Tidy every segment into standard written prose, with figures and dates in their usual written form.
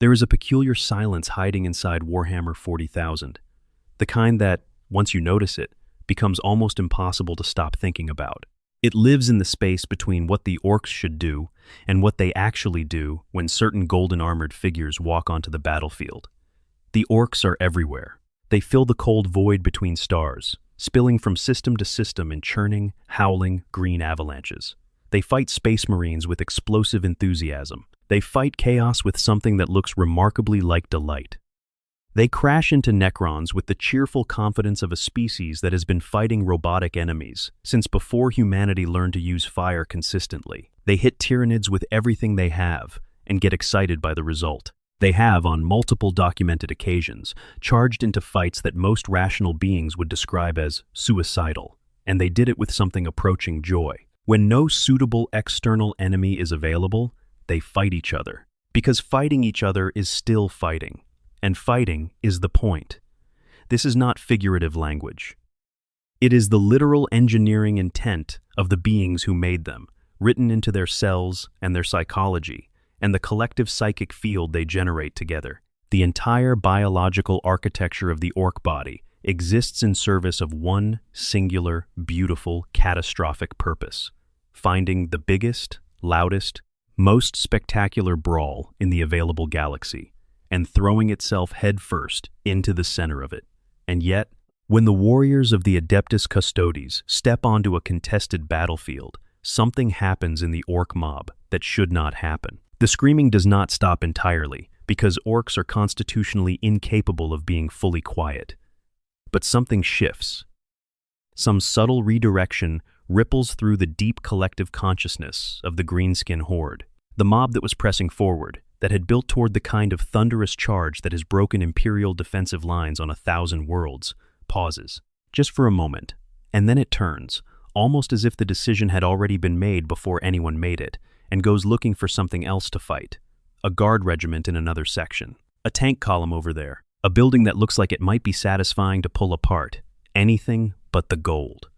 There is a peculiar silence hiding inside Warhammer 40,000, the kind that, once you notice it, becomes almost impossible to stop thinking about. It lives in the space between what the Orks should do and what they actually do when certain golden-armored figures walk onto the battlefield. The Orks are everywhere. They fill the cold void between stars, spilling from system to system in churning, howling, green avalanches. They fight space marines with explosive enthusiasm. They fight chaos with something that looks remarkably like delight. They crash into Necrons with the cheerful confidence of a species that has been fighting robotic enemies since before humanity learned to use fire consistently. They hit Tyranids with everything they have and get excited by the result. They have, on multiple documented occasions, charged into fights that most rational beings would describe as suicidal, and they did it with something approaching joy. When no suitable external enemy is available, they fight each other, because fighting each other is still fighting. And fighting is the point. This is not figurative language. It is the literal engineering intent of the beings who made them, written into their cells and their psychology, and the collective psychic field they generate together. The entire biological architecture of the Ork body exists in service of one singular, beautiful, catastrophic purpose: finding the biggest, loudest, most spectacular brawl in the available galaxy, and throwing itself headfirst into the center of it. And yet, when the warriors of the Adeptus Custodes step onto a contested battlefield, something happens in the Ork mob that should not happen. The screaming does not stop entirely, because Orks are constitutionally incapable of being fully quiet. But something shifts. Some subtle redirection ripples through the deep collective consciousness of the greenskin horde. The mob that was pressing forward, that had built toward the kind of thunderous charge that has broken Imperial defensive lines on 1,000 worlds, pauses, just for a moment, and then it turns, almost as if the decision had already been made before anyone made it, and goes looking for something else to fight. A guard regiment in another section, a tank column over there, a building that looks like it might be satisfying to pull apart. Anything but the gold.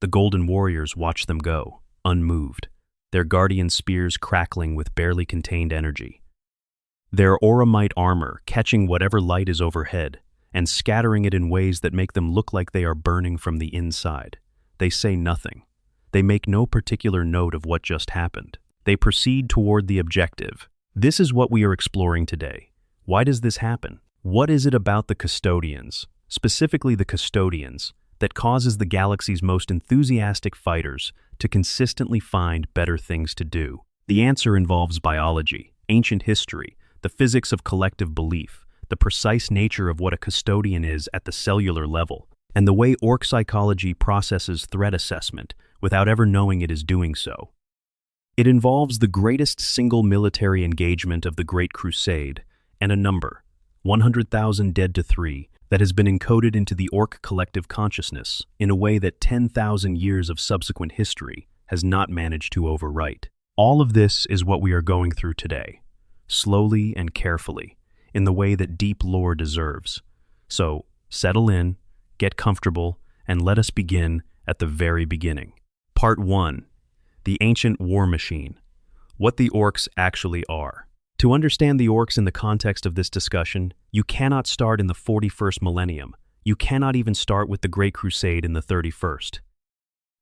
The golden warriors watch them go, unmoved, their guardian spears crackling with barely contained energy. Their auramite armor catching whatever light is overhead and scattering it in ways that make them look like they are burning from the inside. They say nothing. They make no particular note of what just happened. They proceed toward the objective. This is what we are exploring today. Why does this happen? What is it about the Custodians, specifically the Custodians, that causes the galaxy's most enthusiastic fighters to consistently find better things to do? The answer involves biology, ancient history, the physics of collective belief, the precise nature of what a custodian is at the cellular level, and the way Ork psychology processes threat assessment without ever knowing it is doing so. It involves the greatest single military engagement of the Great Crusade and a number, 100,000 dead to 3, that has been encoded into the Ork collective consciousness in a way that 10,000 years of subsequent history has not managed to overwrite. All of this is what we are going through today, slowly and carefully, in the way that deep lore deserves. So, settle in, get comfortable, and let us begin at the very beginning. Part 1. The Ancient War Machine. What the Orks actually are. To understand the Orks in the context of this discussion, you cannot start in the 41st millennium. You cannot even start with the Great Crusade in the 31st.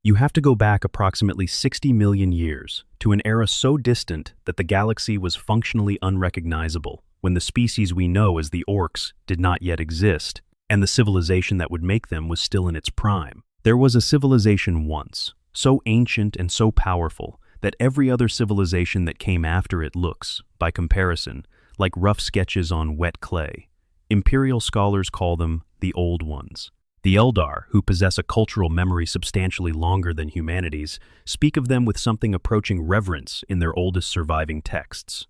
You have to go back approximately 60 million years to an era so distant that the galaxy was functionally unrecognizable, when the species we know as the Orks did not yet exist, and the civilization that would make them was still in its prime. There was a civilization once, so ancient and so powerful that every other civilization that came after it looks, by comparison, like rough sketches on wet clay. Imperial scholars call them the Old Ones. The Eldar, who possess a cultural memory substantially longer than humanity's, speak of them with something approaching reverence in their oldest surviving texts.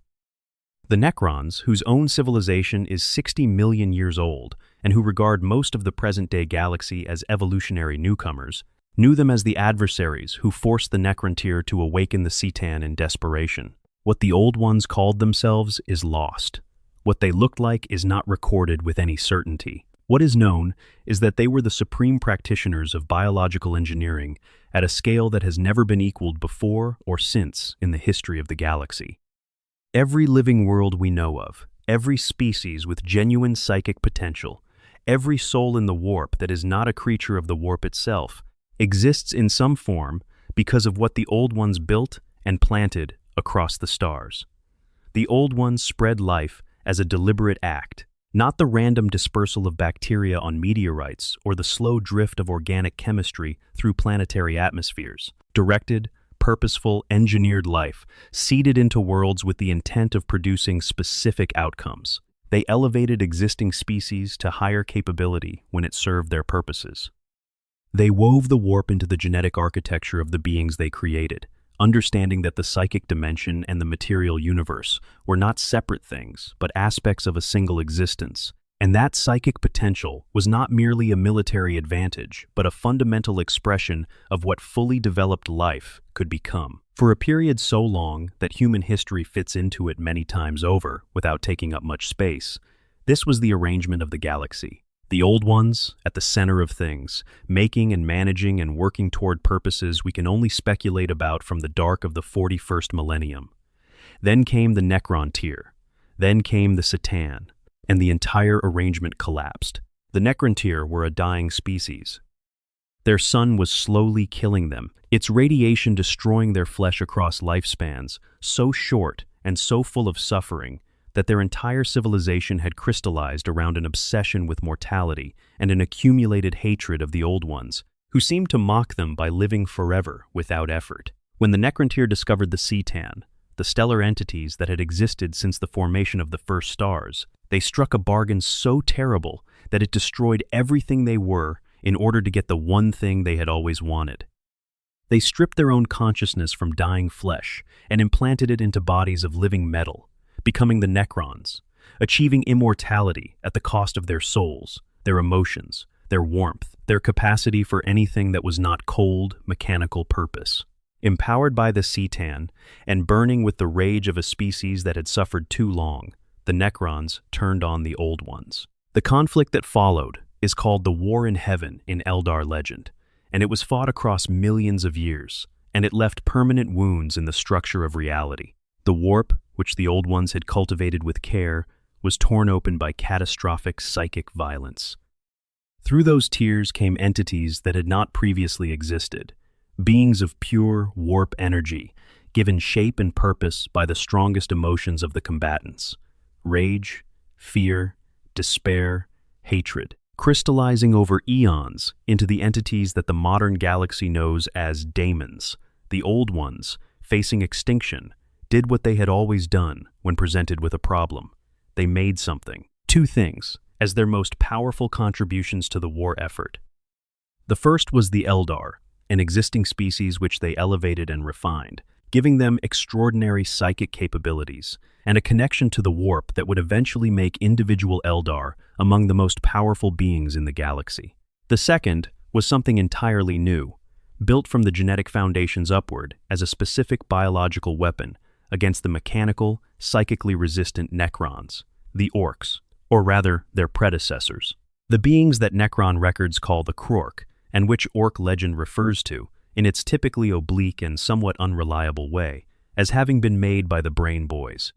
The Necrons, whose own civilization is 60 million years old, and who regard most of the present-day galaxy as evolutionary newcomers, knew them as the adversaries who forced the Necrontyr to awaken the Citan in desperation. What the Old Ones called themselves is lost. What they looked like is not recorded with any certainty. What is known is that they were the supreme practitioners of biological engineering at a scale that has never been equaled before or since in the history of the galaxy. Every living world we know of, every species with genuine psychic potential, every soul in the warp that is not a creature of the warp itself, exists in some form because of what the Old Ones built and planted across the stars. The Old Ones spread life as a deliberate act, not the random dispersal of bacteria on meteorites or the slow drift of organic chemistry through planetary atmospheres. Directed, purposeful, engineered life, seeded into worlds with the intent of producing specific outcomes. They elevated existing species to higher capability when it served their purposes. They wove the warp into the genetic architecture of the beings they created, understanding that the psychic dimension and the material universe were not separate things, but aspects of a single existence. And that psychic potential was not merely a military advantage, but a fundamental expression of what fully developed life could become. For a period so long that human history fits into it many times over without taking up much space, this was the arrangement of the galaxy. The Old Ones at the center of things, making and managing and working toward purposes we can only speculate about from the dark of the 41st millennium. Then came the Necron tier. Then came the C'tan, and the entire arrangement collapsed. The Necron tier were a dying species. Their sun was slowly killing them, its radiation destroying their flesh across lifespans so short and so full of suffering that their entire civilization had crystallized around an obsession with mortality and an accumulated hatred of the Old Ones, who seemed to mock them by living forever without effort. When the Necron tier discovered the C'tan, the stellar entities that had existed since the formation of the first stars, they struck a bargain so terrible that it destroyed everything they were in order to get the one thing they had always wanted. They stripped their own consciousness from dying flesh and implanted it into bodies of living metal, becoming the Necrons, achieving immortality at the cost of their souls, their emotions, their warmth, their capacity for anything that was not cold, mechanical purpose. Empowered by the C'tan and burning with the rage of a species that had suffered too long, the Necrons turned on the Old Ones. The conflict that followed is called the War in Heaven in Eldar legend, and it was fought across millions of years, and it left permanent wounds in the structure of reality. The warp, which the Old Ones had cultivated with care, was torn open by catastrophic psychic violence. Through those tiers came entities that had not previously existed, beings of pure warp energy, given shape and purpose by the strongest emotions of the combatants: rage, fear, despair, hatred, crystallizing over eons into the entities that the modern galaxy knows as daemons. The Old Ones, facing extinction, did what they had always done when presented with a problem. They made something, two things, as their most powerful contributions to the war effort. The first was the Eldar, an existing species which they elevated and refined, giving them extraordinary psychic capabilities and a connection to the warp that would eventually make individual Eldar among the most powerful beings in the galaxy. The second was something entirely new, built from the genetic foundations upward as a specific biological weapon against the mechanical, psychically resistant Necrons, the Orks, or rather their predecessors. The beings that Necron records call the Krork, and which Ork legend refers to, in its typically oblique and somewhat unreliable way, as having been made by the Brain Boys.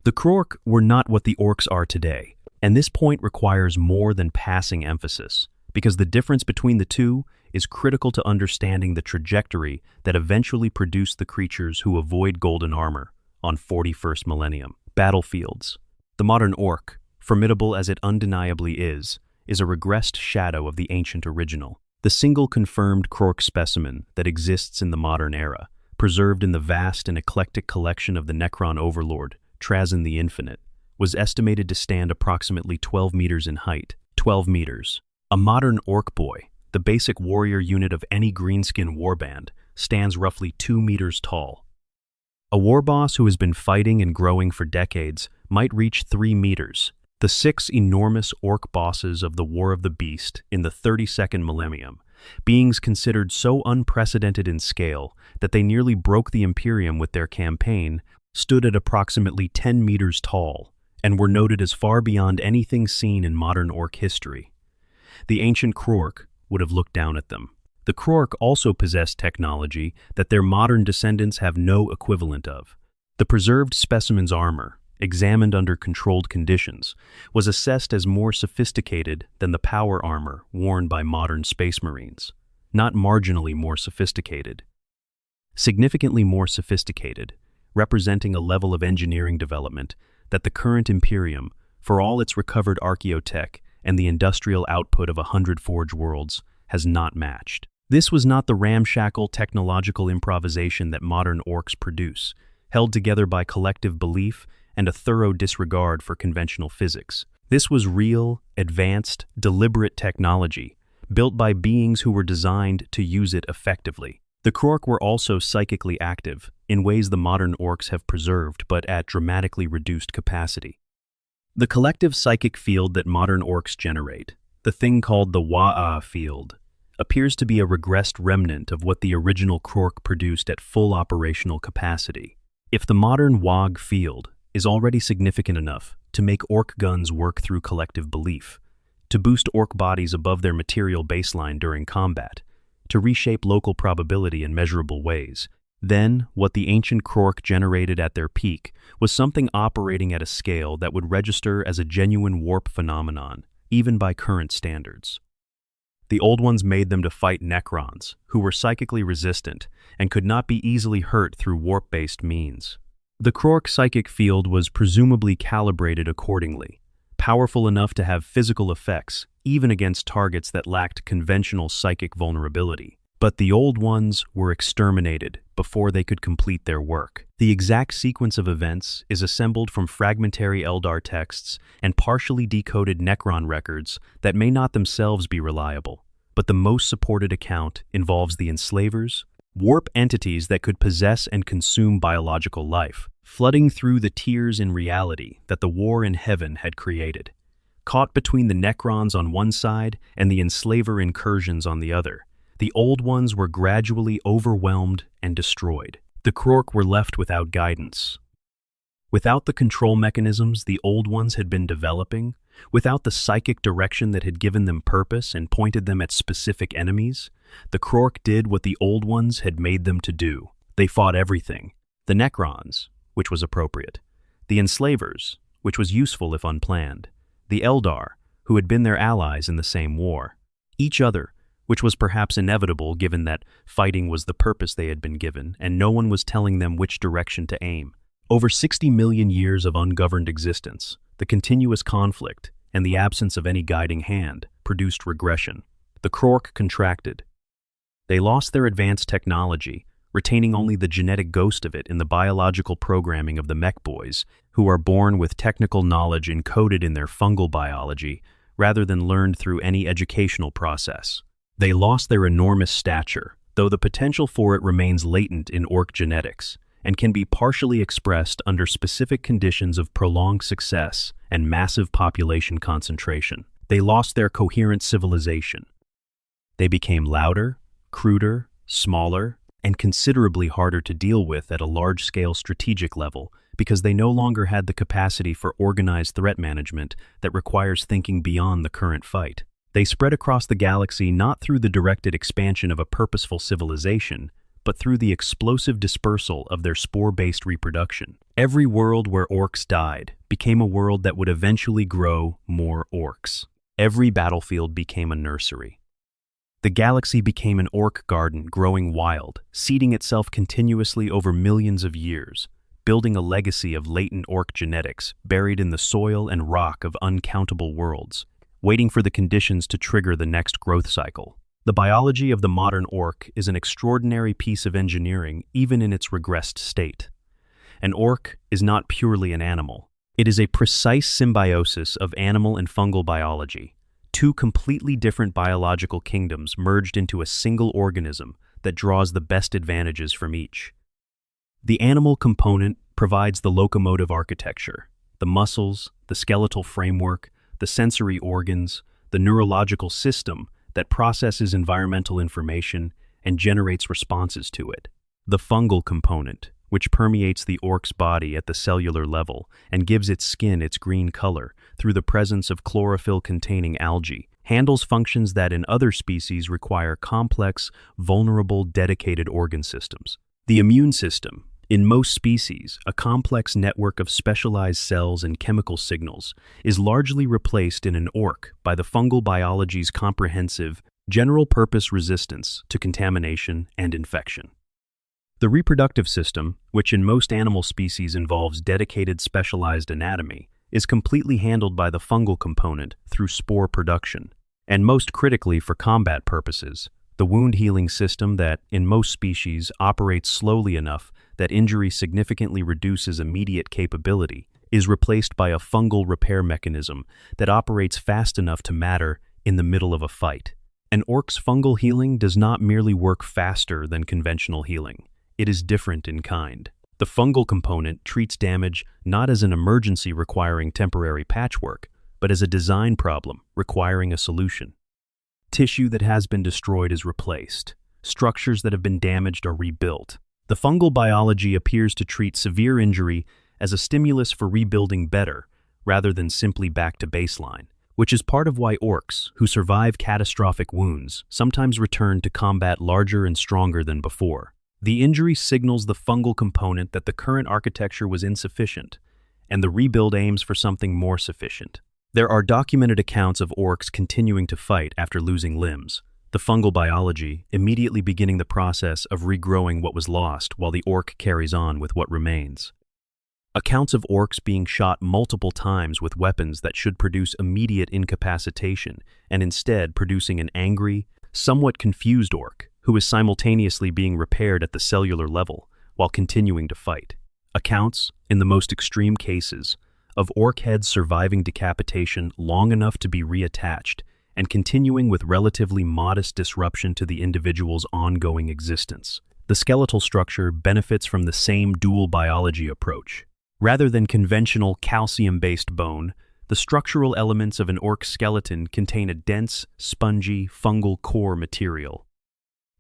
The Krork were not what the Orks are today, and this point requires more than passing emphasis, because the difference between the two is critical to understanding the trajectory that eventually produced the creatures who avoid golden armor on 41st millennium battlefields. The modern Ork, formidable as it undeniably is a regressed shadow of the ancient original. The single confirmed Krork specimen that exists in the modern era, preserved in the vast and eclectic collection of the Necron overlord, Trazyn the Infinite, was estimated to stand approximately 12 meters in height. 12 meters. A modern Ork boy, the basic warrior unit of any greenskin warband, stands roughly 2 meters tall. A war boss who has been fighting and growing for decades might reach 3 meters. The 6 enormous Ork bosses of the War of the Beast in the 32nd millennium, beings considered so unprecedented in scale that they nearly broke the Imperium with their campaign, stood at approximately 10 meters tall and were noted as far beyond anything seen in modern Ork history. The ancient Krork would have looked down at them. The Krork also possessed technology that their modern descendants have no equivalent of. The preserved specimen's armor, examined under controlled conditions, was assessed as more sophisticated than the power armor worn by modern space marines. Not marginally more sophisticated. Significantly more sophisticated, representing a level of engineering development that the current Imperium, for all its recovered archaeotech and the industrial output of 100 Forge worlds, has not matched. This was not the ramshackle technological improvisation that modern Orks produce, held together by collective belief and a thorough disregard for conventional physics. This was real, advanced, deliberate technology, built by beings who were designed to use it effectively. The Krork were also psychically active, in ways the modern Orks have preserved but at dramatically reduced capacity. The collective psychic field that modern Orks generate, the thing called the Waaaagh field, appears to be a regressed remnant of what the original Krork produced at full operational capacity. If the modern Waaaagh field is already significant enough to make Ork guns work through collective belief, to boost Ork bodies above their material baseline during combat, to reshape local probability in measurable ways, then what the ancient Krork generated at their peak was something operating at a scale that would register as a genuine warp phenomenon, even by current standards. The Old Ones made them to fight Necrons, who were psychically resistant and could not be easily hurt through warp-based means. The Krork psychic field was presumably calibrated accordingly, powerful enough to have physical effects, even against targets that lacked conventional psychic vulnerability. But the Old Ones were exterminated before they could complete their work. The exact sequence of events is assembled from fragmentary Eldar texts and partially decoded Necron records that may not themselves be reliable, but the most supported account involves the enslavers, warp entities that could possess and consume biological life, flooding through the tiers in reality that the war in heaven had created. Caught between the Necrons on one side and the enslaver incursions on the other, the Old Ones were gradually overwhelmed and destroyed. The Krork were left without guidance. Without the control mechanisms the Old Ones had been developing, without the psychic direction that had given them purpose and pointed them at specific enemies, the Krork did what the Old Ones had made them to do. They fought everything. The Necrons, which was appropriate. The enslavers, which was useful if unplanned. The Eldar, who had been their allies in the same war. Each other, which was perhaps inevitable given that fighting was the purpose they had been given, and no one was telling them which direction to aim. Over 60 million years of ungoverned existence, the continuous conflict and the absence of any guiding hand produced regression. The Krork contracted. They lost their advanced technology, retaining only the genetic ghost of it in the biological programming of the mech boys, who are born with technical knowledge encoded in their fungal biology rather than learned through any educational process. They lost their enormous stature, though the potential for it remains latent in Ork genetics and can be partially expressed under specific conditions of prolonged success and massive population concentration. They lost their coherent civilization. They became louder, cruder, smaller, and considerably harder to deal with at a large-scale strategic level because they no longer had the capacity for organized threat management that requires thinking beyond the current fight. They spread across the galaxy not through the directed expansion of a purposeful civilization, but through the explosive dispersal of their spore-based reproduction. Every world where Orks died became a world that would eventually grow more Orks. Every battlefield became a nursery. The galaxy became an Ork garden growing wild, seeding itself continuously over millions of years, building a legacy of latent Ork genetics buried in the soil and rock of uncountable worlds, waiting for the conditions to trigger the next growth cycle. The biology of the modern Ork is an extraordinary piece of engineering even in its regressed state. An Ork is not purely an animal. It is a precise symbiosis of animal and fungal biology, two completely different biological kingdoms merged into a single organism that draws the best advantages from each. The animal component provides the locomotive architecture, the muscles, the skeletal framework, the sensory organs, the neurological system that processes environmental information and generates responses to it. The fungal component, which permeates the Ork's body at the cellular level and gives its skin its green color through the presence of chlorophyll-containing algae, handles functions that in other species require complex, vulnerable, dedicated organ systems. The immune system, In most species, a complex network of specialized cells and chemical signals is largely replaced in an orc by the fungal biology's comprehensive, general-purpose resistance to contamination and infection. The reproductive system, which in most animal species involves dedicated specialized anatomy, is completely handled by the fungal component through spore production, and most critically for combat purposes, the wound healing system that, in most species, operates slowly enough that injury significantly reduces immediate capability, is replaced by a fungal repair mechanism that operates fast enough to matter in the middle of a fight. An orc's fungal healing does not merely work faster than conventional healing. It is different in kind. The fungal component treats damage not as an emergency requiring temporary patchwork, but as a design problem requiring a solution. Tissue that has been destroyed is replaced. Structures that have been damaged are rebuilt. The fungal biology appears to treat severe injury as a stimulus for rebuilding better, rather than simply back to baseline, which is part of why orcs, who survive catastrophic wounds, sometimes return to combat larger and stronger than before. The injury signals the fungal component that the current architecture was insufficient, and the rebuild aims for something more sufficient. There are documented accounts of orcs continuing to fight after losing limbs, the fungal biology immediately beginning the process of regrowing what was lost while the orc carries on with what remains. Accounts of orcs being shot multiple times with weapons that should produce immediate incapacitation and instead producing an angry, somewhat confused orc who is simultaneously being repaired at the cellular level while continuing to fight. Accounts, in the most extreme cases, of orc heads surviving decapitation long enough to be reattached and continuing with relatively modest disruption to the individual's ongoing existence. The skeletal structure benefits from the same dual biology approach. Rather than conventional calcium-based bone, the structural elements of an orc skeleton contain a dense, spongy, fungal core material.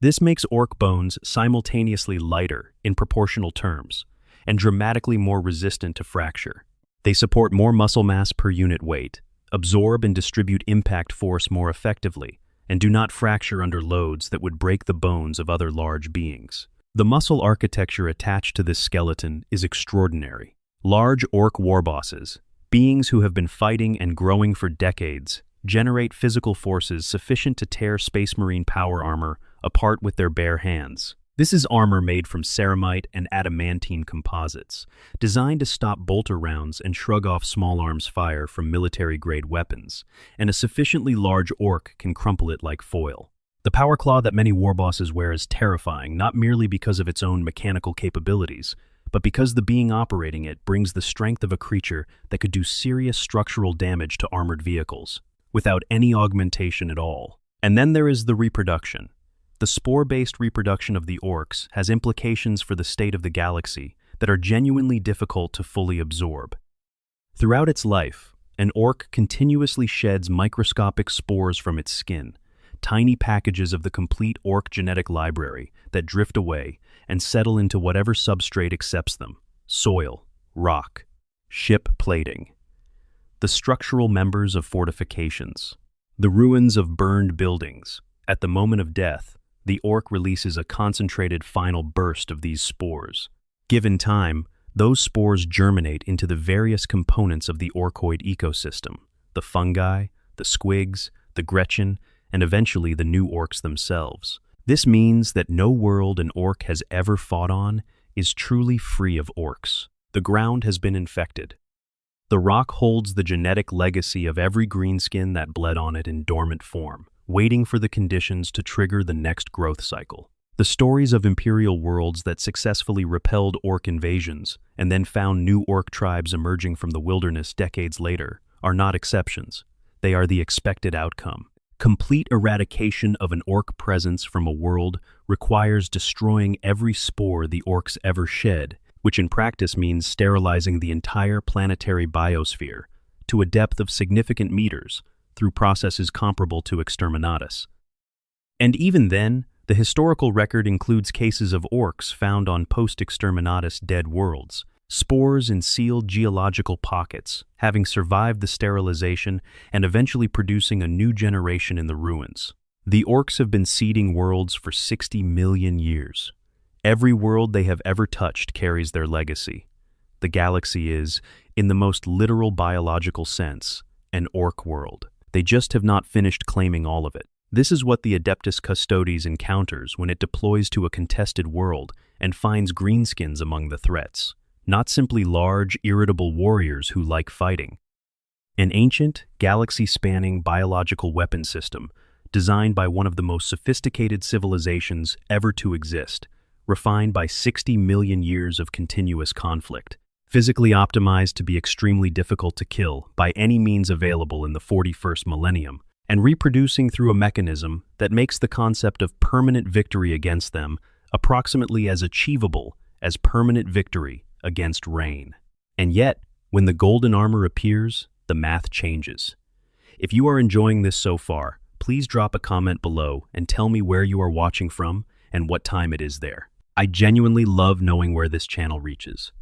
This makes orc bones simultaneously lighter in proportional terms and dramatically more resistant to fracture. They support more muscle mass per unit weight, absorb and distribute impact force more effectively, and do not fracture under loads that would break the bones of other large beings. The muscle architecture attached to this skeleton is extraordinary. Large orc warbosses, beings who have been fighting and growing for decades, generate physical forces sufficient to tear Space Marine power armor apart with their bare hands. This is armor made from ceramite and adamantine composites, designed to stop bolter rounds and shrug off small arms fire from military-grade weapons, and a sufficiently large orc can crumple it like foil. The power claw that many warbosses wear is terrifying, not merely because of its own mechanical capabilities, but because the being operating it brings the strength of a creature that could do serious structural damage to armored vehicles, without any augmentation at all. And then there is the reproduction. The spore-based reproduction of the orcs has implications for the state of the galaxy that are genuinely difficult to fully absorb. Throughout its life, an orc continuously sheds microscopic spores from its skin, tiny packages of the complete orc genetic library that drift away and settle into whatever substrate accepts them: soil, rock, ship plating, the structural members of fortifications, the ruins of burned buildings. At the moment of death, the orc releases a concentrated final burst of these spores. Given time, those spores germinate into the various components of the orcoid ecosystem: the fungi, the squigs, the Gretchen, and eventually the new orcs themselves. This means that no world an orc has ever fought on is truly free of orcs. The ground has been infected. The rock holds the genetic legacy of every greenskin that bled on it in dormant form, waiting for the conditions to trigger the next growth cycle. The stories of imperial worlds that successfully repelled orc invasions and then found new orc tribes emerging from the wilderness decades later are not exceptions. They are the expected outcome. Complete eradication of an orc presence from a world requires destroying every spore the orcs ever shed, which in practice means sterilizing the entire planetary biosphere to a depth of significant meters through processes comparable to exterminatus. And even then, the historical record includes cases of orcs found on post-exterminatus dead worlds, spores in sealed geological pockets, having survived the sterilization and eventually producing a new generation in the ruins. The orcs have been seeding worlds for 60 million years, Every world they have ever touched carries their legacy. The galaxy is, in the most literal biological sense, an orc world. They just have not finished claiming all of it. This is what the Adeptus Custodes encounters when it deploys to a contested world and finds greenskins among the threats. Not simply large, irritable warriors who like fighting. An ancient, galaxy-spanning biological weapon system designed by one of the most sophisticated civilizations ever to exist, refined by 60 million years of continuous conflict, physically optimized to be extremely difficult to kill by any means available in the 41st millennium, and reproducing through a mechanism that makes the concept of permanent victory against them approximately as achievable as permanent victory against rain. And yet, when the golden armor appears, the math changes. If you are enjoying this so far, please drop a comment below and tell me where you are watching from and what time it is there. I genuinely love knowing where this channel reaches.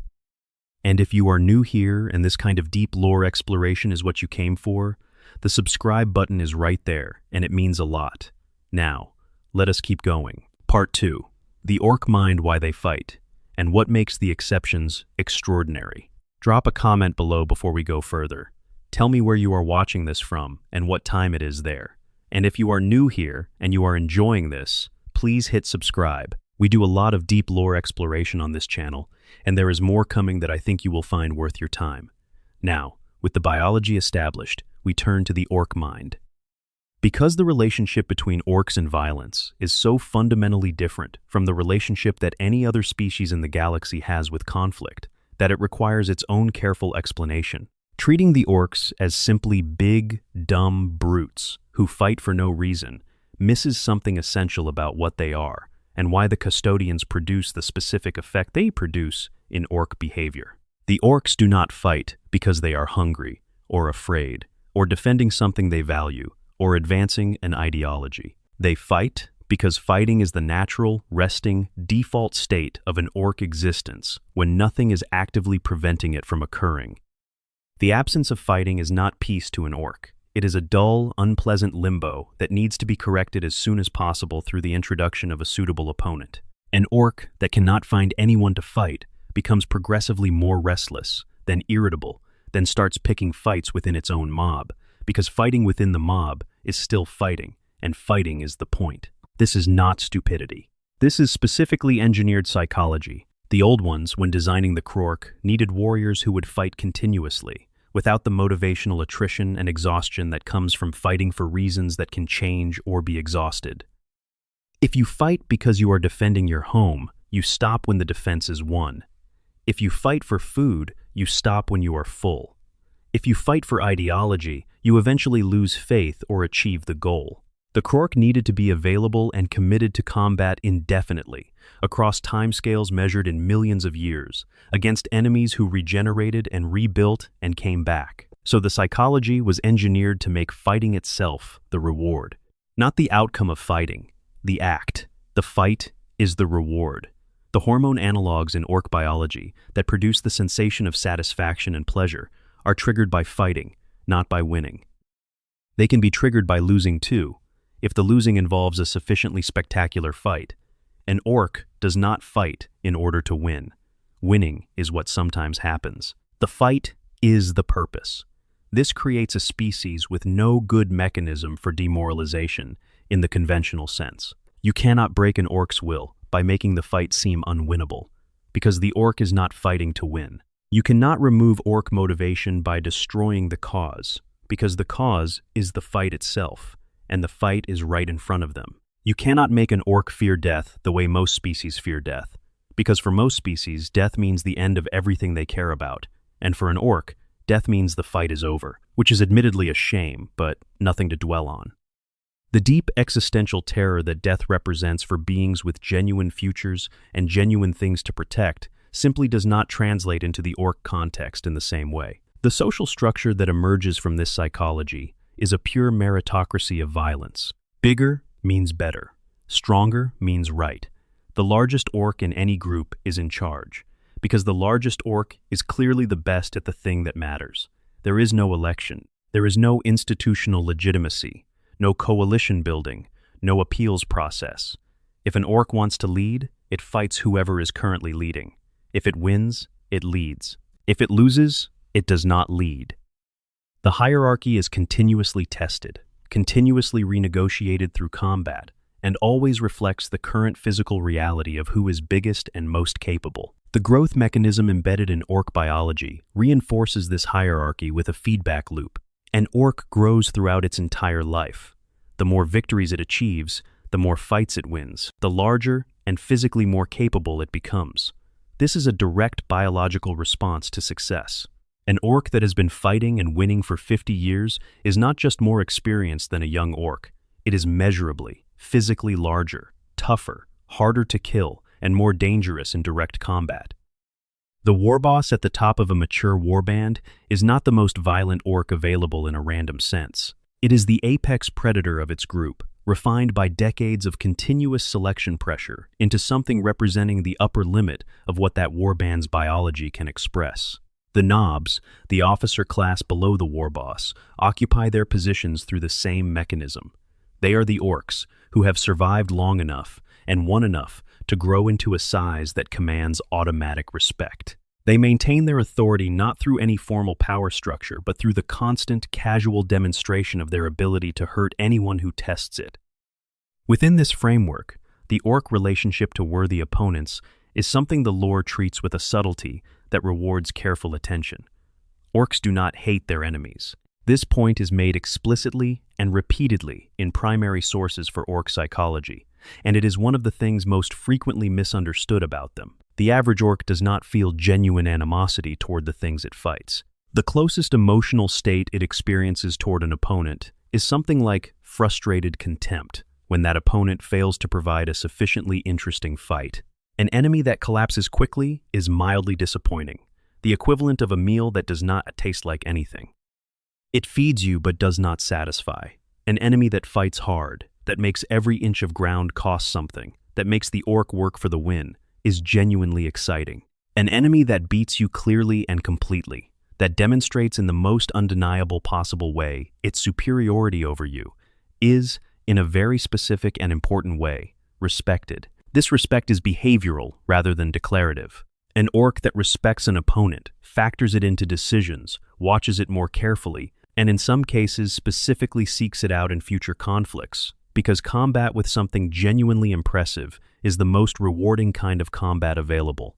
And if you are new here and this kind of deep lore exploration is what you came for, the subscribe button is right there, and it means a lot. Now, let us keep going. Part 2. The Orc Mind: Why They Fight, and What Makes the Exceptions Extraordinary. Drop a comment below before we go further. Tell me where you are watching this from and what time it is there. And if you are new here and you are enjoying this, please hit subscribe. We do a lot of deep lore exploration on this channel, and there is more coming that I think you will find worth your time. Now, with the biology established, we turn to the orc mind. Because the relationship between orcs and violence is so fundamentally different from the relationship that any other species in the galaxy has with conflict, that it requires its own careful explanation. Treating the orcs as simply big, dumb brutes who fight for no reason misses something essential about what they are and why the custodians produce the specific effect they produce in orc behavior. The orcs do not fight because they are hungry or afraid or defending something they value or advancing an ideology. They fight because fighting is the natural, resting, default state of an orc existence when nothing is actively preventing it from occurring. The absence of fighting is not peace to an orc. It is a dull, unpleasant limbo that needs to be corrected as soon as possible through the introduction of a suitable opponent. An orc that cannot find anyone to fight becomes progressively more restless, then irritable, then starts picking fights within its own mob, because fighting within the mob is still fighting, and fighting is the point. This is not stupidity. This is specifically engineered psychology. The old ones, when designing the Krork, needed warriors who would fight continuously, without the motivational attrition and exhaustion that comes from fighting for reasons that can change or be exhausted. If you fight because you are defending your home, you stop when the defense is won. If you fight for food, you stop when you are full. If you fight for ideology, you eventually lose faith or achieve the goal. The Krork needed to be available and committed to combat indefinitely, across timescales measured in millions of years, against enemies who regenerated and rebuilt and came back. So the psychology was engineered to make fighting itself the reward. Not the outcome of fighting, the act. The fight is the reward. The hormone analogs in orc biology that produce the sensation of satisfaction and pleasure are triggered by fighting, not by winning. They can be triggered by losing too, if the losing involves a sufficiently spectacular fight. An orc does not fight in order to win. Winning is what sometimes happens. The fight is the purpose. This creates a species with no good mechanism for demoralization in the conventional sense. You cannot break an orc's will by making the fight seem unwinnable, because the orc is not fighting to win. You cannot remove orc motivation by destroying the cause, because the cause is the fight itself, and the fight is right in front of them. You cannot make an orc fear death the way most species fear death, because for most species, death means the end of everything they care about, and for an orc, death means the fight is over, which is admittedly a shame, but nothing to dwell on. The deep existential terror that death represents for beings with genuine futures and genuine things to protect simply does not translate into the orc context in the same way. The social structure that emerges from this psychology is a pure meritocracy of violence. Bigger means better. Stronger means right. The largest orc in any group is in charge, because the largest orc is clearly the best at the thing that matters. There is no election. There is no institutional legitimacy, no coalition building, no appeals process. If an orc wants to lead, it fights whoever is currently leading. If it wins, it leads. If it loses, it does not lead. The hierarchy is continuously tested, continuously renegotiated through combat, and always reflects the current physical reality of who is biggest and most capable. The growth mechanism embedded in orc biology reinforces this hierarchy with a feedback loop. An orc grows throughout its entire life. The more victories it achieves, the more fights it wins, the larger and physically more capable it becomes. This is a direct biological response to success. An orc that has been fighting and winning for 50 years is not just more experienced than a young orc. It is measurably, physically larger, tougher, harder to kill, and more dangerous in direct combat. The warboss at the top of a mature warband is not the most violent orc available in a random sense. It is the apex predator of its group, refined by decades of continuous selection pressure into something representing the upper limit of what that warband's biology can express. The knobs, the officer class below the warboss, occupy their positions through the same mechanism. They are the orcs, who have survived long enough and won enough to grow into a size that commands automatic respect. They maintain their authority not through any formal power structure, but through the constant, casual demonstration of their ability to hurt anyone who tests it. Within this framework, the orc relationship to worthy opponents is something the lore treats with a subtlety that rewards careful attention. Orcs do not hate their enemies. This point is made explicitly and repeatedly in primary sources for orc psychology, and it is one of the things most frequently misunderstood about them. The average orc does not feel genuine animosity toward the things it fights. The closest emotional state it experiences toward an opponent is something like frustrated contempt, when that opponent fails to provide a sufficiently interesting fight. An enemy that collapses quickly is mildly disappointing, the equivalent of a meal that does not taste like anything. It feeds you but does not satisfy. An enemy that fights hard, that makes every inch of ground cost something, that makes the orc work for the win, is genuinely exciting. An enemy that beats you clearly and completely, that demonstrates in the most undeniable possible way its superiority over you, is, in a very specific and important way, respected. This respect is behavioral rather than declarative. An orc that respects an opponent, factors it into decisions, watches it more carefully, and in some cases specifically seeks it out in future conflicts, because combat with something genuinely impressive is the most rewarding kind of combat available.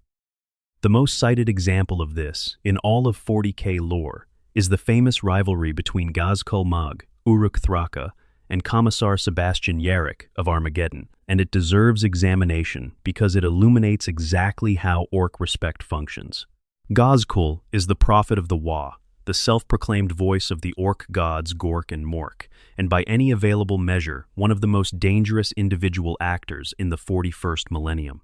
The most cited example of this, in all of 40K lore, is the famous rivalry between Ghazghkull Mag, Uruk Thraka, and Commissar Sebastian Yarrick of Armageddon, and it deserves examination because it illuminates exactly how orc respect functions. Ghazghkull is the prophet of the Waaaagh, the self-proclaimed voice of the orc gods Gork and Mork, and by any available measure, one of the most dangerous individual actors in the 41st millennium.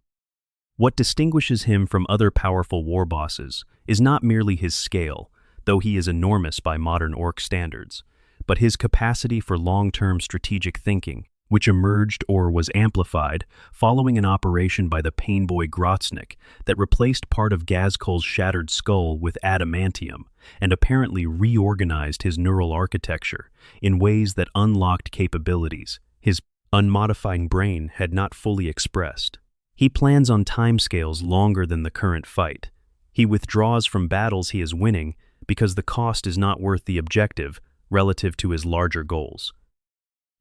What distinguishes him from other powerful war bosses is not merely his scale, though he is enormous by modern orc standards, but his capacity for long-term strategic thinking, which emerged or was amplified following an operation by the Painboy Grotznik that replaced part of Ghazghkull's shattered skull with adamantium and apparently reorganized his neural architecture in ways that unlocked capabilities his unmodified brain had not fully expressed. He plans on timescales longer than the current fight. He withdraws from battles he is winning because the cost is not worth the objective relative to his larger goals.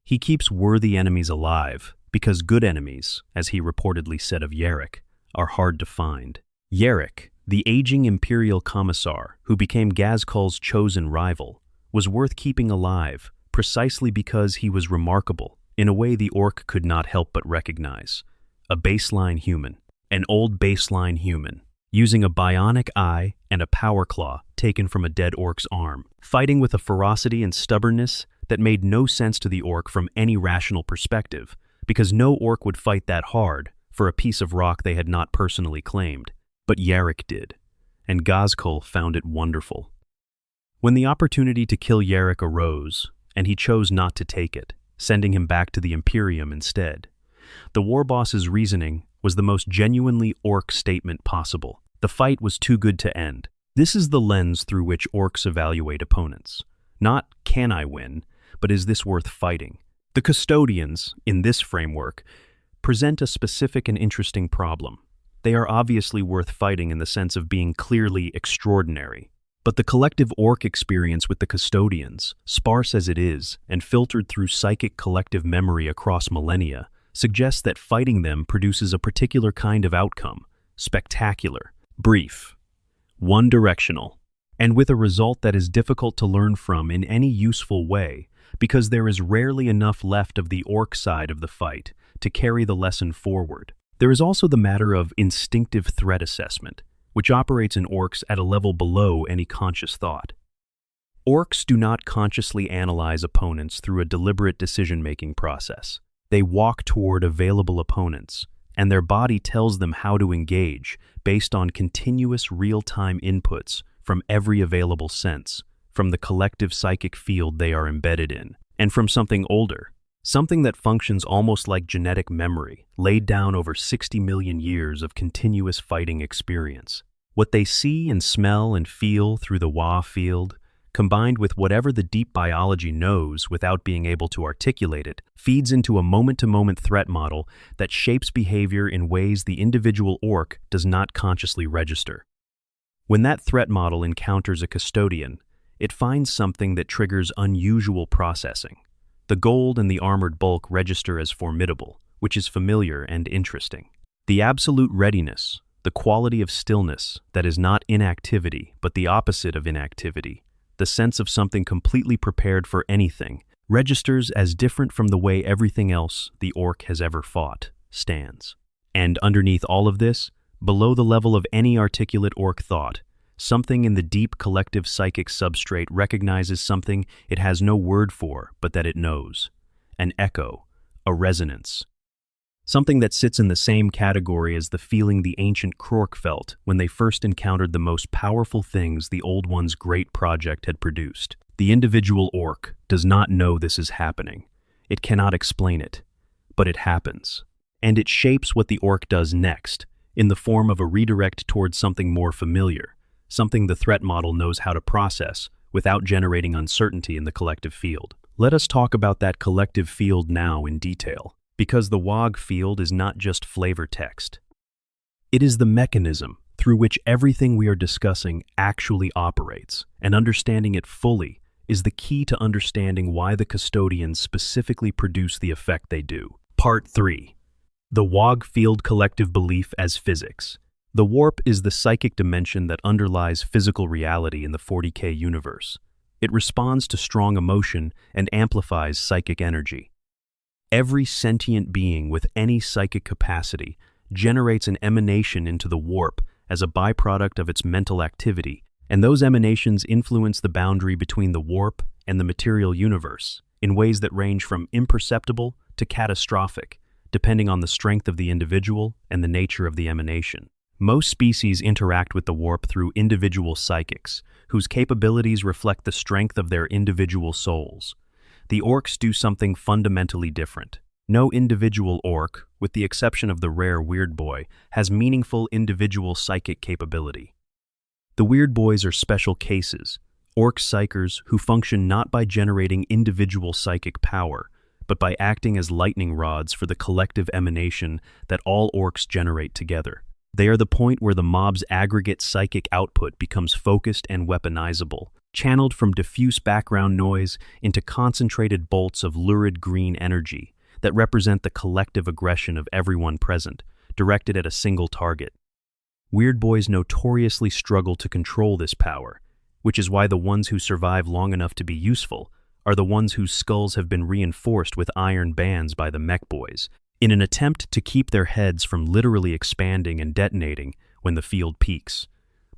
He keeps worthy enemies alive because good enemies, as he reportedly said of Yarrick, are hard to find. Yarrick, the aging Imperial Commissar who became Ghazghkull's chosen rival, was worth keeping alive precisely because he was remarkable in a way the orc could not help but recognize. A baseline human, an old baseline human, using a bionic eye and a power claw taken from a dead orc's arm, fighting with a ferocity and stubbornness that made no sense to the orc from any rational perspective, because no orc would fight that hard for a piece of rock they had not personally claimed. But Yarrick did, and Ghazghkull found it wonderful. When the opportunity to kill Yarrick arose, and he chose not to take it, sending him back to the Imperium instead, the warboss's reasoning was the most genuinely orc statement possible. The fight was too good to end. This is the lens through which orcs evaluate opponents. Not, can I win, but is this worth fighting? The Custodians, in this framework, present a specific and interesting problem. They are obviously worth fighting in the sense of being clearly extraordinary. But the collective Ork experience with the Custodians, sparse as it is and filtered through psychic collective memory across millennia, suggests that fighting them produces a particular kind of outcome: spectacular, brief, one-directional, and with a result that is difficult to learn from in any useful way, because there is rarely enough left of the Ork side of the fight to carry the lesson forward. There is also the matter of instinctive threat assessment, which operates in Orks at a level below any conscious thought. Orks do not consciously analyze opponents through a deliberate decision-making process. They walk toward available opponents, and their body tells them how to engage based on continuous real-time inputs from every available sense, from the collective psychic field they are embedded in, and from something older, something that functions almost like genetic memory, laid down over 60 million years of continuous fighting experience. What they see and smell and feel through the Waaaagh field, combined with whatever the deep biology knows without being able to articulate it, feeds into a moment-to-moment threat model that shapes behavior in ways the individual Ork does not consciously register. When that threat model encounters a Custodian, it finds something that triggers unusual processing. The gold and the armored bulk register as formidable, which is familiar and interesting. The absolute readiness, the quality of stillness that is not inactivity but the opposite of inactivity, the sense of something completely prepared for anything, registers as different from the way everything else the Ork has ever fought stands. And underneath all of this, below the level of any articulate Ork thought, something in the deep collective psychic substrate recognizes something it has no word for, but that it knows. An echo, a resonance. Something that sits in the same category as the feeling the ancient Krork felt when they first encountered the most powerful things the Old One's great project had produced. The individual Ork does not know this is happening. It cannot explain it, but it happens. And it shapes what the Ork does next, in the form of a redirect towards something more familiar, something the threat model knows how to process without generating uncertainty in the collective field. Let us talk about that collective field now in detail, because the Waaaagh field is not just flavor text. It is the mechanism through which everything we are discussing actually operates, and understanding it fully is the key to understanding why the Custodians specifically produce the effect they do. Part 3. The Waaaagh field collective belief as physics. The warp is the psychic dimension that underlies physical reality in the 40K universe. It responds to strong emotion and amplifies psychic energy. Every sentient being with any psychic capacity generates an emanation into the warp as a byproduct of its mental activity, and those emanations influence the boundary between the warp and the material universe in ways that range from imperceptible to catastrophic, depending on the strength of the individual and the nature of the emanation. Most species interact with the warp through individual psychics, whose capabilities reflect the strength of their individual souls. The Orks do something fundamentally different. No individual Ork, with the exception of the rare Weird Boy, has meaningful individual psychic capability. The Weird Boys are special cases, Ork psychers who function not by generating individual psychic power, but by acting as lightning rods for the collective emanation that all Orks generate together. They are the point where the mob's aggregate psychic output becomes focused and weaponizable, channeled from diffuse background noise into concentrated bolts of lurid green energy that represent the collective aggression of everyone present, directed at a single target. Weird Boys notoriously struggle to control this power, which is why the ones who survive long enough to be useful are the ones whose skulls have been reinforced with iron bands by the Mech Boys, in an attempt to keep their heads from literally expanding and detonating when the field peaks.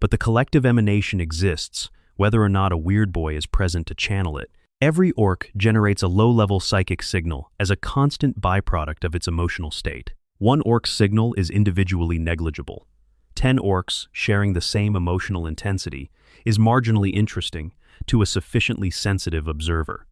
But the collective emanation exists, whether or not a Weird Boy is present to channel it. Every Ork generates a low-level psychic signal as a constant byproduct of its emotional state. One Ork's signal is individually negligible. 10 Orks sharing the same emotional intensity is marginally interesting to a sufficiently sensitive observer.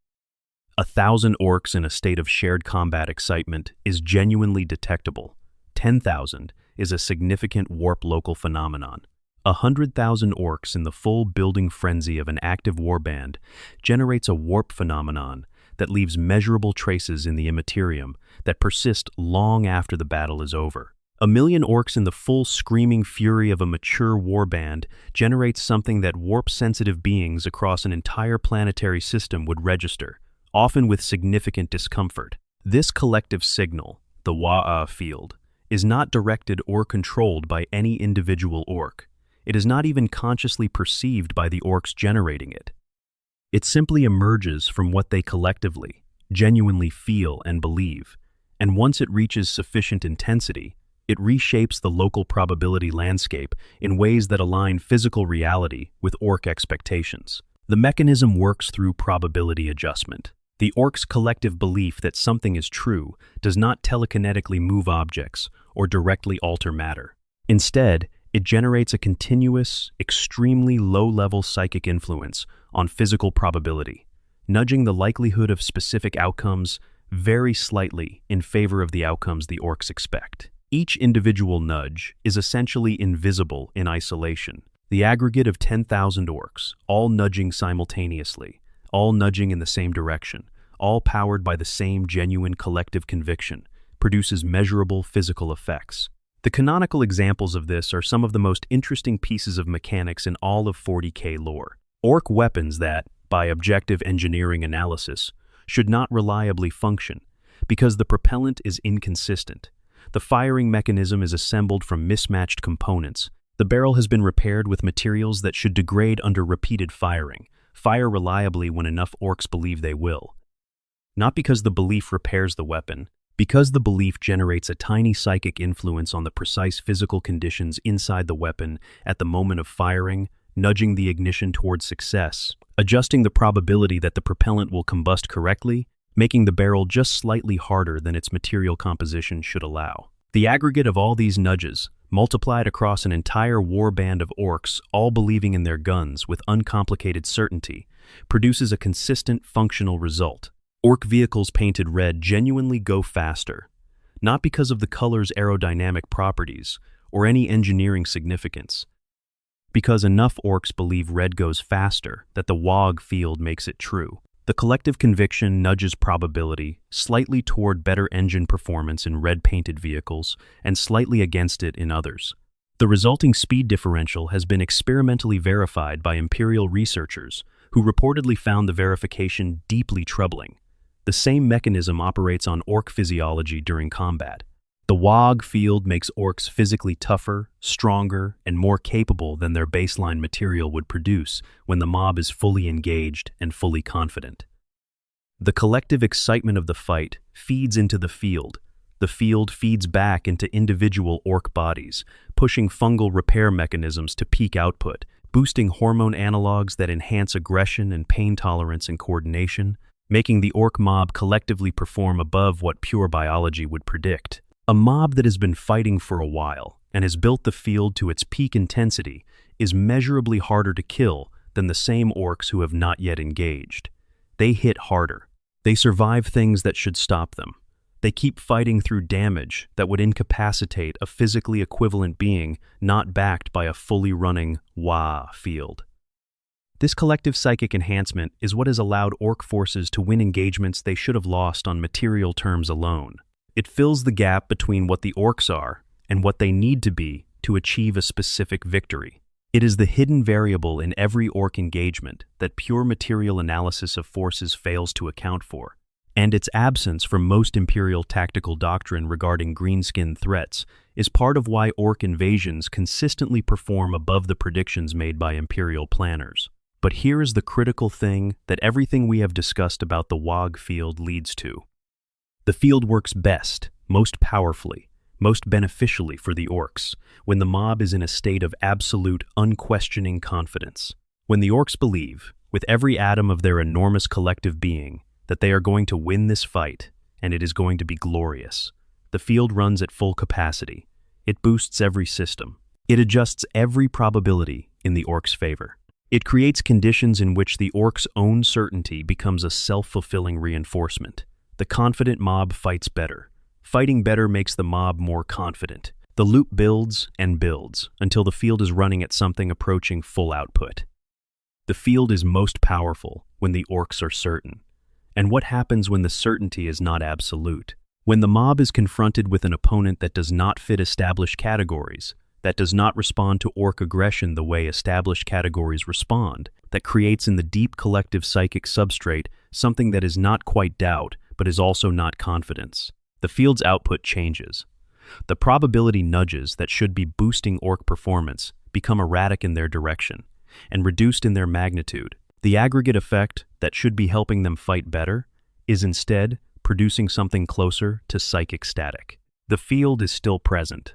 1,000 Orks in a state of shared combat excitement is genuinely detectable. 10,000 is a significant warp local phenomenon. 100,000 Orks in the full building frenzy of an active warband generates a warp phenomenon that leaves measurable traces in the immaterium that persist long after the battle is over. 1,000,000 orcs in the full screaming fury of a mature warband generates something that warp-sensitive beings across an entire planetary system would register, often with significant discomfort. This collective signal, the Waaaagh field, is not directed or controlled by any individual orc. It is not even consciously perceived by the orcs generating it. It simply emerges from what they collectively, genuinely feel and believe, and once it reaches sufficient intensity, it reshapes the local probability landscape in ways that align physical reality with orc expectations. The mechanism works through probability adjustment. The orcs' collective belief that something is true does not telekinetically move objects or directly alter matter. Instead, it generates a continuous, extremely low-level psychic influence on physical probability, nudging the likelihood of specific outcomes very slightly in favor of the outcomes the orcs expect. Each individual nudge is essentially invisible in isolation. The aggregate of 10,000 orcs, all nudging simultaneously, all nudging in the same direction, all powered by the same genuine collective conviction, produces measurable physical effects. The canonical examples of this are some of the most interesting pieces of mechanics in all of 40K lore. Orc weapons that, by objective engineering analysis, should not reliably function because the propellant is inconsistent. The firing mechanism is assembled from mismatched components. The barrel has been repaired with materials that should degrade under repeated firing, fire reliably when enough orcs believe they will. Not because the belief repairs the weapon, because the belief generates a tiny psychic influence on the precise physical conditions inside the weapon at the moment of firing, nudging the ignition towards success, adjusting the probability that the propellant will combust correctly, making the barrel just slightly harder than its material composition should allow. The aggregate of all these nudges, multiplied across an entire warband of orcs all believing in their guns with uncomplicated certainty, produces a consistent functional result. Orc vehicles painted red genuinely go faster, not because of the color's aerodynamic properties or any engineering significance, because enough orcs believe red goes faster that the Waaaagh field makes it true. The collective conviction nudges probability slightly toward better engine performance in red-painted vehicles and slightly against it in others. The resulting speed differential has been experimentally verified by Imperial researchers who reportedly found the verification deeply troubling. The same mechanism operates on orc physiology during combat. The Waaaagh field makes orcs physically tougher, stronger, and more capable than their baseline material would produce when the mob is fully engaged and fully confident. The collective excitement of the fight feeds into the field. The field feeds back into individual orc bodies, pushing fungal repair mechanisms to peak output, boosting hormone analogs that enhance aggression and pain tolerance and coordination, making the orc mob collectively perform above what pure biology would predict. A mob that has been fighting for a while and has built the field to its peak intensity is measurably harder to kill than the same orcs who have not yet engaged. They hit harder. They survive things that should stop them. They keep fighting through damage that would incapacitate a physically equivalent being not backed by a fully running Waaaagh field. This collective psychic enhancement is what has allowed orc forces to win engagements they should have lost on material terms alone. It fills the gap between what the orcs are and what they need to be to achieve a specific victory. It is the hidden variable in every orc engagement that pure material analysis of forces fails to account for, and its absence from most Imperial tactical doctrine regarding greenskin threats is part of why orc invasions consistently perform above the predictions made by Imperial planners. But here is the critical thing that everything we have discussed about the Waaaagh field leads to. The field works best, most powerfully, most beneficially for the orcs, when the mob is in a state of absolute, unquestioning confidence. When the orcs believe, with every atom of their enormous collective being, that they are going to win this fight, and it is going to be glorious. The field runs at full capacity. It boosts every system. It adjusts every probability in the orcs' favor. It creates conditions in which the orcs' own certainty becomes a self-fulfilling reinforcement. The confident mob fights better. Fighting better makes the mob more confident. The loop builds and builds until the field is running at something approaching full output. The field is most powerful when the orcs are certain. and what happens when the certainty is not absolute. When the mob is confronted with an opponent that does not fit established categories, that does not respond to orc aggression the way established categories respond, that creates in the deep collective psychic substrate something that is not quite doubt, but is also not confidence, the field's output changes. The probability nudges that should be boosting orc performance become erratic in their direction and reduced in their magnitude. The aggregate effect that should be helping them fight better is instead producing something closer to psychic static. The field is still present.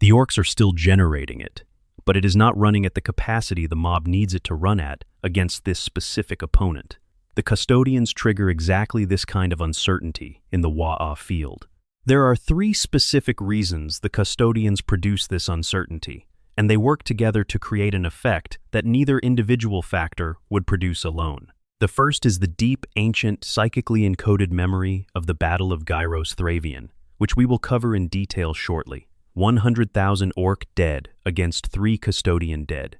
The orcs are still generating it, but it is not running at the capacity the mob needs it to run at against this specific opponent. The Custodians trigger exactly this kind of uncertainty in the Waaaagh field. There are 3 specific reasons the Custodians produce this uncertainty, and they work together to create an effect that neither individual factor would produce alone. The first is the deep, ancient, psychically encoded memory of the Battle of Gyros-Thravian, which we will cover in detail shortly. 100,000 orc dead against 3 Custodian dead.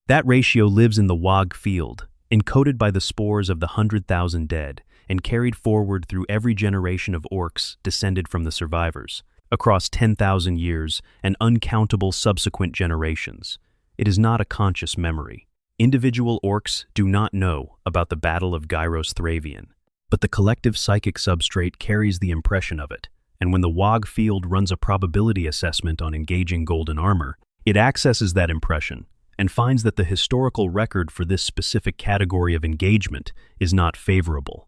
That ratio lives in the Waaaagh field, encoded by the spores of the 100,000 dead, and carried forward through every generation of orcs descended from the survivors, across 10,000 years and uncountable subsequent generations. It is not a conscious memory. Individual orcs do not know about the Battle of Gyros-Thravian, but the collective psychic substrate carries the impression of it, and when the Waaaagh field runs a probability assessment on engaging golden armor, it accesses that impression and finds that the historical record for this specific category of engagement is not favorable.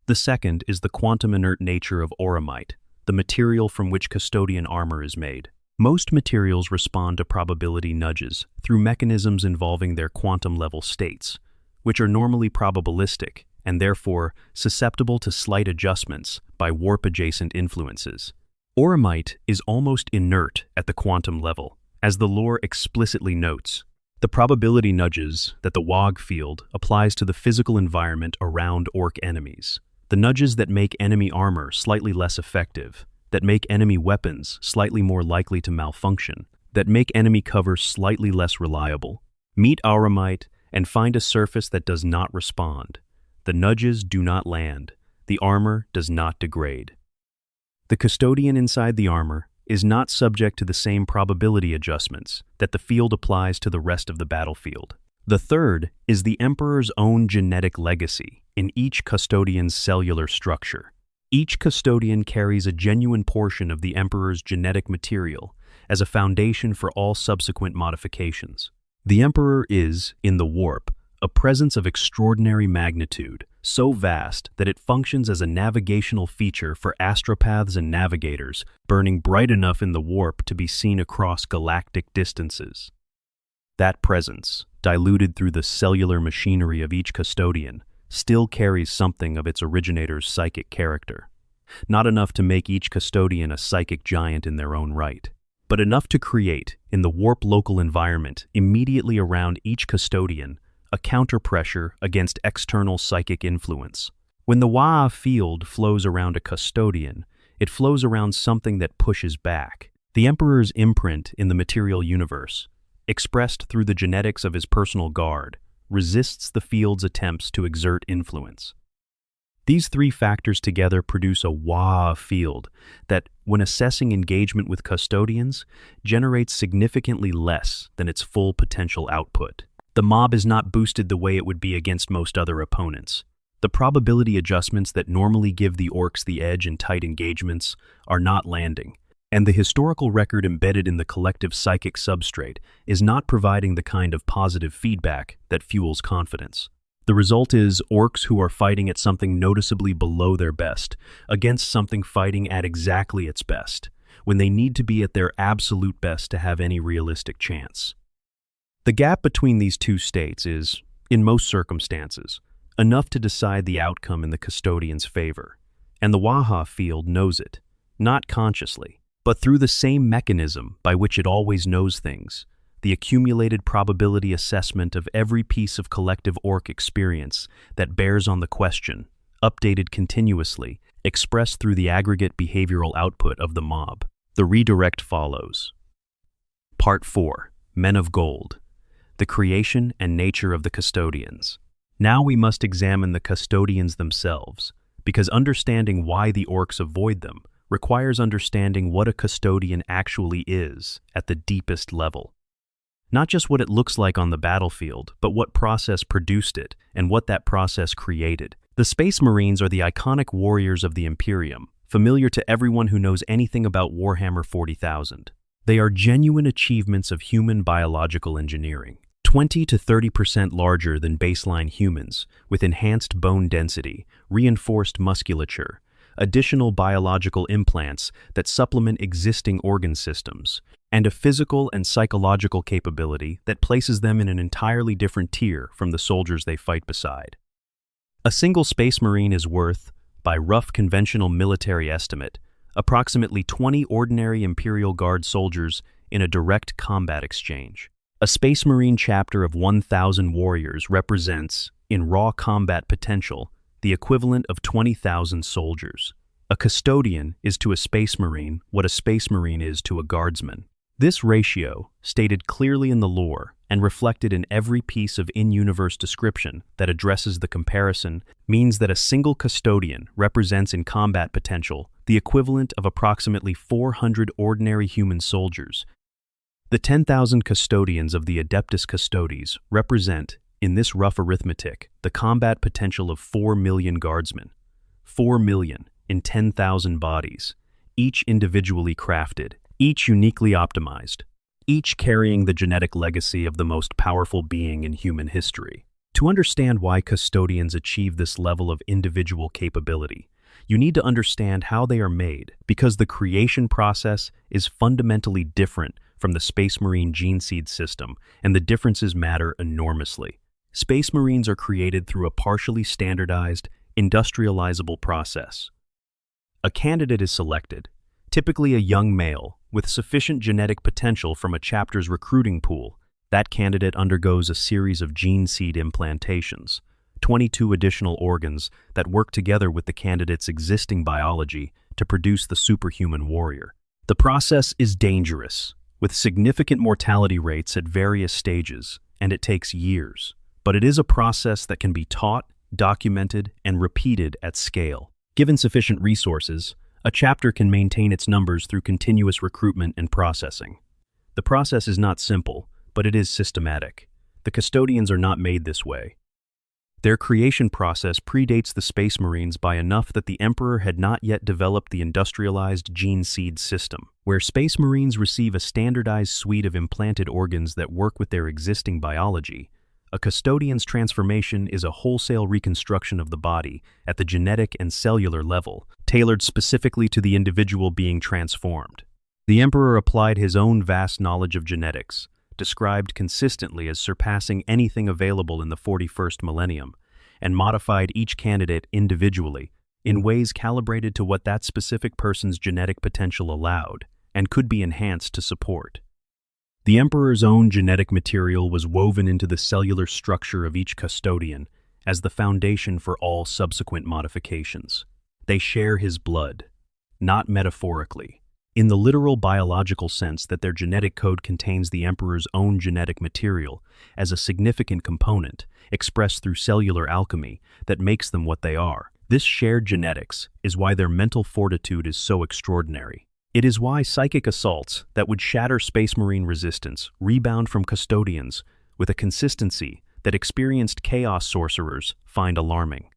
The second is the quantum-inert nature of auramite, the material from which Custodian armor is made. Most materials respond to probability nudges through mechanisms involving their quantum-level states, which are normally probabilistic and therefore susceptible to slight adjustments by warp-adjacent influences. Auramite is almost inert at the quantum level, as the lore explicitly notes. The probability nudges that the Waaaagh field applies to the physical environment around orc enemies. The nudges that make enemy armor slightly less effective, that make enemy weapons slightly more likely to malfunction, that make enemy cover slightly less reliable. Meet auramite and find a surface that does not respond. The nudges do not land. The armor does not degrade. The Custodian inside the armor is not subject to the same probability adjustments that the field applies to the rest of the battlefield. The third is the Emperor's own genetic legacy in each Custodian's cellular structure. Each Custodian carries a genuine portion of the Emperor's genetic material as a foundation for all subsequent modifications. The Emperor is, in the warp, a presence of extraordinary magnitude, so vast that it functions as a navigational feature for astropaths and navigators, burning bright enough in the warp to be seen across galactic distances. That presence, diluted through the cellular machinery of each Custodian, still carries something of its originator's psychic character. Not enough to make each Custodian a psychic giant in their own right, but enough to create, in the warp local environment immediately around each Custodian, a counter-pressure against external psychic influence. When the Waaaagh field flows around a Custodian, it flows around something that pushes back. The Emperor's imprint in the material universe, expressed through the genetics of his personal guard, resists the field's attempts to exert influence. These 3 factors together produce a Waaaagh field that, when assessing engagement with Custodians, generates significantly less than its full potential output. The mob is not boosted the way it would be against most other opponents. The probability adjustments that normally give the orcs the edge in tight engagements are not landing, and the historical record embedded in the collective psychic substrate is not providing the kind of positive feedback that fuels confidence. The result is orcs who are fighting at something noticeably below their best, against something fighting at exactly its best, when they need to be at their absolute best to have any realistic chance. The gap between these 2 states is, in most circumstances, enough to decide the outcome in the Custodian's favor, and the Waaaagh field knows it, not consciously, but through the same mechanism by which it always knows things, the accumulated probability assessment of every piece of collective orc experience that bears on the question, updated continuously, expressed through the aggregate behavioral output of the mob. The redirect follows. Part 4. Men of Gold. The creation and nature of the Custodians. Now we must examine the Custodians themselves, because understanding why the Orks avoid them requires understanding what a Custodian actually is at the deepest level. Not just what it looks like on the battlefield, but what process produced it and what that process created. The Space Marines are the iconic warriors of the Imperium, familiar to everyone who knows anything about Warhammer 40,000. They are genuine achievements of human biological engineering, 20 to 30% larger than baseline humans, with enhanced bone density, reinforced musculature, additional biological implants that supplement existing organ systems, and a physical and psychological capability that places them in an entirely different tier from the soldiers they fight beside. A single Space Marine is worth, by rough conventional military estimate, approximately 20 ordinary Imperial Guard soldiers in a direct combat exchange. A Space Marine chapter of 1,000 warriors represents, in raw combat potential, the equivalent of 20,000 soldiers. A Custodian is to a Space Marine what a Space Marine is to a Guardsman. This ratio, stated clearly in the lore and reflected in every piece of in-universe description that addresses the comparison, means that a single Custodian represents in combat potential the equivalent of approximately 400 ordinary human soldiers. The 10,000 Custodians of the Adeptus Custodes represent, in this rough arithmetic, the combat potential of 4 million Guardsmen. 4 million in 10,000 bodies, each individually crafted, each uniquely optimized, each carrying the genetic legacy of the most powerful being in human history. To understand why Custodians achieve this level of individual capability, you need to understand how they are made, because the creation process is fundamentally different from the Space Marine gene seed system, and the differences matter enormously. Space Marines are created through a partially standardized, industrializable process. A candidate is selected, typically a young male, with sufficient genetic potential from a chapter's recruiting pool. That candidate undergoes a series of gene seed implantations, 22 additional organs that work together with the candidate's existing biology to produce the superhuman warrior. The process is dangerous, with significant mortality rates at various stages, and it takes years. But it is a process that can be taught, documented, and repeated at scale. Given sufficient resources, a chapter can maintain its numbers through continuous recruitment and processing. The process is not simple, but it is systematic. The Custodians are not made this way. Their creation process predates the Space Marines by enough that the Emperor had not yet developed the industrialized gene seed system, where Space Marines receive a standardized suite of implanted organs that work with their existing biology. A Custodian's transformation is a wholesale reconstruction of the body at the genetic and cellular level, tailored specifically to the individual being transformed. The Emperor applied his own vast knowledge of genetics, described consistently as surpassing anything available in the 41st millennium, and modified each candidate individually in ways calibrated to what that specific person's genetic potential allowed and could be enhanced to support. The Emperor's own genetic material was woven into the cellular structure of each Custodian as the foundation for all subsequent modifications. They share his blood, not metaphorically, in the literal biological sense that their genetic code contains the Emperor's own genetic material as a significant component, expressed through cellular alchemy, that makes them what they are. This shared genetics is why their mental fortitude is so extraordinary. It is why psychic assaults that would shatter Space Marine resistance rebound from Custodians with a consistency that experienced chaos sorcerers find alarming.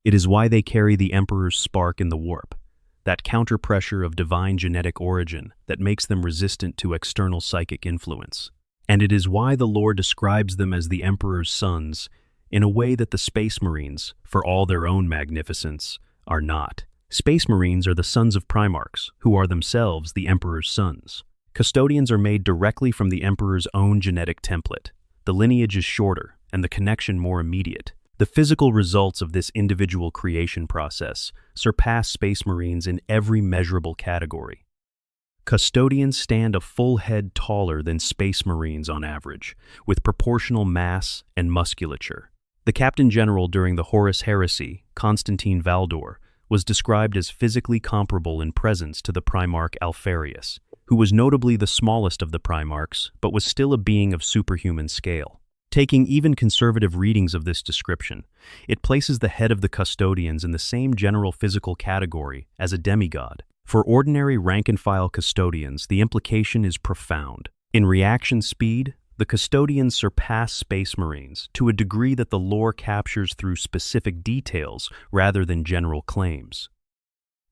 It is why they carry the Emperor's spark in the warp, that counter-pressure of divine genetic origin that makes them resistant to external psychic influence. And it is why the lore describes them as the Emperor's sons in a way that the Space Marines, for all their own magnificence, are not. Space Marines are the sons of Primarchs, who are themselves the Emperor's sons. Custodians are made directly from the Emperor's own genetic template. The lineage is shorter, and the connection more immediate. The physical results of this individual creation process surpass Space Marines in every measurable category. Custodians stand a full head taller than Space Marines on average, with proportional mass and musculature. The Captain General during the Horus Heresy, Constantine Valdor, was described as physically comparable in presence to the Primarch Alfarius, who was notably the smallest of the Primarchs, but was still a being of superhuman scale. Taking even conservative readings of this description, it places the head of the Custodians in the same general physical category as a demigod. For ordinary rank-and-file Custodians, the implication is profound. In reaction speed, the Custodians surpass Space Marines to a degree that the lore captures through specific details rather than general claims.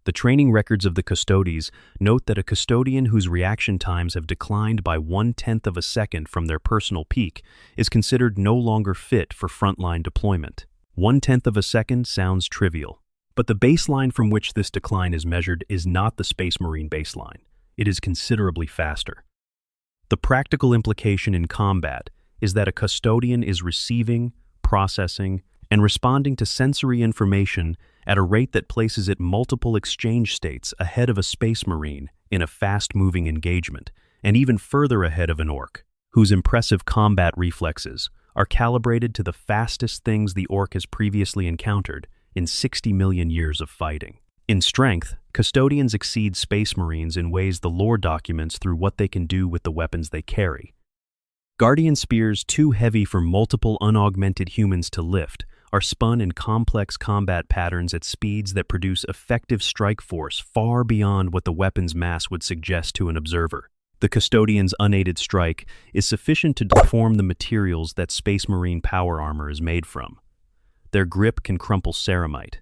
The training records of the Custodes note that a Custodian whose reaction times have declined by 1/10 of a second from their personal peak is considered no longer fit for frontline deployment. 1/10 of a second sounds trivial, but the baseline from which this decline is measured is not the Space Marine baseline. It is considerably faster. The practical implication in combat is that a Custodian is receiving, processing, and responding to sensory information at a rate that places it multiple exchange states ahead of a Space Marine in a fast-moving engagement, and even further ahead of an Ork, whose impressive combat reflexes are calibrated to the fastest things the Ork has previously encountered in 60 million years of fighting. In strength, Custodians exceed Space Marines in ways the lore documents through what they can do with the weapons they carry. Guardian spears too heavy for multiple unaugmented humans to lift are spun in complex combat patterns at speeds that produce effective strike force far beyond what the weapon's mass would suggest to an observer. The Custodian's unaided strike is sufficient to deform the materials that Space Marine power armor is made from. Their grip can crumple ceramite.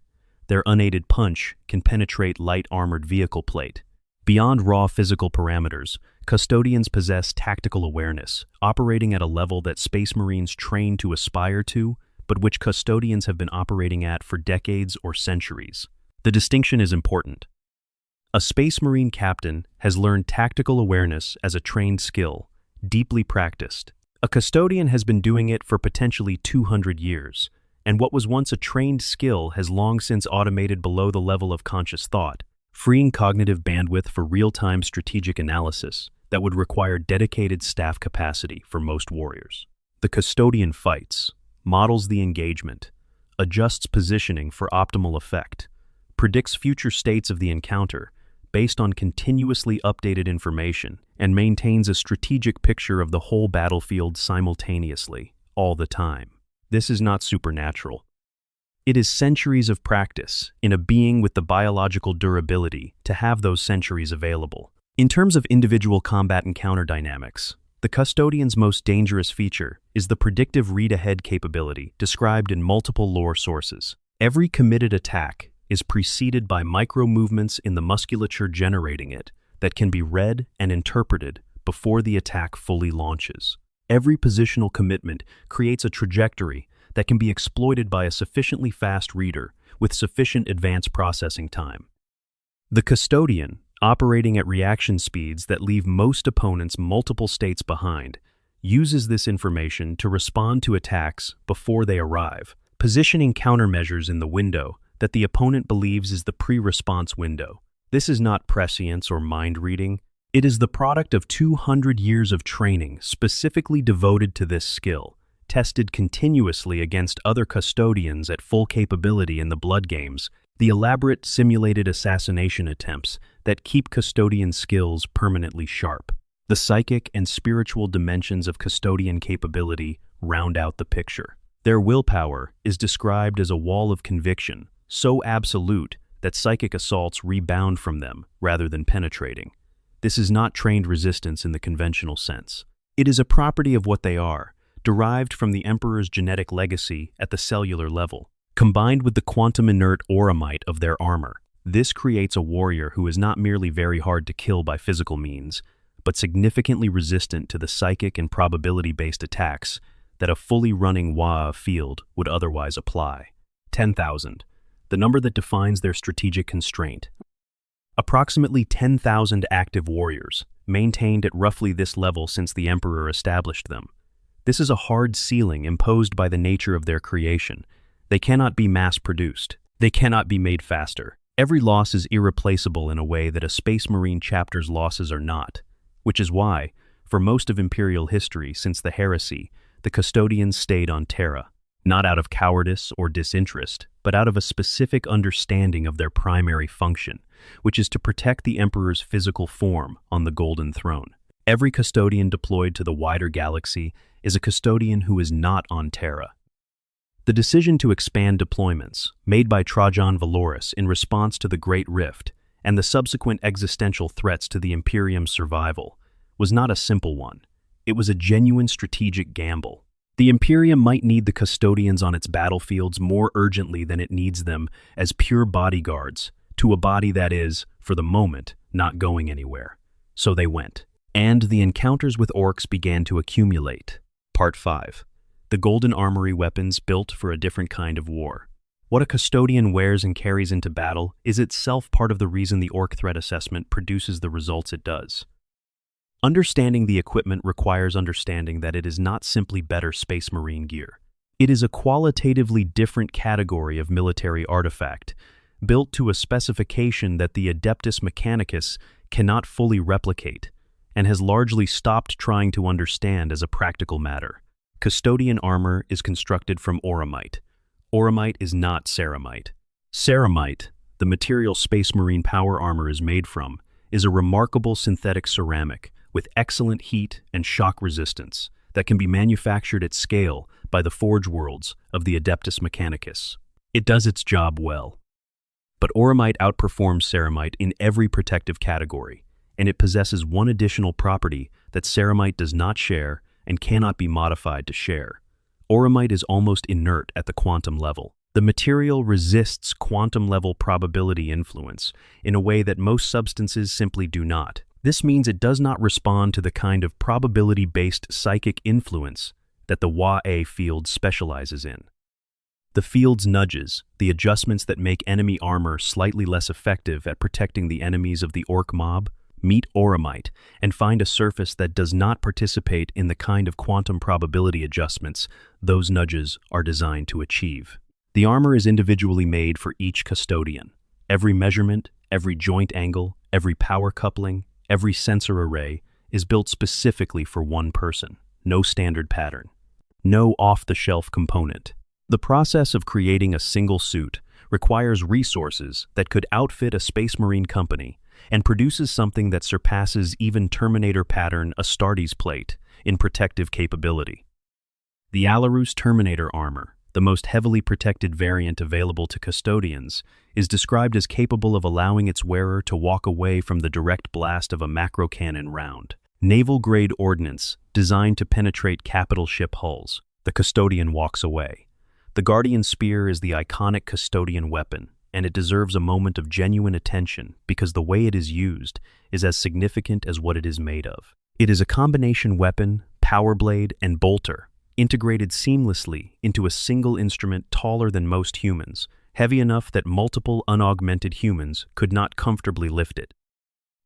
Their unaided punch can penetrate light armored vehicle plate. Beyond raw physical parameters, Custodians possess tactical awareness, operating at a level that Space Marines train to aspire to, but which Custodians have been operating at for decades or centuries. The distinction is important. A Space Marine captain has learned tactical awareness as a trained skill, deeply practiced. A Custodian has been doing it for potentially 200 years, and what was once a trained skill has long since automated below the level of conscious thought, freeing cognitive bandwidth for real-time strategic analysis that would require dedicated staff capacity for most warriors. The Custodian fights, models the engagement, adjusts positioning for optimal effect, predicts future states of the encounter based on continuously updated information, and maintains a strategic picture of the whole battlefield simultaneously, all the time. This is not supernatural. It is centuries of practice in a being with the biological durability to have those centuries available. In terms of individual combat encounter dynamics, the Custodian's most dangerous feature is the predictive read-ahead capability described in multiple lore sources. Every committed attack is preceded by micro-movements in the musculature generating it that can be read and interpreted before the attack fully launches. Every positional commitment creates a trajectory that can be exploited by a sufficiently fast reader with sufficient advanced processing time. The Custodian, operating at reaction speeds that leave most opponents multiple states behind, uses this information to respond to attacks before they arrive, positioning countermeasures in the window that the opponent believes is the pre-response window. This is not prescience or mind reading. It is the product of 200 years of training specifically devoted to this skill, tested continuously against other Custodians at full capability in the Blood Games, the elaborate simulated assassination attempts that keep Custodian skills permanently sharp. The psychic and spiritual dimensions of Custodian capability round out the picture. Their willpower is described as a wall of conviction, so absolute that psychic assaults rebound from them rather than penetrating. This is not trained resistance in the conventional sense. It is a property of what they are, derived from the Emperor's genetic legacy at the cellular level. Combined with the quantum-inert aura might of their armor, this creates a warrior who is not merely very hard to kill by physical means, but significantly resistant to the psychic and probability-based attacks that a fully running Waaaagh field would otherwise apply. 10,000, the number that defines their strategic constraint. Approximately 10,000 active warriors, maintained at roughly this level since the Emperor established them. This is a hard ceiling imposed by the nature of their creation. They cannot be mass-produced. They cannot be made faster. Every loss is irreplaceable in a way that a Space Marine chapter's losses are not, which is why, for most of Imperial history since the heresy, the Custodians stayed on Terra, not out of cowardice or disinterest, but out of a specific understanding of their primary function, which is to protect the Emperor's physical form on the Golden Throne. Every Custodian deployed to the wider galaxy is a Custodian who is not on Terra. The decision to expand deployments, made by Trajan Valoris in response to the Great Rift and the subsequent existential threats to the Imperium's survival, was not a simple one. It was a genuine strategic gamble. The Imperium might need the Custodians on its battlefields more urgently than it needs them as pure bodyguards to a body that is, for the moment, not going anywhere. So they went. And the encounters with Orks began to accumulate. Part 5. The Golden Armory weapons built for a different kind of war. What a Custodian wears and carries into battle is itself part of the reason the Ork threat assessment produces the results it does. Understanding the equipment requires understanding that it is not simply better Space Marine gear. It is a qualitatively different category of military artifact, built to a specification that the Adeptus Mechanicus cannot fully replicate, and has largely stopped trying to understand as a practical matter. Custodian armor is constructed from auramite. Auramite is not ceramite. Ceramite, the material Space Marine power armor is made from, is a remarkable synthetic ceramic with excellent heat and shock resistance that can be manufactured at scale by the forge worlds of the Adeptus Mechanicus. It does its job well. But auramite outperforms ceramite in every protective category, and it possesses one additional property that ceramite does not share and cannot be modified to share. Auramite is almost inert at the quantum level. The material resists quantum-level probability influence in a way that most substances simply do not. This means it does not respond to the kind of probability-based psychic influence that the Waaaagh field specializes in. The field's nudges, the adjustments that make enemy armor slightly less effective at protecting the enemies of the Ork mob, meet auramite and find a surface that does not participate in the kind of quantum probability adjustments those nudges are designed to achieve. The armor is individually made for each Custodian. Every measurement, every joint angle, every power coupling, every sensor array is built specifically for one person. No standard pattern. No off-the-shelf component. The process of creating a single suit requires resources that could outfit a Space Marine company and produces something that surpasses even Terminator pattern Astartes plate in protective capability. The Alarus Terminator armor, the most heavily protected variant available to Custodians, is described as capable of allowing its wearer to walk away from the direct blast of a macro cannon round. Naval-grade ordnance designed to penetrate capital ship hulls. The Custodian walks away. The Guardian Spear is the iconic Custodian weapon, and it deserves a moment of genuine attention because the way it is used is as significant as what it is made of. It is a combination weapon, power blade, and bolter, integrated seamlessly into a single instrument taller than most humans, heavy enough that multiple unaugmented humans could not comfortably lift it.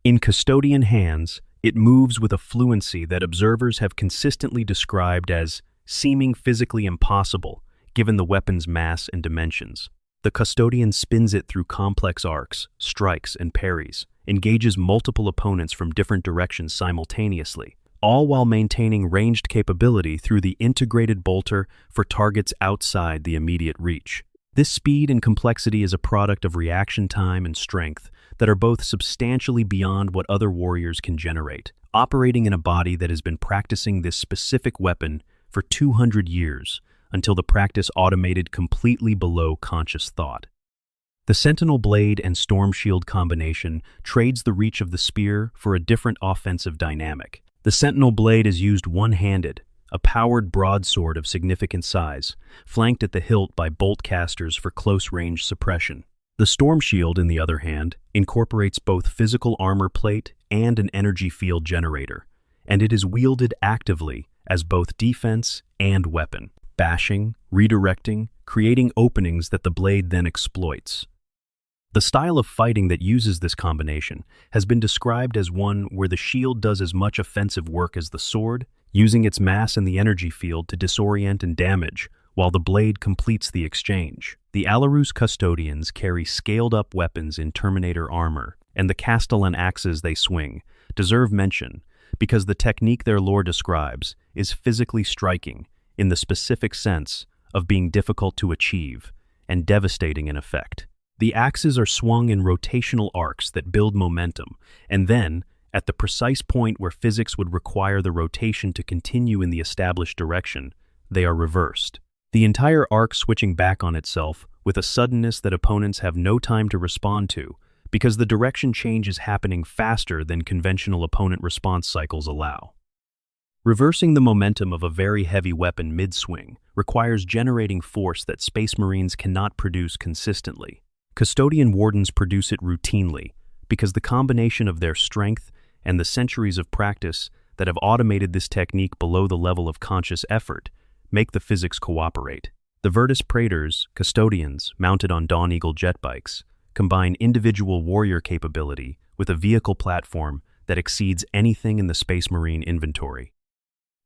In Custodian hands, it moves with a fluency that observers have consistently described as seeming physically impossible, given the weapon's mass and dimensions. The Custodian spins it through complex arcs, strikes, and parries, engages multiple opponents from different directions simultaneously, all while maintaining ranged capability through the integrated bolter for targets outside the immediate reach. This speed and complexity is a product of reaction time and strength that are both substantially beyond what other warriors can generate, operating in a body that has been practicing this specific weapon for 200 years, until the practice automated completely below conscious thought. The Sentinel Blade and Storm Shield combination trades the reach of the spear for a different offensive dynamic. The Sentinel Blade is used one-handed, a powered broadsword of significant size, flanked at the hilt by bolt casters for close-range suppression. The Storm Shield, in the other hand, incorporates both physical armor plate and an energy field generator, and it is wielded actively as both defense and weapon, bashing, redirecting, creating openings that the blade then exploits. The style of fighting that uses this combination has been described as one where the shield does as much offensive work as the sword, using its mass and the energy field to disorient and damage, while the blade completes the exchange. The Alarus Custodians carry scaled-up weapons in Terminator armor, and the Castellan axes they swing deserve mention because the technique their lore describes is physically striking in the specific sense of being difficult to achieve and devastating in effect. The axes are swung in rotational arcs that build momentum, and then, At the precise point where physics would require the rotation to continue in the established direction, they are reversed. The entire arc switching back on itself with a suddenness that opponents have no time to respond to, because the direction change is happening faster than conventional opponent response cycles allow. Reversing the momentum of a very heavy weapon mid-swing requires generating force that Space Marines cannot produce consistently. Custodian Wardens produce it routinely because the combination of their strength and the centuries of practice that have automated this technique below the level of conscious effort make the physics cooperate. The Virtus Praetors, Custodians, mounted on Dawn Eagle jet bikes, combine individual warrior capability with a vehicle platform that exceeds anything in the Space Marine inventory.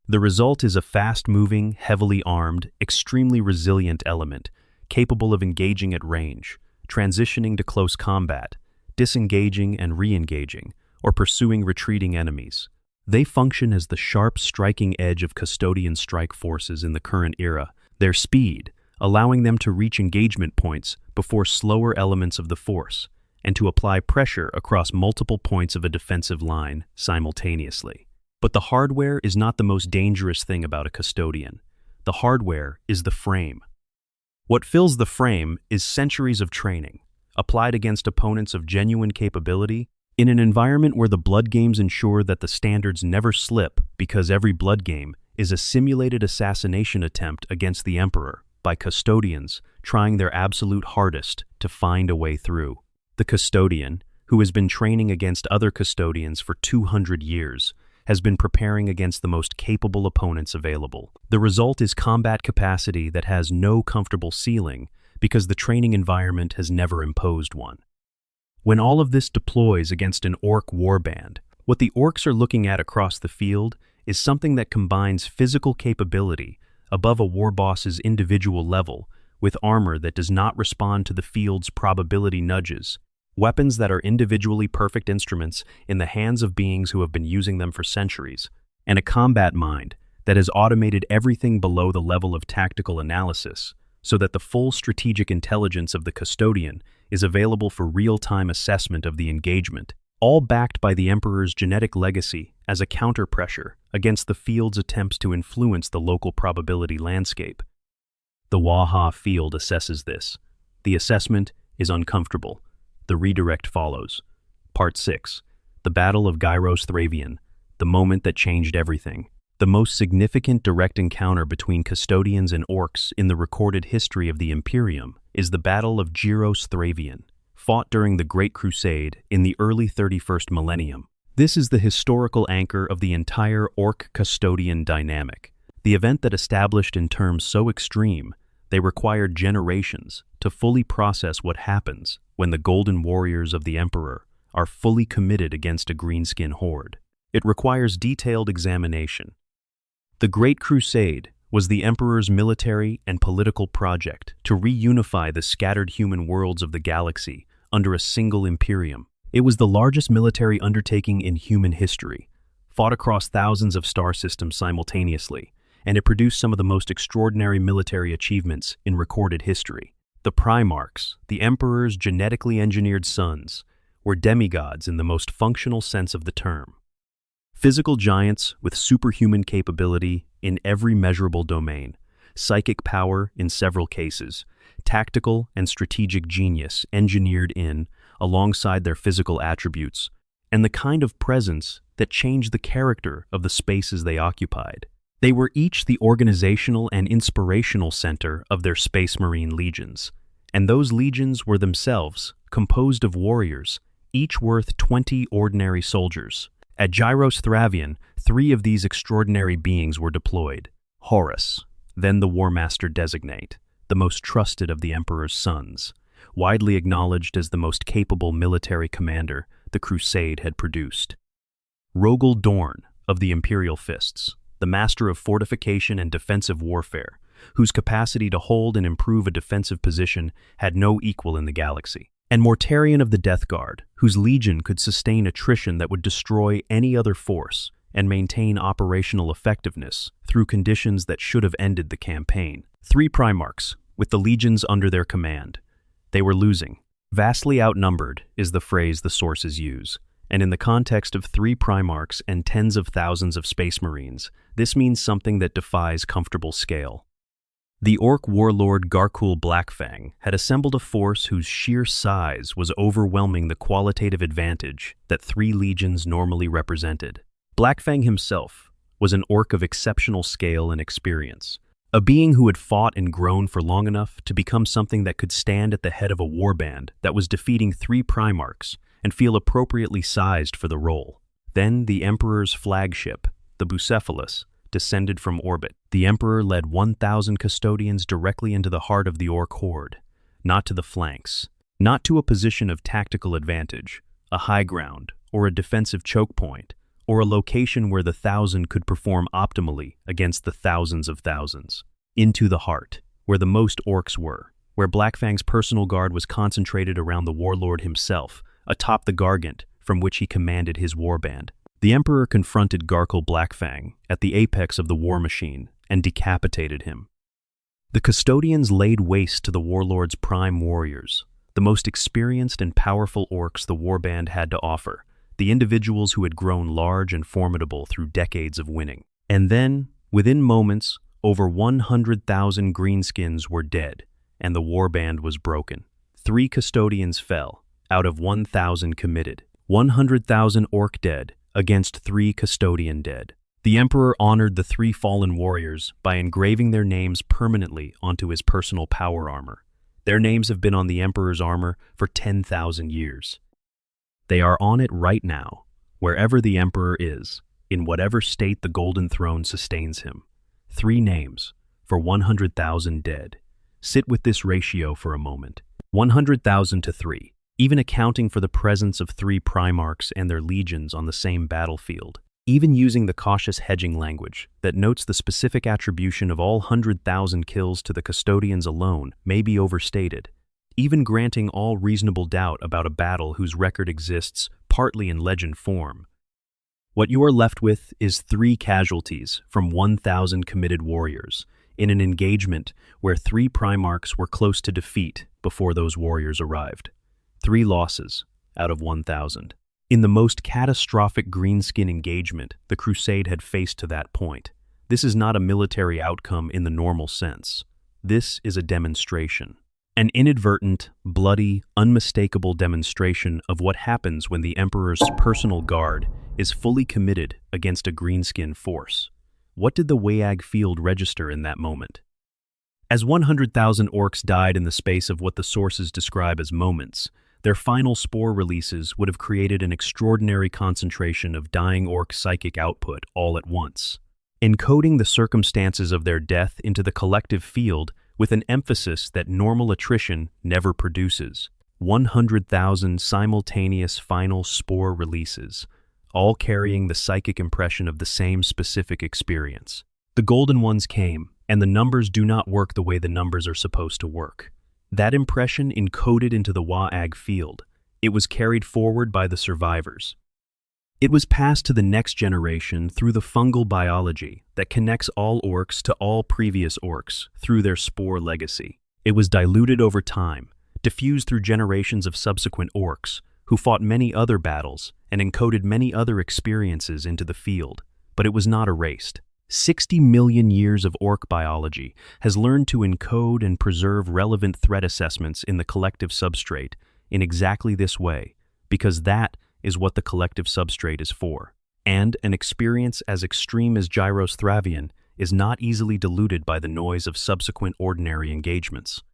The result is a fast-moving, heavily armed, extremely resilient element, capable of engaging at range, transitioning to close combat, disengaging and re-engaging, or pursuing retreating enemies. They function as the sharp striking edge of Custodian strike forces in the current era, their speed allowing them to reach engagement points before slower elements of the force, and to apply pressure across multiple points of a defensive line simultaneously. But the hardware is not the most dangerous thing about a Custodian. The hardware is the frame. What fills the frame is centuries of training, applied against opponents of genuine capability, in an environment where the blood games ensure that the standards never slip because every blood game is a simulated assassination attempt against the Emperor by Custodians trying their absolute hardest to find a way through. The Custodian, who has been training against other Custodians for 200 years, has been preparing against the most capable opponents available. The result is combat capacity that has no comfortable ceiling because the training environment has never imposed one. When all of this deploys against an Ork warband, what the Orks are looking at across the field is something that combines physical capability above a war boss's individual level with armor that does not respond to the field's probability nudges, weapons that are individually perfect instruments in the hands of beings who have been using them for centuries, and a combat mind that has automated everything below the level of tactical analysis so that the full strategic intelligence of the Custodian is available for real-time assessment of the engagement, all backed by the Emperor's genetic legacy as a counter-pressure against the field's attempts to influence the local probability landscape. The Waaaagh field assesses this. The assessment is uncomfortable. The redirect follows. Part 6. The Battle of Gyros-Thravian, the moment that changed everything. The most significant direct encounter between Custodians and Orks in the recorded history of the Imperium is the Battle of Gyros-Thravian, fought during the Great Crusade in the early 31st millennium. This is the historical anchor of the entire Ork-Custodian dynamic, the event that established in terms so extreme they required generations to fully process what happens when the Golden Warriors of the Emperor are fully committed against a greenskin horde. It requires detailed examination. The Great Crusade was the Emperor's military and political project to reunify the scattered human worlds of the galaxy under a single imperium. It was the largest military undertaking in human history, fought across thousands of star systems simultaneously, and it produced some of the most extraordinary military achievements in recorded history. The Primarchs, the Emperor's genetically engineered sons, were demigods in the most functional sense of the term. Physical giants with superhuman capability in every measurable domain, psychic power in several cases, tactical and strategic genius engineered in alongside their physical attributes, and the kind of presence that changed the character of the spaces they occupied. They were each the organizational and inspirational center of their Space Marine legions, and those legions were themselves composed of warriors, each worth 20 ordinary soldiers. At Gyros-Thravian, 3 of these extraordinary beings were deployed. Horus, then the War Master Designate, the most trusted of the Emperor's sons, widely acknowledged as the most capable military commander the Crusade had produced. Rogel Dorn of the Imperial Fists, the master of fortification and defensive warfare, whose capacity to hold and improve a defensive position had no equal in the galaxy. And Mortarion of the Death Guard, whose legion could sustain attrition that would destroy any other force and maintain operational effectiveness through conditions that should have ended the campaign. 3 Primarchs, with the legions under their command. They were losing. Vastly outnumbered is the phrase the sources use, And in the context of 3 Primarchs and tens of thousands of Space Marines, this means something that defies comfortable scale. The Orc warlord Garkul Blackfang had assembled a force whose sheer size was overwhelming the qualitative advantage that 3 legions normally represented. Blackfang himself was an Orc of exceptional scale and experience, a being who had fought and grown for long enough to become something that could stand at the head of a warband that was defeating 3 Primarchs and feel appropriately sized for the role. Then the Emperor's flagship, the Bucephalus, descended from orbit. The Emperor led 1,000 Custodians directly into the heart of the Orc horde, not to the flanks, not to a position of tactical advantage, a high ground, or a defensive choke point, or a location where the 1,000 could perform optimally against the thousands of thousands. Into the heart, where the most Orcs were, where Blackfang's personal guard was concentrated around the warlord himself, atop the Gargant from which he commanded his warband. The Emperor confronted Garkul Blackfang at the apex of the war machine and decapitated him. The Custodians laid waste to the warlord's prime warriors, the most experienced and powerful Orcs the warband had to offer, the individuals who had grown large and formidable through decades of winning. And then, within moments, over 100,000 greenskins were dead, and the warband was broken. 3 Custodians fell, out of 1,000 committed. 100,000 Orc dead against 3 Custodian dead. The Emperor honored the 3 fallen warriors by engraving their names permanently onto his personal power armor. Their names have been on the Emperor's armor for 10,000 years. They are on it right now, wherever the Emperor is, in whatever state the Golden Throne sustains him. 3 names for 100,000 dead. Sit with this ratio for a moment. 100,000 to 3. Even accounting for the presence of 3 Primarchs and their legions on the same battlefield, even using the cautious hedging language that notes the specific attribution of all 100,000 kills to the Custodians alone may be overstated, even granting all reasonable doubt about a battle whose record exists partly in legend form. What you are left with is 3 casualties from 1,000 committed warriors in an engagement where 3 Primarchs were close to defeat before those warriors arrived. 3 losses out of 1,000. In the most catastrophic greenskin engagement the Crusade had faced to that point. This is not a military outcome in the normal sense. This is a demonstration. An inadvertent, bloody, unmistakable demonstration of what happens when the Emperor's personal guard is fully committed against a greenskin force. What did the Waaaagh field register in that moment? As 100,000 Orcs died in the space of what the sources describe as moments, their final spore releases would have created an extraordinary concentration of dying Orc psychic output all at once, encoding the circumstances of their death into the collective field with an emphasis that normal attrition never produces. 100,000 simultaneous final spore releases, all carrying the psychic impression of the same specific experience. The Golden Ones came, and the numbers do not work the way the numbers are supposed to work. That impression encoded into the Waaaagh field. It was carried forward by the survivors. It was passed to the next generation through the fungal biology that connects all Orcs to all previous Orcs through their spore legacy. It was diluted over time, diffused through generations of subsequent Orcs, who fought many other battles and encoded many other experiences into the field, but it was not erased. 60 million years of Orc biology has learned to encode and preserve relevant threat assessments in the collective substrate in exactly this way, because that is what the collective substrate is for. And an experience as extreme as Gyros-Thravian is not easily diluted by the noise of subsequent ordinary engagements.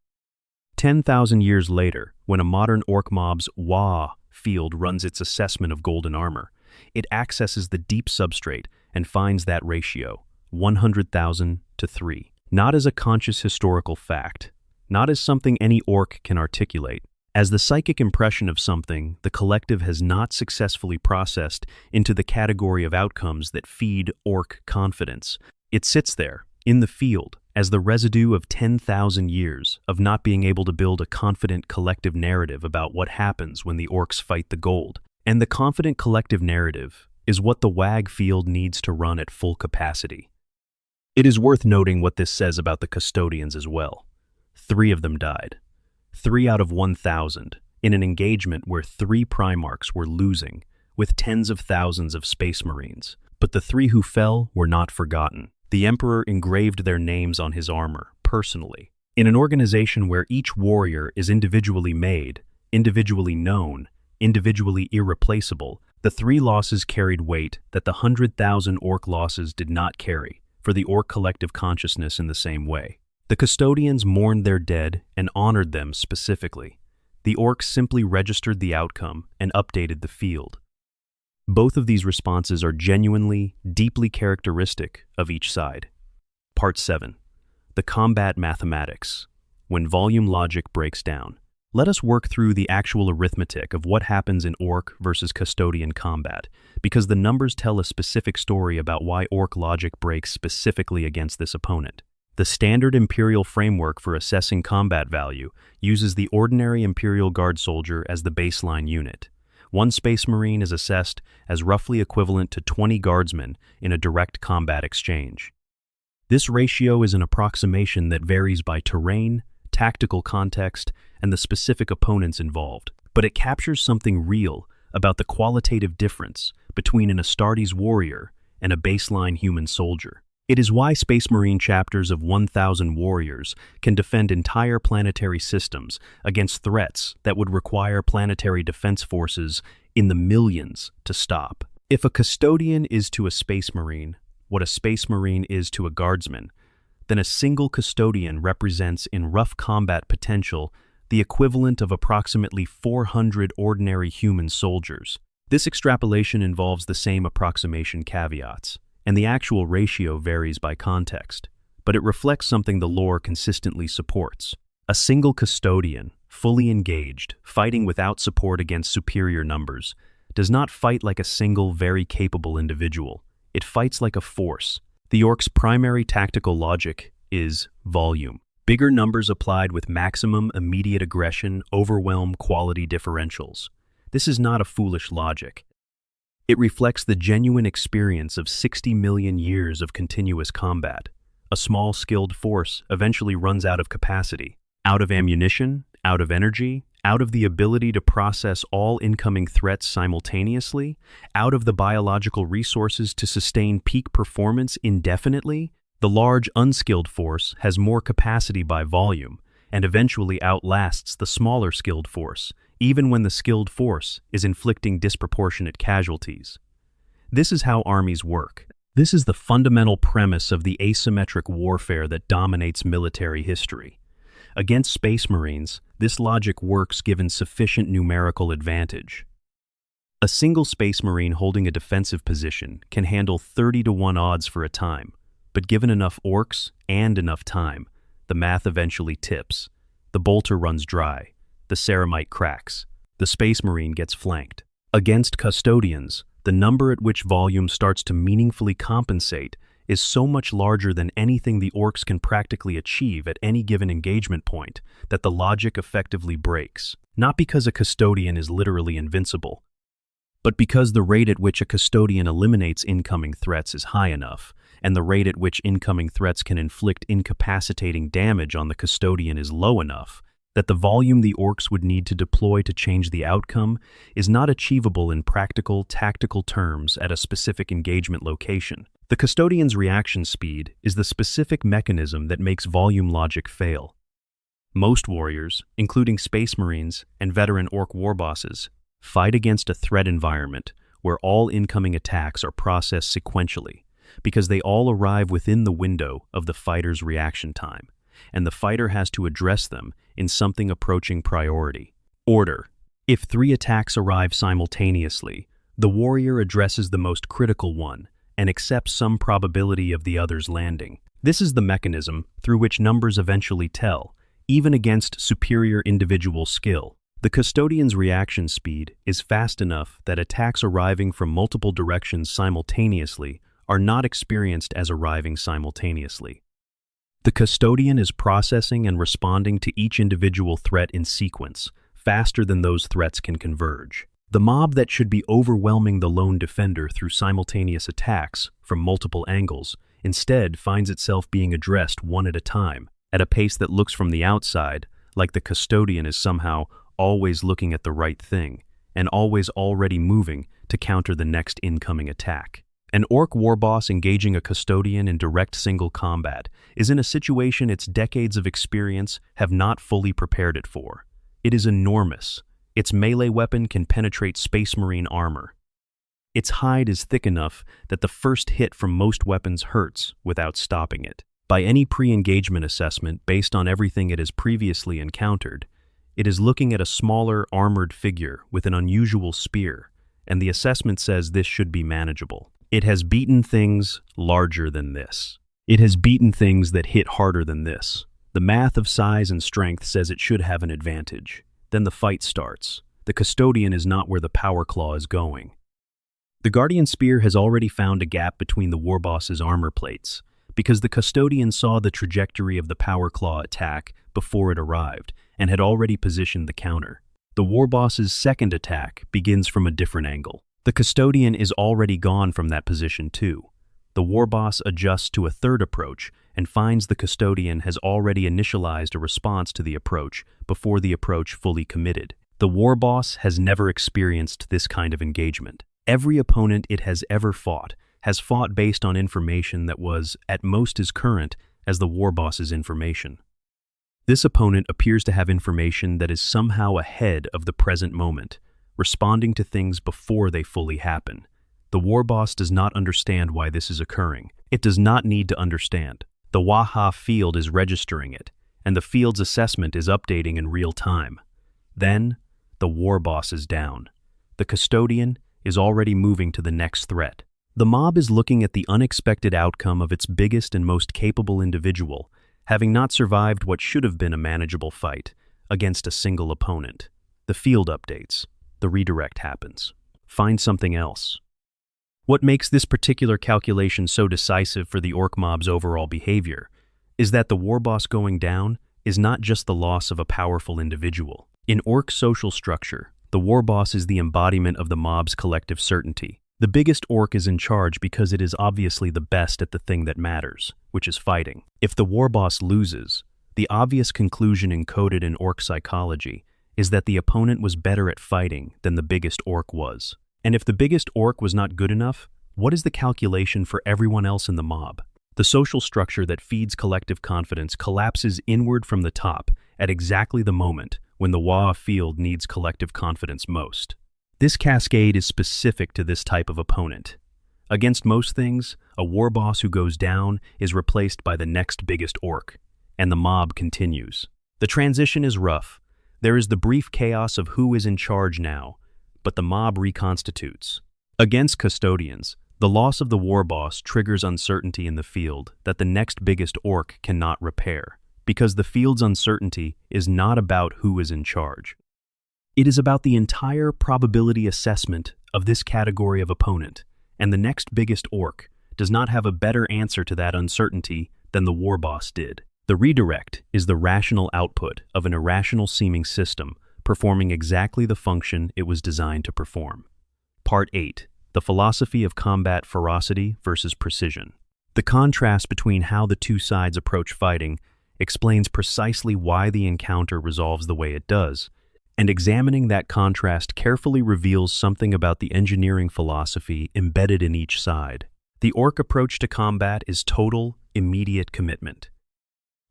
10,000 years later, when a modern Orc mob's Waaaagh field runs its assessment of golden armor, it accesses the deep substrate and finds that ratio, 100,000 to 3. Not as a conscious historical fact, not as something any Orc can articulate, as the psychic impression of something the collective has not successfully processed into the category of outcomes that feed Orc confidence. It sits there, in the field, as the residue of 10,000 years of not being able to build a confident collective narrative about what happens when the Orcs fight the gold. And the confident collective narrative is what the Waaaagh field needs to run at full capacity. It is worth noting what this says about the Custodians as well. 3 of them died. 3 out of 1,000, in an engagement where 3 Primarchs were losing, with tens of thousands of space marines. But the 3 who fell were not forgotten. The Emperor engraved their names on his armor, personally. In an organization where each warrior is individually made, individually known, individually irreplaceable, the 3 losses carried weight that the 100,000 Ork losses did not carry for the Ork collective consciousness in the same way. The Custodians mourned their dead and honored them specifically. The Orks simply registered the outcome and updated the field. Both of these responses are genuinely, deeply characteristic of each side. Part 7. The combat mathematics. When volume logic breaks down. Let us work through the actual arithmetic of what happens in Ork versus Custodian combat, because the numbers tell a specific story about why Ork logic breaks specifically against this opponent. The standard Imperial framework for assessing combat value uses the ordinary Imperial Guard soldier as the baseline unit. 1 Space Marine is assessed as roughly equivalent to 20 Guardsmen in a direct combat exchange. This ratio is an approximation that varies by terrain, tactical context, and the specific opponents involved, but it captures something real about the qualitative difference between an Astartes warrior and a baseline human soldier. It is why Space Marine chapters of 1,000 warriors can defend entire planetary systems against threats that would require planetary defense forces in the millions to stop. If a Custodian is to a Space Marine what a Space Marine is to a Guardsman, then a single Custodian represents in rough combat potential the equivalent of approximately 400 ordinary human soldiers. This extrapolation involves the same approximation caveats, and the actual ratio varies by context, but it reflects something the lore consistently supports. A single Custodian, fully engaged, fighting without support against superior numbers, does not fight like a single, very capable individual. It fights like a force. The Orks' primary tactical logic is volume. Bigger numbers applied with maximum immediate aggression overwhelm quality differentials. This is not a foolish logic. It reflects the genuine experience of 60 million years of continuous combat. A small, skilled force eventually runs out of capacity, out of ammunition, out of energy, out of the ability to process all incoming threats simultaneously, out of the biological resources to sustain peak performance indefinitely. The large, unskilled force has more capacity by volume and eventually outlasts the smaller skilled force, even when the skilled force is inflicting disproportionate casualties. This is how armies work. This is the fundamental premise of the asymmetric warfare that dominates military history. Against Space Marines, this logic works given sufficient numerical advantage. A single Space Marine holding a defensive position can handle 30-to-1 odds for a time, but given enough Orks and enough time, the math eventually tips. The bolter runs dry. The ceramite cracks. The Space Marine gets flanked. Against Custodians, the number at which volume starts to meaningfully compensate is so much larger than anything the Orks can practically achieve at any given engagement point that the logic effectively breaks. Not because a Custodian is literally invincible, but because the rate at which a Custodian eliminates incoming threats is high enough, and the rate at which incoming threats can inflict incapacitating damage on the Custodian is low enough, that the volume the Orks would need to deploy to change the outcome is not achievable in practical, tactical terms at a specific engagement location. The Custodian's reaction speed is the specific mechanism that makes volume logic fail. Most warriors, including Space Marines and veteran Ork warbosses, fight against a threat environment where all incoming attacks are processed sequentially, because they all arrive within the window of the fighter's reaction time, and the fighter has to address them in something approaching priority. Order. If 3 attacks arrive simultaneously, the warrior addresses the most critical one and accepts some probability of the others landing. This is the mechanism through which numbers eventually tell, even against superior individual skill. The Custodian's reaction speed is fast enough that attacks arriving from multiple directions simultaneously are not experienced as arriving simultaneously. The Custodian is processing and responding to each individual threat in sequence, faster than those threats can converge. The mob that should be overwhelming the lone defender through simultaneous attacks from multiple angles instead finds itself being addressed one at a time, at a pace that looks from the outside like the Custodian is somehow always looking at the right thing, and always already moving to counter the next incoming attack. An Orc warboss engaging a Custodian in direct single combat is in a situation its decades of experience have not fully prepared it for. It is enormous. Its melee weapon can penetrate Space Marine armor. Its hide is thick enough that the first hit from most weapons hurts without stopping it. By any pre-engagement assessment based on everything it has previously encountered, it is looking at a smaller, armored figure with an unusual spear, and the assessment says this should be manageable. It has beaten things larger than this. It has beaten things that hit harder than this. The math of size and strength says it should have an advantage. Then the fight starts. The Custodian is not where the Power Claw is going. The Guardian Spear has already found a gap between the warboss's armor plates, because the Custodian saw the trajectory of the Power Claw attack before it arrived, and had already positioned the counter. The warboss's second attack begins from a different angle. The Custodian is already gone from that position too. The warboss adjusts to a third approach and finds the Custodian has already initialized a response to the approach before the approach fully committed. The warboss has never experienced this kind of engagement. Every opponent it has ever fought has fought based on information that was, at most, as current as the warboss's information. This opponent appears to have information that is somehow ahead of the present moment, responding to things before they fully happen. The warboss does not understand why this is occurring. It does not need to understand. The Waaaagh field is registering it, and the field's assessment is updating in real time. Then, the warboss is down. The Custodian is already moving to the next threat. The mob is looking at the unexpected outcome of its biggest and most capable individual, having not survived what should have been a manageable fight against a single opponent. The field updates. The redirect happens. Find something else. What makes this particular calculation so decisive for the Orc mob's overall behavior is that the warboss going down is not just the loss of a powerful individual. In Orc social structure, the warboss is the embodiment of the mob's collective certainty. The biggest Orc is in charge because it is obviously the best at the thing that matters, which is fighting. If the warboss loses, the obvious conclusion encoded in Orc psychology is that the opponent was better at fighting than the biggest Orc was. And if the biggest Orc was not good enough, what is the calculation for everyone else in the mob? The social structure that feeds collective confidence collapses inward from the top at exactly the moment when the Waaaagh field needs collective confidence most. This cascade is specific to this type of opponent. Against most things, a warboss who goes down is replaced by the next biggest Orc, and the mob continues. The transition is rough. There is the brief chaos of who is in charge now, but the mob reconstitutes. Against Custodians, the loss of the warboss triggers uncertainty in the field that the next biggest Orc cannot repair, because the field's uncertainty is not about who is in charge. It is about the entire probability assessment of this category of opponent, and the next biggest Orc does not have a better answer to that uncertainty than the warboss did. The redirect is the rational output of an irrational-seeming system performing exactly the function it was designed to perform. Part 8. The philosophy of combat ferocity versus precision. The contrast between how the two sides approach fighting explains precisely why the encounter resolves the way it does, and examining that contrast carefully reveals something about the engineering philosophy embedded in each side. The Orc approach to combat is total, immediate commitment.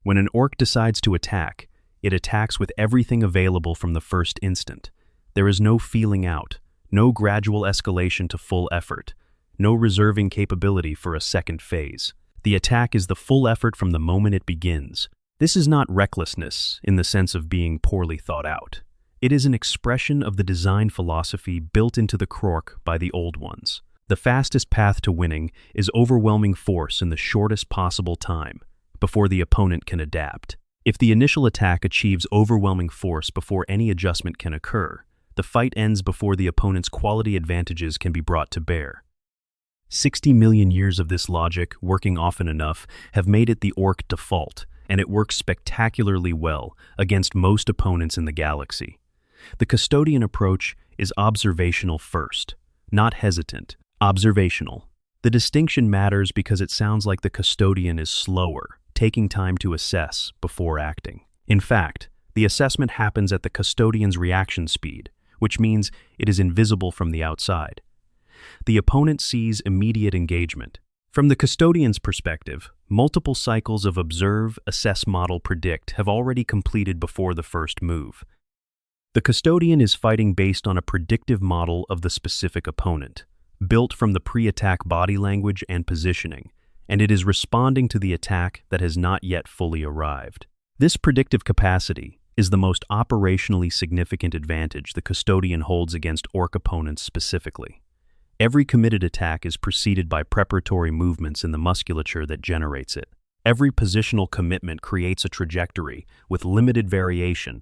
When an Orc decides to attack, it attacks with everything available from the first instant. There is no feeling out, no gradual escalation to full effort, no reserving capability for a second phase. The attack is the full effort from the moment it begins. This is not recklessness in the sense of being poorly thought out. It is an expression of the design philosophy built into the Krork by the Old Ones. The fastest path to winning is overwhelming force in the shortest possible time, before the opponent can adapt. If the initial attack achieves overwhelming force before any adjustment can occur, the fight ends before the opponent's quality advantages can be brought to bear. 60 million years of this logic, working often enough, have made it the Orc default, and it works spectacularly well against most opponents in the galaxy. The Custodian approach is observational first, not hesitant, observational. The distinction matters because it sounds like the Custodian is slower, taking time to assess before acting. In fact, the assessment happens at the Custodian's reaction speed, which means it is invisible from the outside. The opponent sees immediate engagement. From the Custodian's perspective, multiple cycles of observe, assess, model, predict have already completed before the first move. The Custodian is fighting based on a predictive model of the specific opponent, built from the pre-attack body language and positioning, and it is responding to the attack that has not yet fully arrived. This predictive capacity is the most operationally significant advantage the Custodian holds against Ork opponents specifically. Every committed attack is preceded by preparatory movements in the musculature that generates it. Every positional commitment creates a trajectory with limited variation.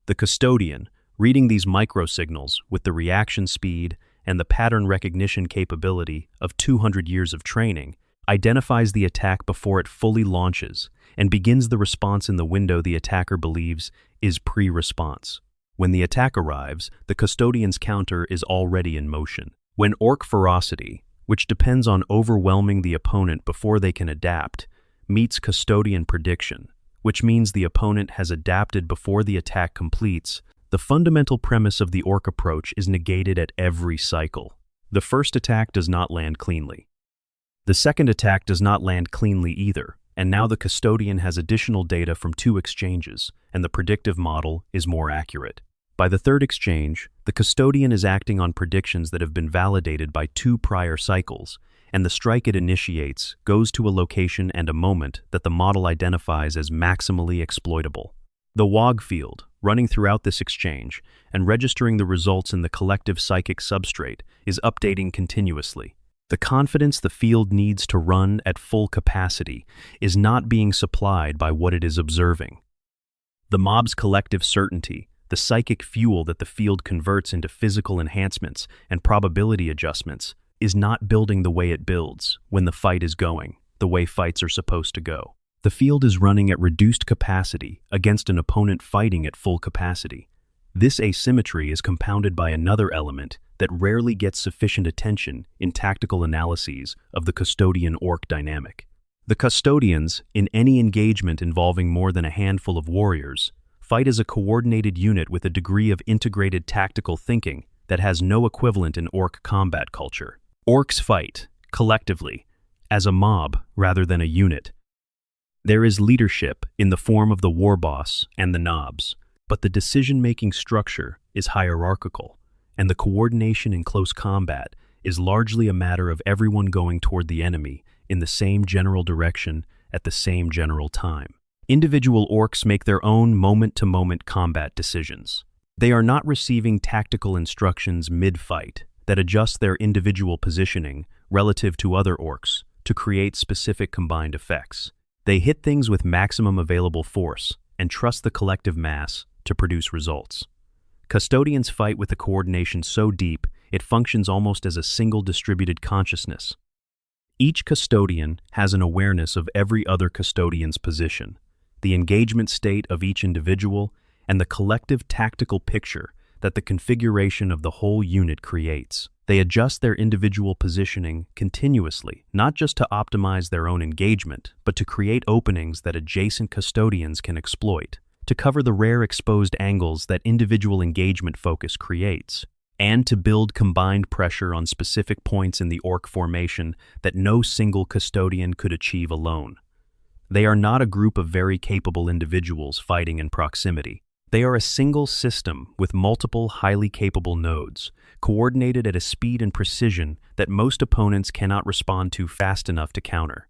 The Custodian, reading these microsignals with the reaction speed and the pattern recognition capability of 200 years of training, identifies the attack before it fully launches and begins the response in the window the attacker believes is pre-response. When the attack arrives, the Custodian's counter is already in motion. When Ork ferocity, which depends on overwhelming the opponent before they can adapt, meets Custodian prediction, which means the opponent has adapted before the attack completes, the fundamental premise of the Ork approach is negated at every cycle. The first attack does not land cleanly. The second attack does not land cleanly either, and now the Custodian has additional data from 2 exchanges, and the predictive model is more accurate. By the third exchange, the Custodian is acting on predictions that have been validated by 2 prior cycles, and the strike it initiates goes to a location and a moment that the model identifies as maximally exploitable. The Waaaagh field, running throughout this exchange and registering the results in the collective psychic substrate, is updating continuously. The confidence the field needs to run at full capacity is not being supplied by what it is observing. The mob's collective certainty, the psychic fuel that the field converts into physical enhancements and probability adjustments, is not building the way it builds when the fight is going, the way fights are supposed to go. The field is running at reduced capacity against an opponent fighting at full capacity. This asymmetry is compounded by another element that rarely gets sufficient attention in tactical analyses of the Custodian-Ork dynamic. The Custodians, in any engagement involving more than a handful of warriors, fight as a coordinated unit with a degree of integrated tactical thinking that has no equivalent in Ork combat culture. Orks fight, collectively, as a mob rather than a unit. There is leadership in the form of the war boss and the knobs, but the decision-making structure is hierarchical, and the coordination in close combat is largely a matter of everyone going toward the enemy in the same general direction at the same general time. Individual Orks make their own moment-to-moment combat decisions. They are not receiving tactical instructions mid-fight that adjust their individual positioning relative to other Orks to create specific combined effects. They hit things with maximum available force and trust the collective mass to produce results. Custodians fight with a coordination so deep it functions almost as a single distributed consciousness. Each Custodian has an awareness of every other Custodian's position, the engagement state of each individual, and the collective tactical picture that the configuration of the whole unit creates. They adjust their individual positioning continuously, not just to optimize their own engagement, but to create openings that adjacent Custodians can exploit, to cover the rare exposed angles that individual engagement focus creates, and to build combined pressure on specific points in the Ork formation that no single Custodian could achieve alone. They are not a group of very capable individuals fighting in proximity. They are a single system with multiple highly capable nodes, coordinated at a speed and precision that most opponents cannot respond to fast enough to counter.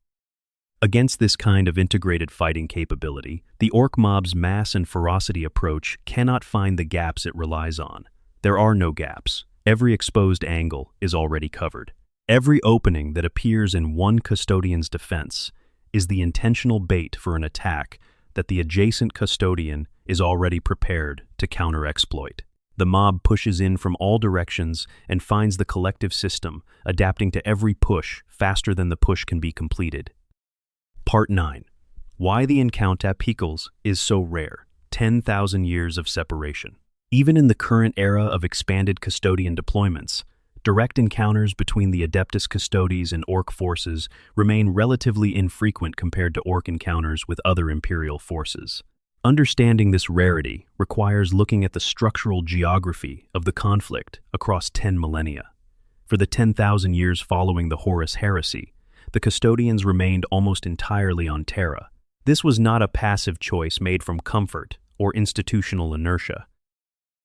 Against this kind of integrated fighting capability, the Ork mob's mass and ferocity approach cannot find the gaps it relies on. There are no gaps. Every exposed angle is already covered. Every opening that appears in one Custodian's defense is the intentional bait for an attack that the adjacent Custodian is already prepared to counter-exploit. The mob pushes in from all directions and finds the collective system adapting to every push faster than the push can be completed. Part 9. Why the encounter Pickles is so rare. 10,000 years of separation. Even in the current era of expanded Custodian deployments, direct encounters between the Adeptus Custodes and Ork forces remain relatively infrequent compared to Ork encounters with other Imperial forces. Understanding this rarity requires looking at the structural geography of the conflict across 10 millennia. For the 10,000 years following the Horus Heresy, the Custodians remained almost entirely on Terra. This was not a passive choice made from comfort or institutional inertia.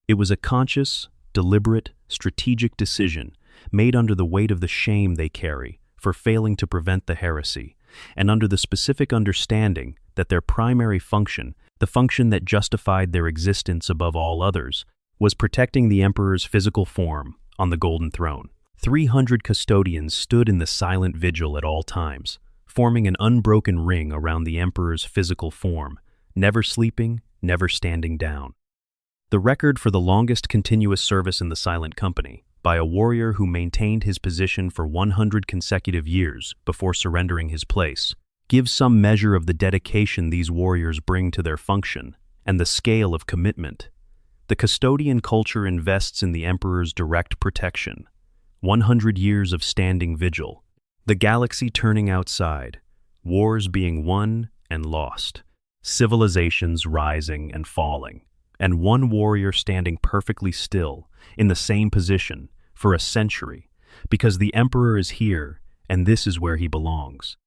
It was a conscious, deliberate, strategic decision made under the weight of the shame they carry for failing to prevent the heresy, and under the specific understanding that their primary function, the function that justified their existence above all others, was protecting the Emperor's physical form on the Golden Throne. 300 Custodians stood in the silent vigil at all times, forming an unbroken ring around the Emperor's physical form, never sleeping, never standing down. The record for the longest continuous service in the Silent Company, by a warrior who maintained his position for 100 consecutive years before surrendering his place, gives some measure of the dedication these warriors bring to their function and the scale of commitment. The Custodian culture invests in the Emperor's direct protection. 100 years of standing vigil, the galaxy turning outside, wars being won and lost, civilizations rising and falling, and one warrior standing perfectly still in the same position for a century, because the Emperor is here and this is where he belongs.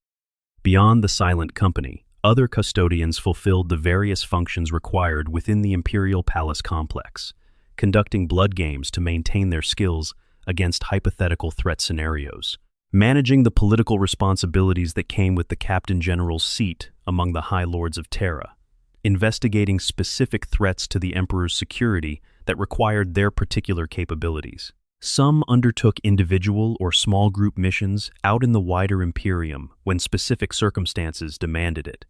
Beyond the Silent Company, other Custodians fulfilled the various functions required within the Imperial Palace complex, conducting blood games to maintain their skills against hypothetical threat scenarios, managing the political responsibilities that came with the Captain General's seat among the High Lords of Terra, investigating specific threats to the Emperor's security that required their particular capabilities. Some undertook individual or small group missions out in the wider Imperium when specific circumstances demanded it,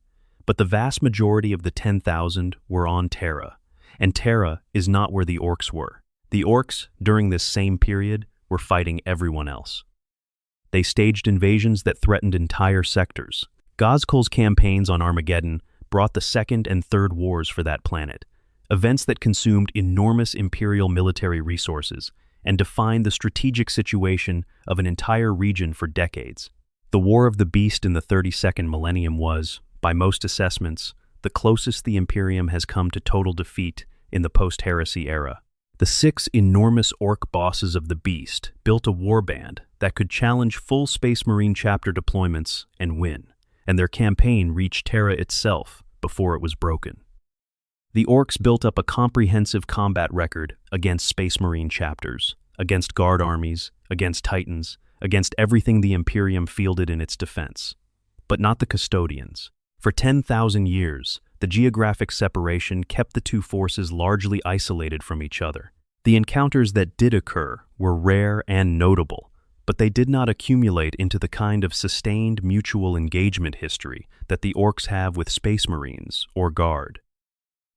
but the vast majority of the 10,000 were on Terra, and Terra is not where the Orks were. The Orks, during this same period, were fighting everyone else. They staged invasions that threatened entire sectors. Ghazkul's campaigns on Armageddon brought the Second and Third Wars for that planet, events that consumed enormous Imperial military resources and defined the strategic situation of an entire region for decades. The War of the Beast in the 32nd millennium was, by most assessments, the closest the Imperium has come to total defeat in the post-heresy era. The 6 enormous Ork bosses of the Beast built a warband that could challenge full Space Marine chapter deployments and win, and their campaign reached Terra itself before it was broken. The Orks built up a comprehensive combat record against Space Marine chapters, against guard armies, against Titans, against everything the Imperium fielded in its defense. But not the Custodians. For 10,000 years, the geographic separation kept the two forces largely isolated from each other. The encounters that did occur were rare and notable, but they did not accumulate into the kind of sustained mutual engagement history that the Orks have with Space Marines or Guard.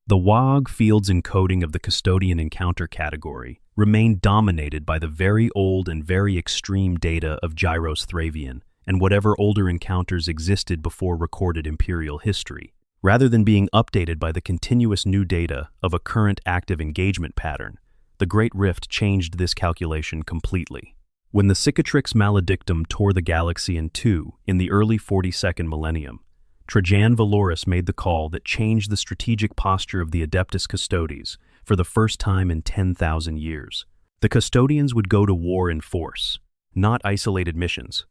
The Waaaagh Field's encoding of the Custodian encounter category remained dominated by the very old and very extreme data of Gyros-Thravian and whatever older encounters existed before recorded Imperial history, rather than being updated by the continuous new data of a current active engagement pattern. The Great Rift changed this calculation completely. When the Cicatrix Maledictum tore the galaxy in two in the early 42nd millennium, Trajan Valoris made the call that changed the strategic posture of the Adeptus Custodes for the first time in 10,000 years. The Custodians would go to war in force, not isolated missions.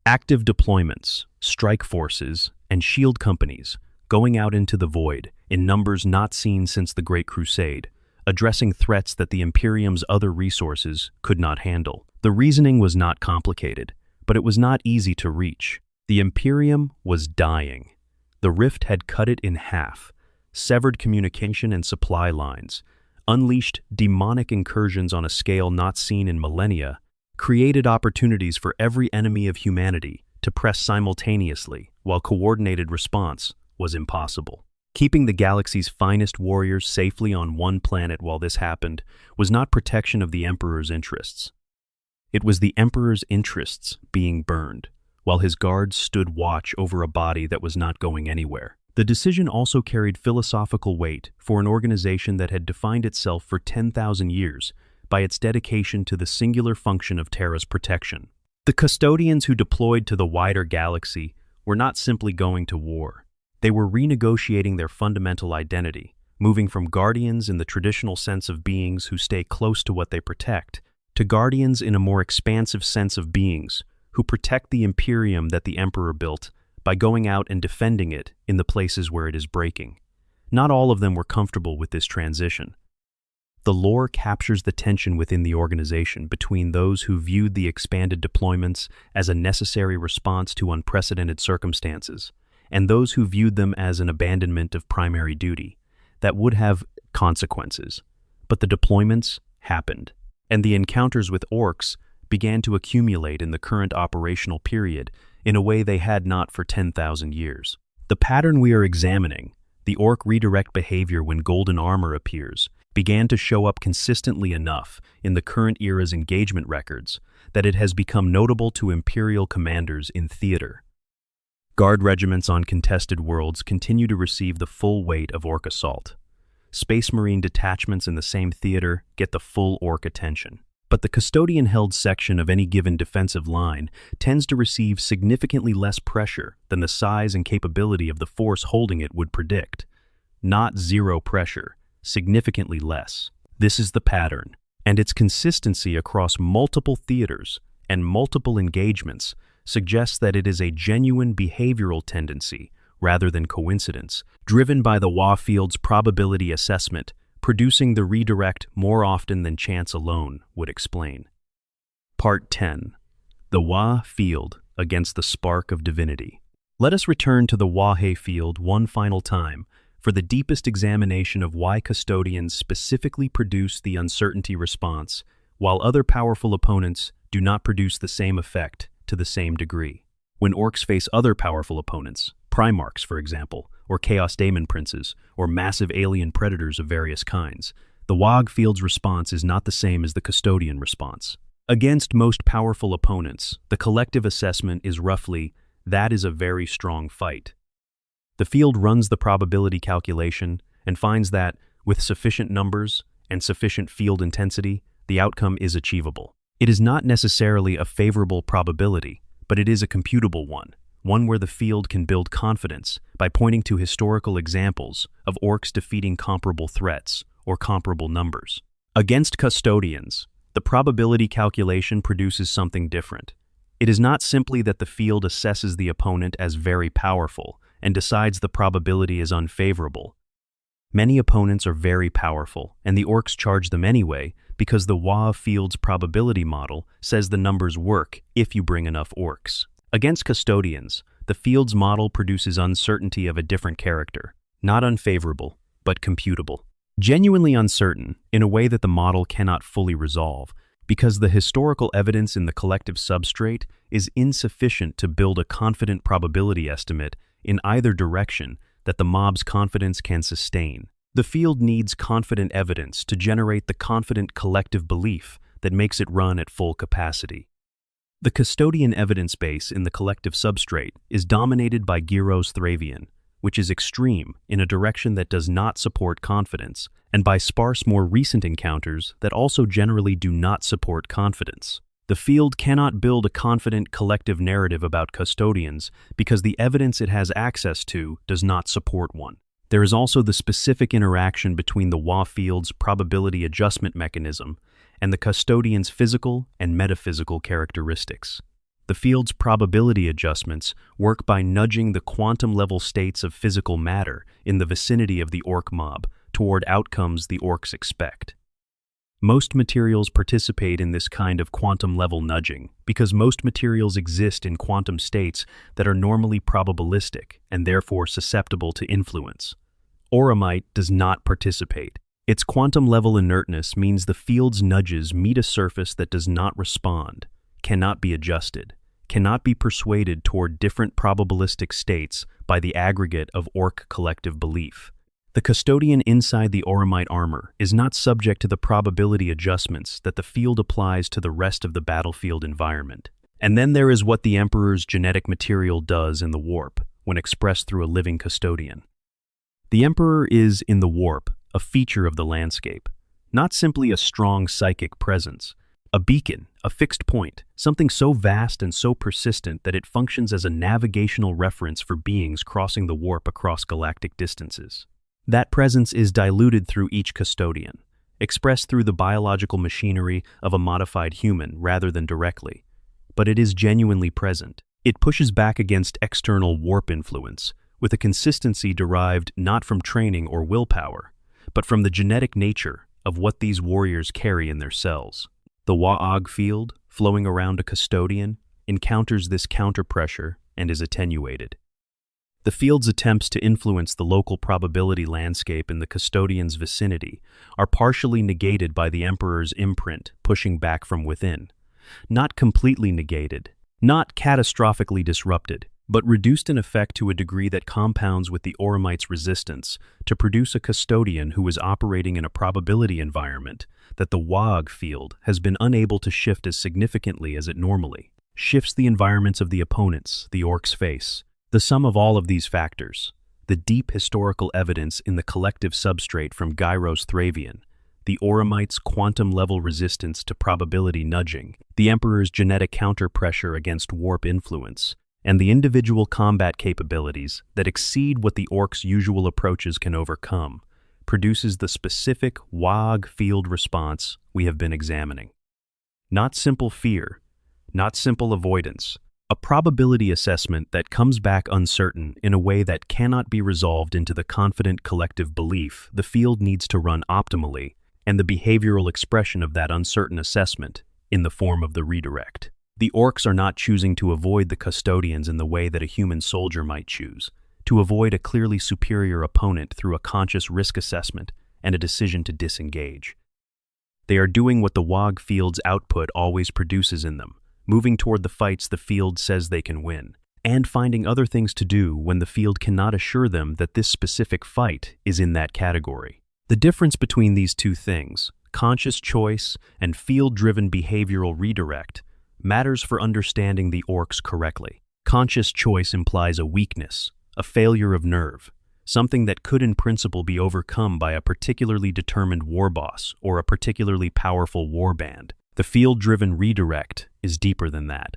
Active deployments, strike forces, and shield companies going out into the void in numbers not seen since the Great Crusade, addressing threats that the Imperium's other resources could not handle. The reasoning was not complicated, but it was not easy to reach. The Imperium was dying. The Rift had cut it in half, severed communication and supply lines, unleashed demonic incursions on a scale not seen in millennia, created opportunities for every enemy of humanity to press simultaneously, while coordinated response was impossible. Keeping the galaxy's finest warriors safely on one planet while this happened was not protection of the Emperor's interests. It was the Emperor's interests being burned, while his guards stood watch over a body that was not going anywhere. The decision also carried philosophical weight for an organization that had defined itself for 10,000 years by its dedication to the singular function of Terra's protection. The Custodians who deployed to the wider galaxy were not simply going to war. They were renegotiating their fundamental identity, moving from guardians in the traditional sense of beings who stay close to what they protect, to guardians in a more expansive sense of beings who protect the imperium that the Emperor built by going out and defending it in the places where it is breaking. Not all of them were comfortable with this transition. The lore captures the tension within the organization between those who viewed the expanded deployments as a necessary response to unprecedented circumstances, and those who viewed them as an abandonment of primary duty that would have consequences. But the deployments happened, and the encounters with Orks began to accumulate in the current operational period in a way they had not for 10,000 years. The pattern we are examining, the Ork redirect behavior when golden armor appears, began to show up consistently enough in the current era's engagement records that it has become notable to Imperial commanders in theater. Guard regiments on contested worlds continue to receive the full weight of Ork assault. Space Marine detachments in the same theater get the full Ork attention. But the Custodian-held section of any given defensive line tends to receive significantly less pressure than the size and capability of the force holding it would predict. Not zero pressure, significantly less. This is the pattern, and its consistency across multiple theaters and multiple engagements suggests that it is a genuine behavioral tendency rather than coincidence, driven by the Waaaagh field's probability assessment, producing the redirect more often than chance alone would explain. Part 10. The Waaaagh field against the spark of divinity. Let us return to the Waaaagh field one final time for the deepest examination of why Custodians specifically produce the uncertainty response, while other powerful opponents do not produce the same effect to the same degree. When Orks face other powerful opponents, Primarchs, for example, or Chaos Daemon Princes, or massive alien predators of various kinds, the Waaaagh field's response is not the same as the Custodian response. Against most powerful opponents, the collective assessment is roughly, that is a very strong fight. The field runs the probability calculation and finds that, with sufficient numbers and sufficient field intensity, the outcome is achievable. It is not necessarily a favorable probability, but it is a computable one where the field can build confidence by pointing to historical examples of Orks defeating comparable threats or comparable numbers. Against Custodians, the probability calculation produces something different. It is not simply that the field assesses the opponent as very powerful and decides the probability is unfavorable. Many opponents are very powerful, and the Orks charge them anyway because the Waaaagh field's probability model says the numbers work if you bring enough Orks. Against Custodians, the field's model produces uncertainty of a different character, not unfavorable, but computable. Genuinely uncertain in a way that the model cannot fully resolve, because the historical evidence in the collective substrate is insufficient to build a confident probability estimate in either direction that the mob's confidence can sustain. The field needs confident evidence to generate the confident collective belief that makes it run at full capacity. The Custodian evidence base in the collective substrate is dominated by Gyros-Thravian, which is extreme in a direction that does not support confidence, and by sparse more recent encounters that also generally do not support confidence. The field cannot build a confident collective narrative about Custodians because the evidence it has access to does not support one. There is also the specific interaction between the Waaaagh field's probability adjustment mechanism and the Custodian's physical and metaphysical characteristics. The field's probability adjustments work by nudging the quantum-level states of physical matter in the vicinity of the Ork mob toward outcomes the Orks expect. Most materials participate in this kind of quantum-level nudging because most materials exist in quantum states that are normally probabilistic and therefore susceptible to influence. Oromite does not participate. Its quantum-level inertness means the field's nudges meet a surface that does not respond, cannot be adjusted, cannot be persuaded toward different probabilistic states by the aggregate of Ork collective belief. The Custodian inside the Oromite armor is not subject to the probability adjustments that the field applies to the rest of the battlefield environment. And then there is what the Emperor's genetic material does in the warp when expressed through a living Custodian. The Emperor is, in the warp, a feature of the landscape, not simply a strong psychic presence, A beacon, a fixed point, something so vast and so persistent that it functions as a navigational reference for beings crossing the warp across galactic distances. That presence is diluted through each custodian, expressed through the biological machinery of a modified human rather than directly, but it is genuinely present. It pushes back against external warp influence, with a consistency derived not from training or willpower, but from the genetic nature of what these warriors carry in their cells. The Waaaagh field, flowing around a custodian, encounters this counterpressure and is attenuated. The field's attempts to influence the local probability landscape in the custodian's vicinity are partially negated by the Emperor's imprint pushing back from within. Not completely negated, not catastrophically disrupted, but reduced in effect to a degree that compounds with the Oromite's resistance to produce a custodian who is operating in a probability environment that the Waaaagh field has been unable to shift as significantly as it normally shifts the environments of the opponents the Orks face. The sum of all of these factors, the deep historical evidence in the collective substrate from Gyros-Thravian, the Oromite's quantum-level resistance to probability nudging, the Emperor's genetic counter-pressure against warp influence, and the individual combat capabilities that exceed what the Orks' usual approaches can overcome, produces the specific Waaaagh field response we have been examining. Not simple fear, not simple avoidance, a probability assessment that comes back uncertain in a way that cannot be resolved into the confident collective belief the field needs to run optimally, and the behavioral expression of that uncertain assessment in the form of the redirect. The Orks are not choosing to avoid the custodians in the way that a human soldier might choose, to avoid a clearly superior opponent through a conscious risk assessment and a decision to disengage. They are doing what the Waaaagh field's output always produces in them, moving toward the fights the field says they can win, and finding other things to do when the field cannot assure them that this specific fight is in that category. The difference between these two things, conscious choice and field-driven behavioral redirect, matters for understanding the Orks correctly. Conscious choice implies a weakness, a failure of nerve, something that could in principle be overcome by a particularly determined war boss or a particularly powerful warband. The field-driven redirect is deeper than that.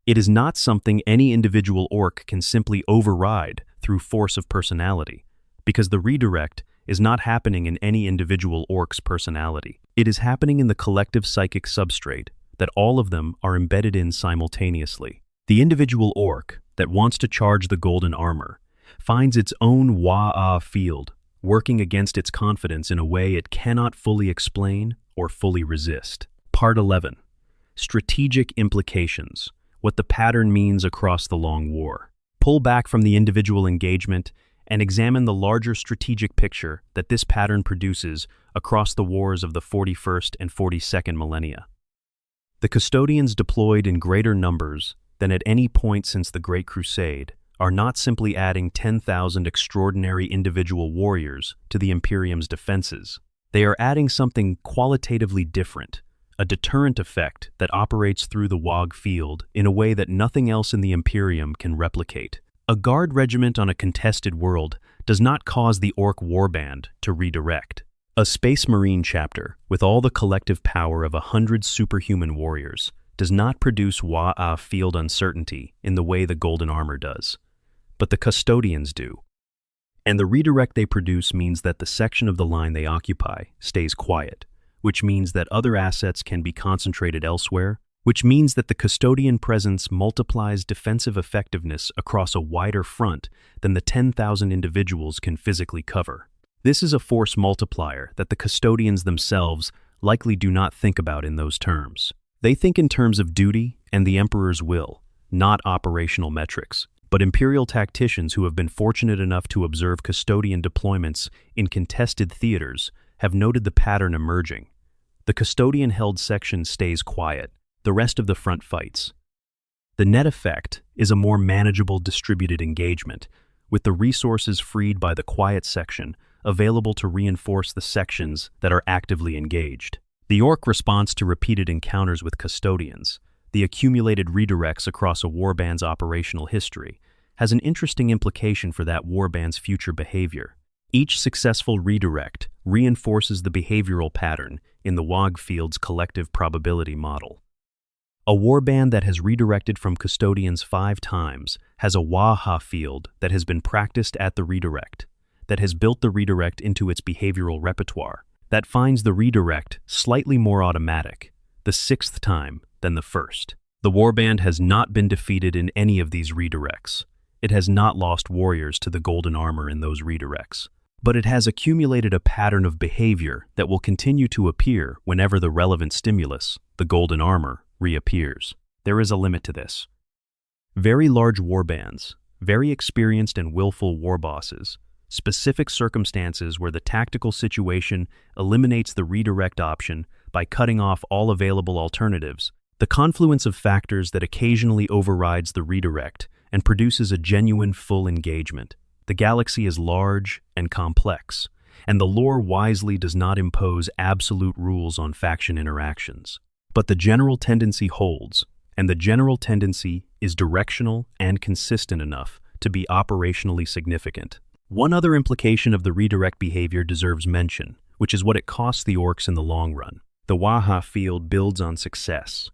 It is not something any individual Ork can simply override through force of personality, because the redirect is not happening in any individual Ork's personality. It is happening in the collective psychic substrate that all of them are embedded in simultaneously. The individual Ork that wants to charge the golden armor finds its own Waaaagh field working against its confidence in a way it cannot fully explain or fully resist. Part 11. Strategic implications. What the pattern means across the long war. Pull back from the individual engagement and examine the larger strategic picture that this pattern produces across the wars of the 41st and 42nd millennia. The Custodians deployed in greater numbers than at any point since the Great Crusade are not simply adding 10,000 extraordinary individual warriors to the Imperium's defenses. They are adding something qualitatively different, a deterrent effect that operates through the Waaaagh field in a way that nothing else in the Imperium can replicate. A guard regiment on a contested world does not cause the Ork warband to redirect. A Space Marine chapter, with all the collective power of 100 superhuman warriors, does not produce Waaaagh field uncertainty in the way the golden armor does. But the Custodians do. And the redirect they produce means that the section of the line they occupy stays quiet, which means that other assets can be concentrated elsewhere, which means that the Custodian presence multiplies defensive effectiveness across a wider front than the 10,000 individuals can physically cover. This is a force multiplier that the Custodians themselves likely do not think about in those terms. They think in terms of duty and the Emperor's will, not operational metrics. But Imperial tacticians who have been fortunate enough to observe Custodian deployments in contested theaters have noted the pattern emerging. The Custodian-held section stays quiet. The rest of the front fights. The net effect is a more manageable distributed engagement, with the resources freed by the quiet section available to reinforce the sections that are actively engaged. The Ork response to repeated encounters with Custodians, the accumulated redirects across a warband's operational history, has an interesting implication for that warband's future behavior. Each successful redirect reinforces the behavioral pattern in the Waaaagh field's collective probability model. A warband that has redirected from Custodians 5 times has a Waaaagh field that has been practiced at the redirect, that has built the redirect into its behavioral repertoire, that finds the redirect slightly more automatic, the 6th time than the 1st. The warband has not been defeated in any of these redirects. It has not lost warriors to the golden armor in those redirects, but it has accumulated a pattern of behavior that will continue to appear whenever the relevant stimulus, the golden armor, reappears. There is a limit to this. Very large warbands, very experienced and willful war bosses, specific circumstances where the tactical situation eliminates the redirect option by cutting off all available alternatives, the confluence of factors that occasionally overrides the redirect and produces a genuine full engagement. The galaxy is large and complex, and the lore wisely does not impose absolute rules on faction interactions. But the general tendency holds, and the general tendency is directional and consistent enough to be operationally significant. One other implication of the redirect behavior deserves mention, which is what it costs the Orks in the long run. The Waaaagh field builds on success.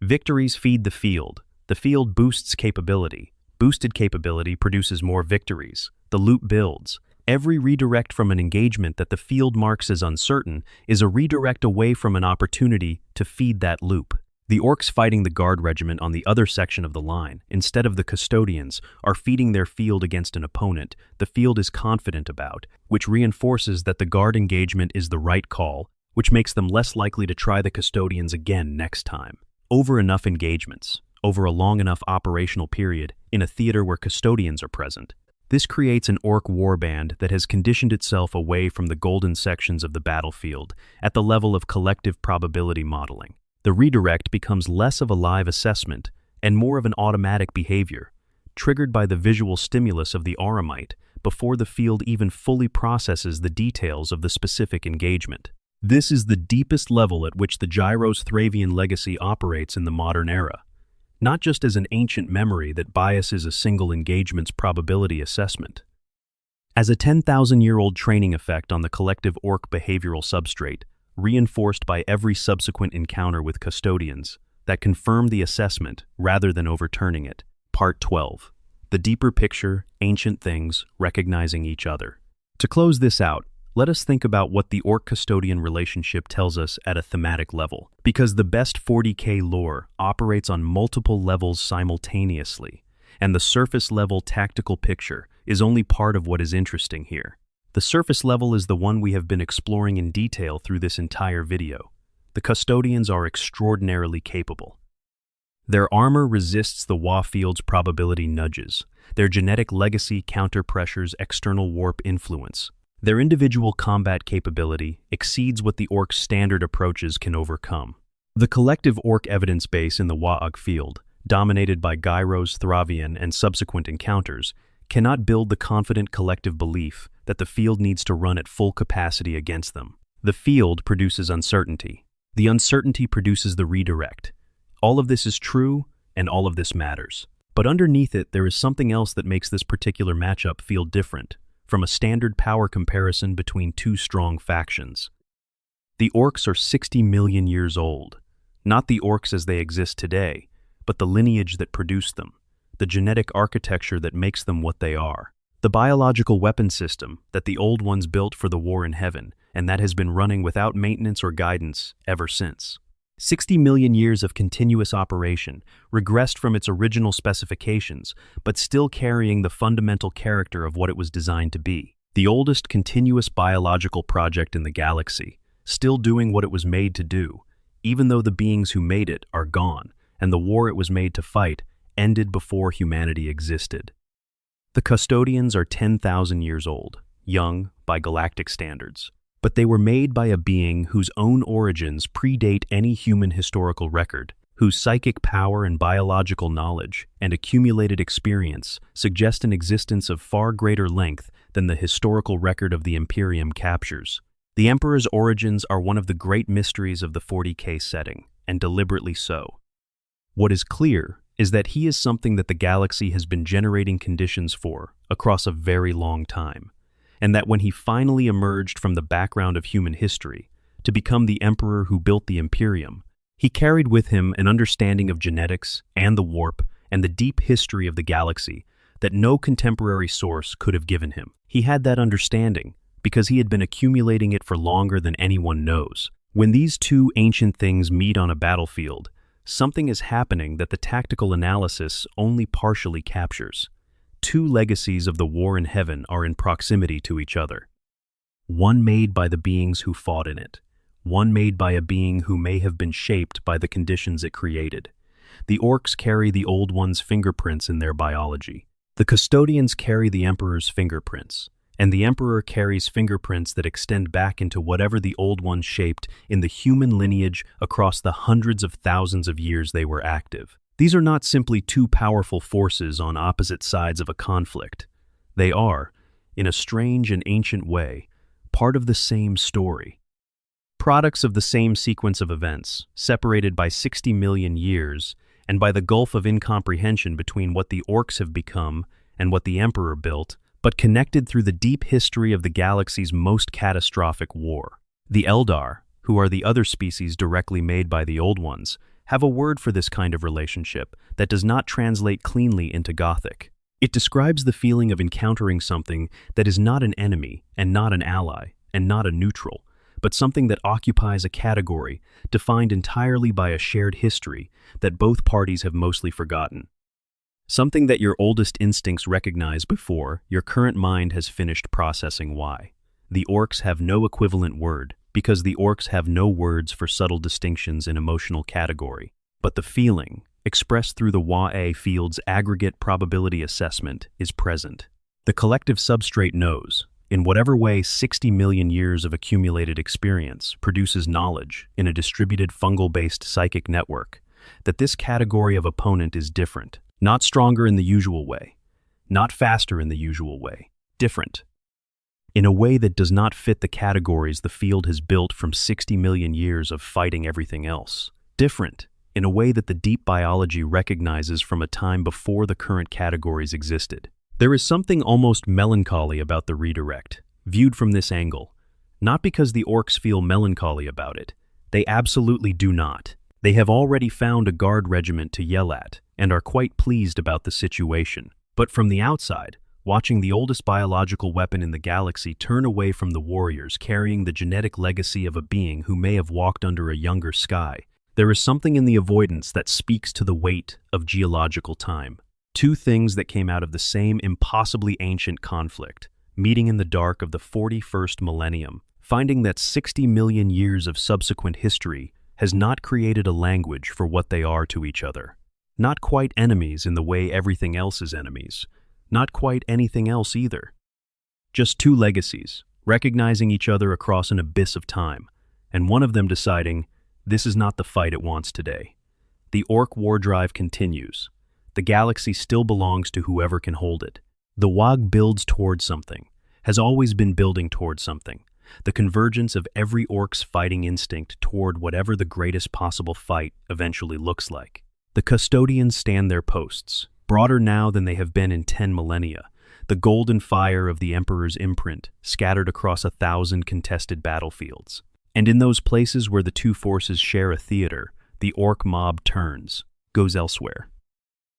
Victories feed the field. The field boosts capability. Boosted capability produces more victories. The loop builds. Every redirect from an engagement that the field marks as uncertain is a redirect away from an opportunity to feed that loop. The Orks fighting the Guard Regiment on the other section of the line, instead of the Custodians, are feeding their field against an opponent the field is confident about, which reinforces that the Guard engagement is the right call, which makes them less likely to try the Custodians again next time. Over enough engagements, over a long enough operational period, in a theater where Custodians are present, this creates an Ork warband that has conditioned itself away from the golden sections of the battlefield at the level of collective probability modeling. The redirect becomes less of a live assessment and more of an automatic behavior, triggered by the visual stimulus of the Auramite before the field even fully processes the details of the specific engagement. This is the deepest level at which the Gyros-Thravian legacy operates in the modern era, not just as an ancient memory that biases a single engagement's probability assessment. As a 10,000-year-old training effect on the collective Ork behavioral substrate, reinforced by every subsequent encounter with Custodians, that confirm the assessment rather than overturning it. Part 12. The deeper picture, ancient things, recognizing each other. To close this out, let us think about what the Ork-Custodian relationship tells us at a thematic level, because the best 40K lore operates on multiple levels simultaneously, and the surface-level tactical picture is only part of what is interesting here. The surface level is the one we have been exploring in detail through this entire video. The Custodians are extraordinarily capable. Their armor resists the Waaaagh field's probability nudges. Their genetic legacy counter-pressures external warp influence. Their individual combat capability exceeds what the Ork's standard approaches can overcome. The collective Ork evidence base in the Waaaagh field, dominated by Gyros-Thravian and subsequent encounters, cannot build the confident collective belief that the field needs to run at full capacity against them. The field produces uncertainty. The uncertainty produces the redirect. All of this is true, and all of this matters. But underneath it, there is something else that makes this particular matchup feel different from a standard power comparison between two strong factions. The Orks are 60 million years old, not the Orks as they exist today, but the lineage that produced them, the genetic architecture that makes them what they are, the biological weapon system that the old ones built for the war in heaven, and that has been running without maintenance or guidance ever since. 60 million years of continuous operation, regressed from its original specifications, but still carrying the fundamental character of what it was designed to be. The oldest continuous biological project in the galaxy, still doing what it was made to do, even though the beings who made it are gone, and the war it was made to fight ended before humanity existed. The Custodians are 10,000 years old, young by galactic standards. But they were made by a being whose own origins predate any human historical record, whose psychic power and biological knowledge and accumulated experience suggest an existence of far greater length than the historical record of the Imperium captures. The Emperor's origins are one of the great mysteries of the 40K setting, and deliberately so. What is clear is that he is something that the galaxy has been generating conditions for across a very long time. and that when he finally emerged from the background of human history to become the emperor who built the Imperium, he carried with him an understanding of genetics and the warp and the deep history of the galaxy that no contemporary source could have given him. He had that understanding because he had been accumulating it for longer than anyone knows. When these two ancient things meet on a battlefield, something is happening that the tactical analysis only partially captures. Two legacies of the war in heaven are in proximity to each other. One made by the beings who fought in it. One made by a being who may have been shaped by the conditions it created. The Orks carry the Old One's fingerprints in their biology. The Custodians carry the Emperor's fingerprints, and the Emperor carries fingerprints that extend back into whatever the Old One shaped in the human lineage across the hundreds of thousands of years they were active. These are not simply two powerful forces on opposite sides of a conflict. They are, in a strange and ancient way, part of the same story. Products of the same sequence of events, separated by 60 million years and by the gulf of incomprehension between what the Orks have become and what the Emperor built, but connected through the deep history of the galaxy's most catastrophic war. The Eldar, who are the other species directly made by the Old Ones, have a word for this kind of relationship that does not translate cleanly into Gothic. It describes the feeling of encountering something that is not an enemy and not an ally and not a neutral, but something that occupies a category defined entirely by a shared history that both parties have mostly forgotten. Something that your oldest instincts recognize before your current mind has finished processing why. The Orks have no equivalent word, because the Orks have no words for subtle distinctions in emotional category, but the feeling, expressed through the Waaaagh field's aggregate probability assessment, is present. The collective substrate knows, in whatever way 60 million years of accumulated experience produces knowledge in a distributed fungal-based psychic network, that this category of opponent is different, not stronger in the usual way, not faster in the usual way, different. In a way that does not fit the categories the field has built from 60 million years of fighting everything else. Different, in a way that the deep biology recognizes from a time before the current categories existed. There is something almost melancholy about the redirect, viewed from this angle. Not because the Orks feel melancholy about it. They absolutely do not. They have already found a guard regiment to yell at, and are quite pleased about the situation. But from the outside, watching the oldest biological weapon in the galaxy turn away from the warriors carrying the genetic legacy of a being who may have walked under a younger sky, there is something in the avoidance that speaks to the weight of geological time. Two things that came out of the same impossibly ancient conflict, meeting in the dark of the 41st millennium, finding that 60 million years of subsequent history has not created a language for what they are to each other. Not quite enemies in the way everything else is enemies. Not quite anything else either. Just two legacies, recognizing each other across an abyss of time, and one of them deciding, this is not the fight it wants today. The Ork war drive continues. The galaxy still belongs to whoever can hold it. The Waaaagh builds towards something, has always been building towards something. The convergence of every Ork's fighting instinct toward whatever the greatest possible fight eventually looks like. The Custodians stand their posts, broader now than they have been in 10 millennia, the golden fire of the Emperor's imprint scattered across 1,000 contested battlefields. And in those places where the two forces share a theater, the Ork mob turns, goes elsewhere.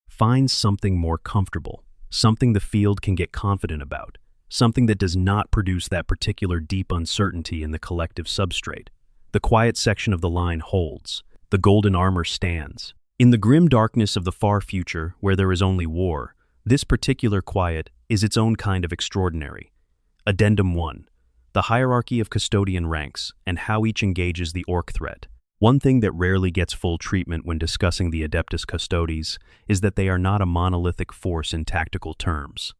Finds something more comfortable, something the field can get confident about, something that does not produce that particular deep uncertainty in the collective substrate. The quiet section of the line holds, the golden armor stands. In the grim darkness of the far future, where there is only war, this particular quiet is its own kind of extraordinary. Addendum 1. The hierarchy of custodian ranks and how each engages the Ork threat. One thing that rarely gets full treatment when discussing the Adeptus Custodes is that they are not a monolithic force in tactical terms.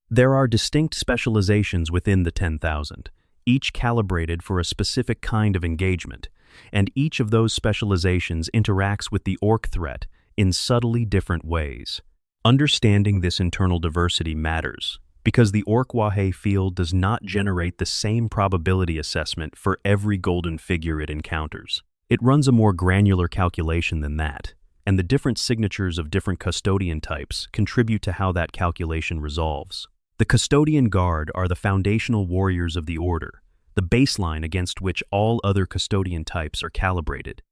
There are distinct specializations within the 10,000, each calibrated for a specific kind of engagement, and each of those specializations interacts with the Ork threat in subtly different ways. Understanding this internal diversity matters, because the Ork Waaaagh field does not generate the same probability assessment for every golden figure it encounters. It runs a more granular calculation than that, and the different signatures of different custodian types contribute to how that calculation resolves. The Custodian Guard are the foundational warriors of the Order, the baseline against which all other Custodian types are calibrated.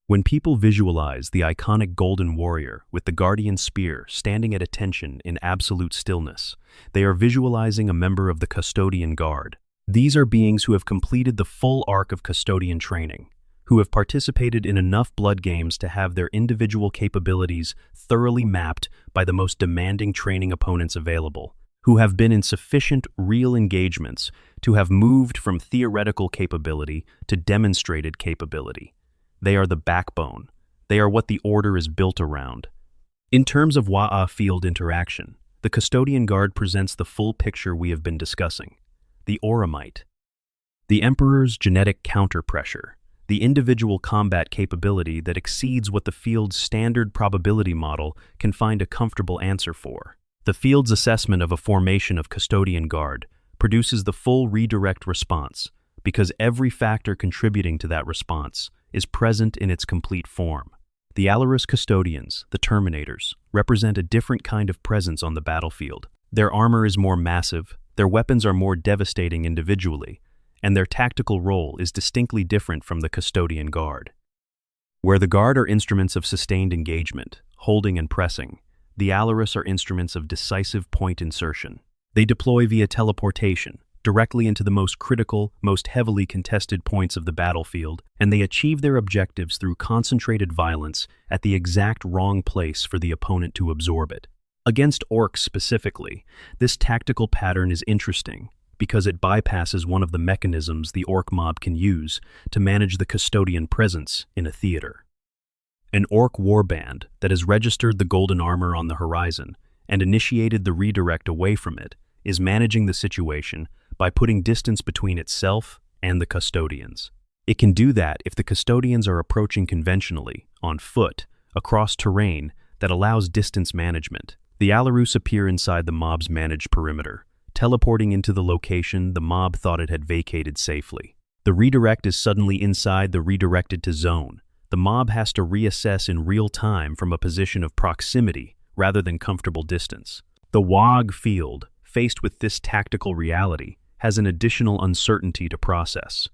When people visualize the iconic Golden Warrior with the Guardian Spear standing at attention in absolute stillness, they are visualizing a member of the Custodian Guard. These are beings who have completed the full arc of Custodian training, who have participated in enough blood games to have their individual capabilities thoroughly mapped by the most demanding training opponents available, who have been in sufficient real engagements to have moved from theoretical capability to demonstrated capability. They are the backbone. They are what the Order is built around. In terms of Waaaagh field interaction, the Custodian Guard presents the full picture we have been discussing. The Oromite, the Emperor's genetic counter-pressure, the individual combat capability that exceeds what the field's standard probability model can find a comfortable answer for. The field's assessment of a formation of Custodian Guard produces the full redirect response because every factor contributing to that response is present in its complete form. The Allarus Custodians, the Terminators, represent a different kind of presence on the battlefield. Their armor is more massive, their weapons are more devastating individually, and their tactical role is distinctly different from the Custodian Guard. Where the Guard are instruments of sustained engagement, holding and pressing, the Allarus are instruments of decisive point insertion. They deploy via teleportation, directly into the most critical, most heavily contested points of the battlefield, and they achieve their objectives through concentrated violence at the exact wrong place for the opponent to absorb it. Against Orks specifically, this tactical pattern is interesting because it bypasses one of the mechanisms the Ork mob can use to manage the Custodian presence in a theater. An Ork warband that has registered the golden armor on the horizon and initiated the redirect away from it is managing the situation by putting distance between itself and the Custodians. It can do that if the Custodians are approaching conventionally, on foot, across terrain that allows distance management. The Allarus appear inside the mob's managed perimeter, teleporting into the location the mob thought it had vacated safely. The redirect is suddenly inside the redirected to zone. The mob has to reassess in real time from a position of proximity rather than comfortable distance. The Waaaagh field, faced with this tactical reality, has an additional uncertainty to process.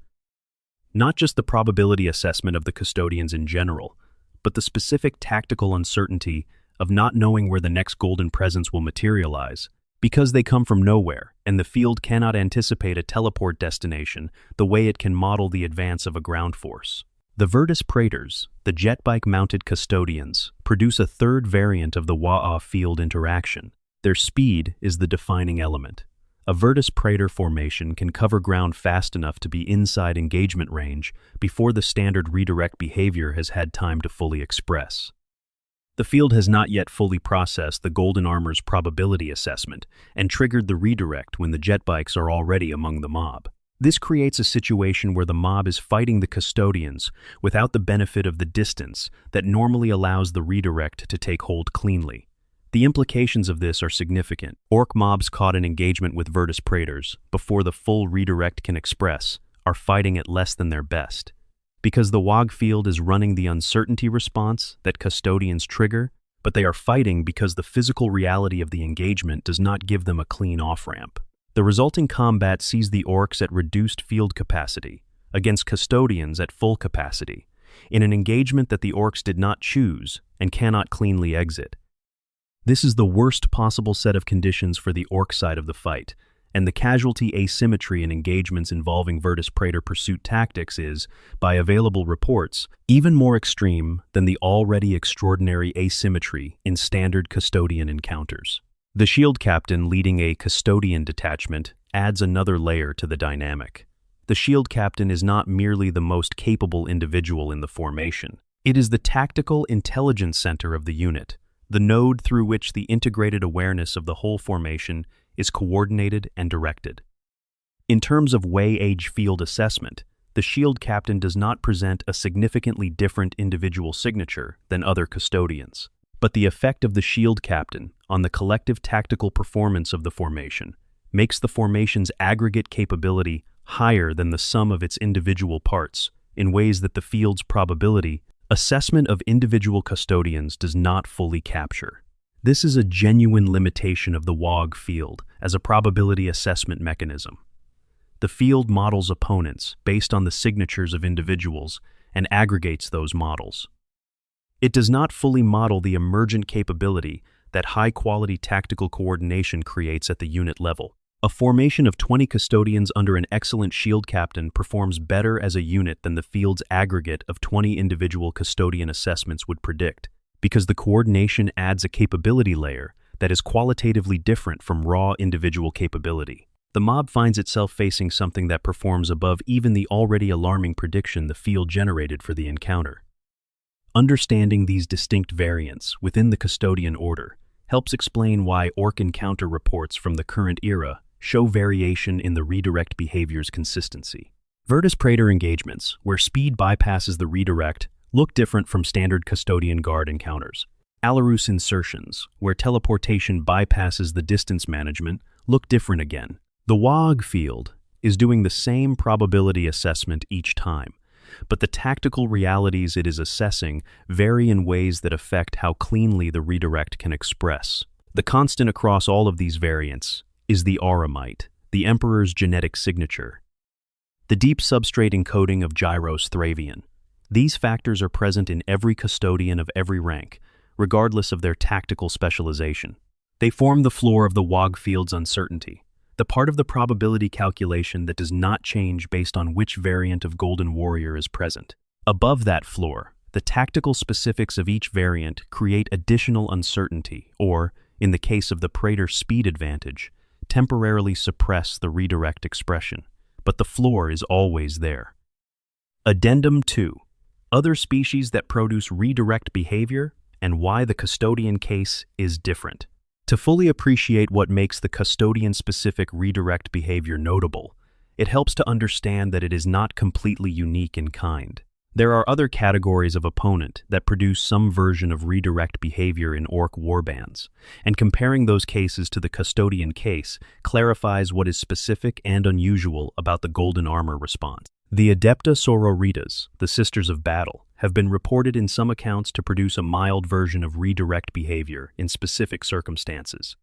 Not just the probability assessment of the Custodians in general, but the specific tactical uncertainty of not knowing where the next golden presence will materialize, because they come from nowhere, and the field cannot anticipate a teleport destination the way it can model the advance of a ground force. The Virtus Praetors, the jet bike-mounted Custodians, produce a third variant of the Waaaagh field interaction. Their speed is the defining element. A Virtus Praetor formation can cover ground fast enough to be inside engagement range before the standard redirect behavior has had time to fully express. The field has not yet fully processed the Golden Armor's probability assessment and triggered the redirect when the jet bikes are already among the mob. This creates a situation where the mob is fighting the Custodians without the benefit of the distance that normally allows the redirect to take hold cleanly. The implications of this are significant. Ork mobs caught in engagement with Virtus Praetors before the full redirect can express are fighting at less than their best. Because the Waaaagh field is running the uncertainty response that Custodians trigger, but they are fighting because the physical reality of the engagement does not give them a clean off-ramp. The resulting combat sees the Orks at reduced field capacity against Custodians at full capacity, in an engagement that the Orks did not choose and cannot cleanly exit. This is the worst possible set of conditions for the Ork side of the fight, and the casualty asymmetry in engagements involving Virtus Praetor pursuit tactics is, by available reports, even more extreme than the already extraordinary asymmetry in standard Custodian encounters. The Shield Captain leading a Custodian detachment adds another layer to the dynamic. The Shield Captain is not merely the most capable individual in the formation. It is the tactical intelligence center of the unit, the node through which the integrated awareness of the whole formation is coordinated and directed. In terms of Waaaagh field assessment, the Shield Captain does not present a significantly different individual signature than other Custodians, but the effect of the Shield Captain on the collective tactical performance of the formation makes the formation's aggregate capability higher than the sum of its individual parts in ways that the field's probability assessment of individual Custodians does not fully capture. This is a genuine limitation of the Waaaagh field as a probability assessment mechanism. The field models opponents based on the signatures of individuals and aggregates those models. It does not fully model the emergent capability that high-quality tactical coordination creates at the unit level. A formation of 20 custodians under an excellent shield captain performs better as a unit than the field's aggregate of 20 individual custodian assessments would predict, because the coordination adds a capability layer that is qualitatively different from raw individual capability. The mob finds itself facing something that performs above even the already alarming prediction the field generated for the encounter. Understanding these distinct variants within the Custodian order helps explain why Ork encounter reports from the current era show variation in the redirect behavior's consistency. Virtus Praetor engagements, where speed bypasses the redirect, look different from standard Custodian Guard encounters. Alarus insertions, where teleportation bypasses the distance management, look different again. The Waaaagh field is doing the same probability assessment each time, but the tactical realities it is assessing vary in ways that affect how cleanly the redirect can express. The constant across all of these variants is the auramite, the Emperor's genetic signature. The deep substrate encoding of Gyros-Thravian. These factors are present in every Custodian of every rank, regardless of their tactical specialization. They form the floor of the Waaaagh field's uncertainty, the part of the probability calculation that does not change based on which variant of Golden Warrior is present. Above that floor, the tactical specifics of each variant create additional uncertainty, or, in the case of the Praetor speed advantage, temporarily suppress the redirect expression, but the floor is always there. Addendum 2. Other species that produce redirect behavior and why the Custodian case is different. To fully appreciate what makes the Custodian-specific redirect behavior notable, it helps to understand that it is not completely unique in kind. There are other categories of opponent that produce some version of redirect behavior in Ork warbands, and comparing those cases to the Custodian case clarifies what is specific and unusual about the Golden Armor response. The Adepta Sororitas, the Sisters of Battle, have been reported in some accounts to produce a mild version of redirect behavior in specific circumstances.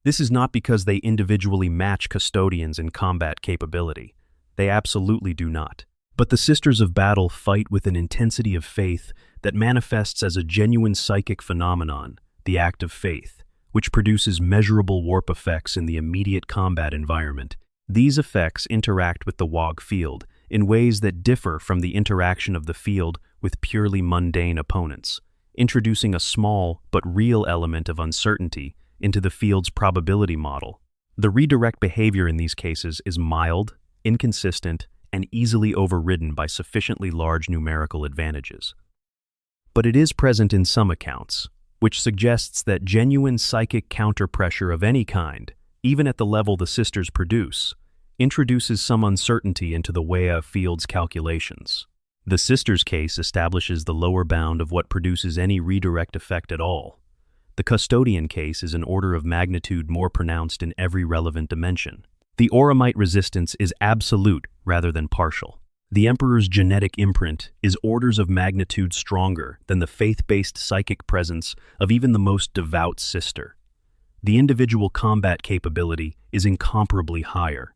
This is not because they individually match Custodians in combat capability. They absolutely do not. But the Sisters of Battle fight with an intensity of faith that manifests as a genuine psychic phenomenon, the act of faith, which produces measurable warp effects in the immediate combat environment. These effects interact with the Waaaagh field in ways that differ from the interaction of the field with purely mundane opponents, introducing a small but real element of uncertainty into the field's probability model. The redirect behavior in these cases is mild, inconsistent, and easily overridden by sufficiently large numerical advantages. But it is present in some accounts, which suggests that genuine psychic counterpressure of any kind, even at the level the Sisters produce, introduces some uncertainty into the Waaaagh field's calculations. The Sisters case establishes the lower bound of what produces any redirect effect at all. The Custodian case is an order of magnitude more pronounced in every relevant dimension. The auramite resistance is absolute rather than partial. The Emperor's genetic imprint is orders of magnitude stronger than the faith-based psychic presence of even the most devout sister. The individual combat capability is incomparably higher.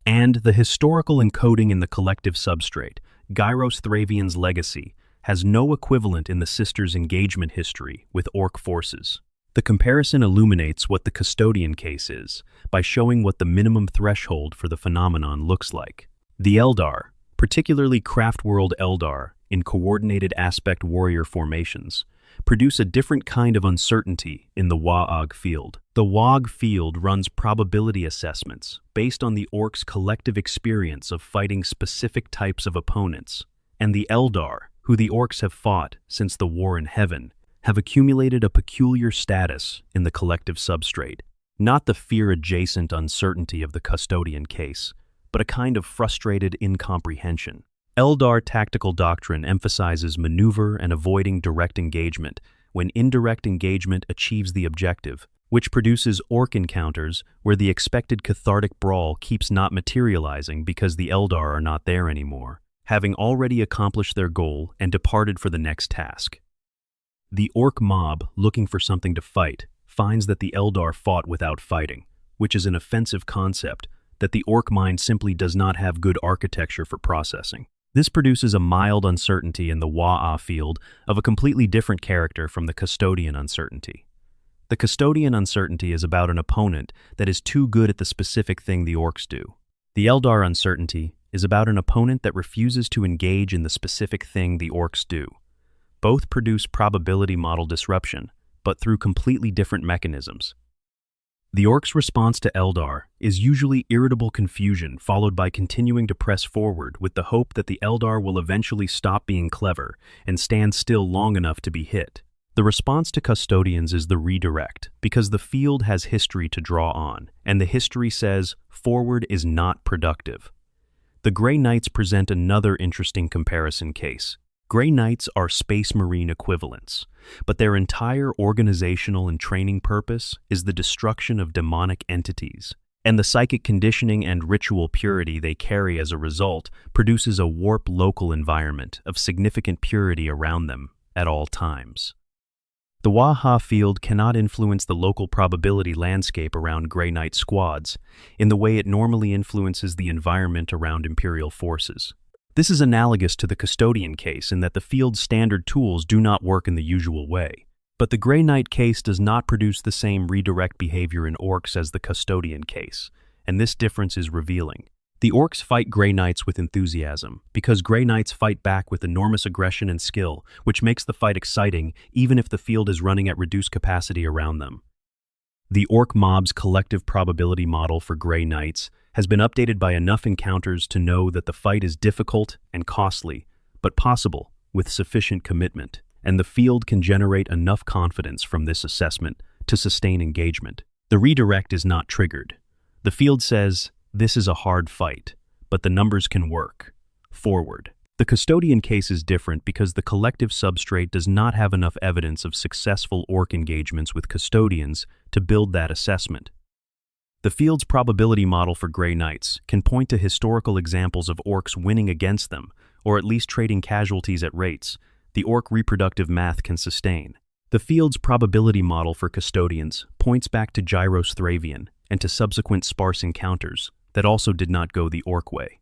And the historical encoding in the collective substrate, Gyros-Thravian's legacy, has no equivalent in the Sisters' engagement history with Ork forces. The comparison illuminates what the Custodian case is by showing what the minimum threshold for the phenomenon looks like. The Eldar, particularly Craftworld Eldar in coordinated aspect warrior formations, produce a different kind of uncertainty in the Waaaagh field. The Waaaagh field runs probability assessments based on the Orks' collective experience of fighting specific types of opponents, and the Eldar, who the Orks have fought since the War in Heaven, have accumulated a peculiar status in the collective substrate, not the fear-adjacent uncertainty of the Custodian case, but a kind of frustrated incomprehension. Eldar tactical doctrine emphasizes maneuver and avoiding direct engagement when indirect engagement achieves the objective, which produces Ork encounters where the expected cathartic brawl keeps not materializing because the Eldar are not there anymore, having already accomplished their goal and departed for the next task. The Ork mob, looking for something to fight, finds that the Eldar fought without fighting, which is an offensive concept that the Ork mind simply does not have good architecture for processing. This produces a mild uncertainty in the Waaaagh field of a completely different character from the Custodian uncertainty. The Custodian uncertainty is about an opponent that is too good at the specific thing the Orks do. The Eldar uncertainty is about an opponent that refuses to engage in the specific thing the Orks do. Both produce probability model disruption, but through completely different mechanisms. The Orks' response to Eldar is usually irritable confusion followed by continuing to press forward with the hope that the Eldar will eventually stop being clever and stand still long enough to be hit. The response to Custodians is the redirect, because the field has history to draw on, and the history says forward is not productive. The Grey Knights present another interesting comparison case. Grey Knights are Space Marine equivalents, but their entire organizational and training purpose is the destruction of demonic entities, and the psychic conditioning and ritual purity they carry as a result produces a warp local environment of significant purity around them at all times. The Waaaagh field cannot influence the local probability landscape around Grey Knight squads in the way it normally influences the environment around Imperial forces. This is analogous to the Custodian case in that the field's standard tools do not work in the usual way. But the Grey Knight case does not produce the same redirect behavior in Orks as the Custodian case, and this difference is revealing. The Orks fight Grey Knights with enthusiasm, because Grey Knights fight back with enormous aggression and skill, which makes the fight exciting even if the field is running at reduced capacity around them. The Ork mob's collective probability model for Grey Knights has been updated by enough encounters to know that the fight is difficult and costly, but possible with sufficient commitment, and the field can generate enough confidence from this assessment to sustain engagement. The redirect is not triggered. The field says, "This is a hard fight, but the numbers can work. Forward." The Custodian case is different because the collective substrate does not have enough evidence of successful Ork engagements with Custodians to build that assessment. The field's probability model for Grey Knights can point to historical examples of Orks winning against them, or at least trading casualties at rates the Ork reproductive math can sustain. The field's probability model for Custodians points back to Gyros-Thravian and to subsequent sparse encounters that also did not go the Ork way.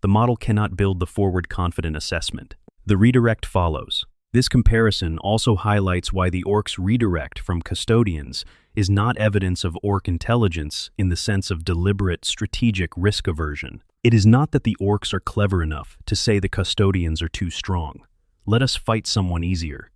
The model cannot build the forward confident assessment. The redirect follows. This comparison also highlights why the Orks' redirect from Custodians is not evidence of Ork intelligence in the sense of deliberate, strategic risk aversion. It is not that the Orks are clever enough to say the Custodians are too strong. Let us fight someone easier.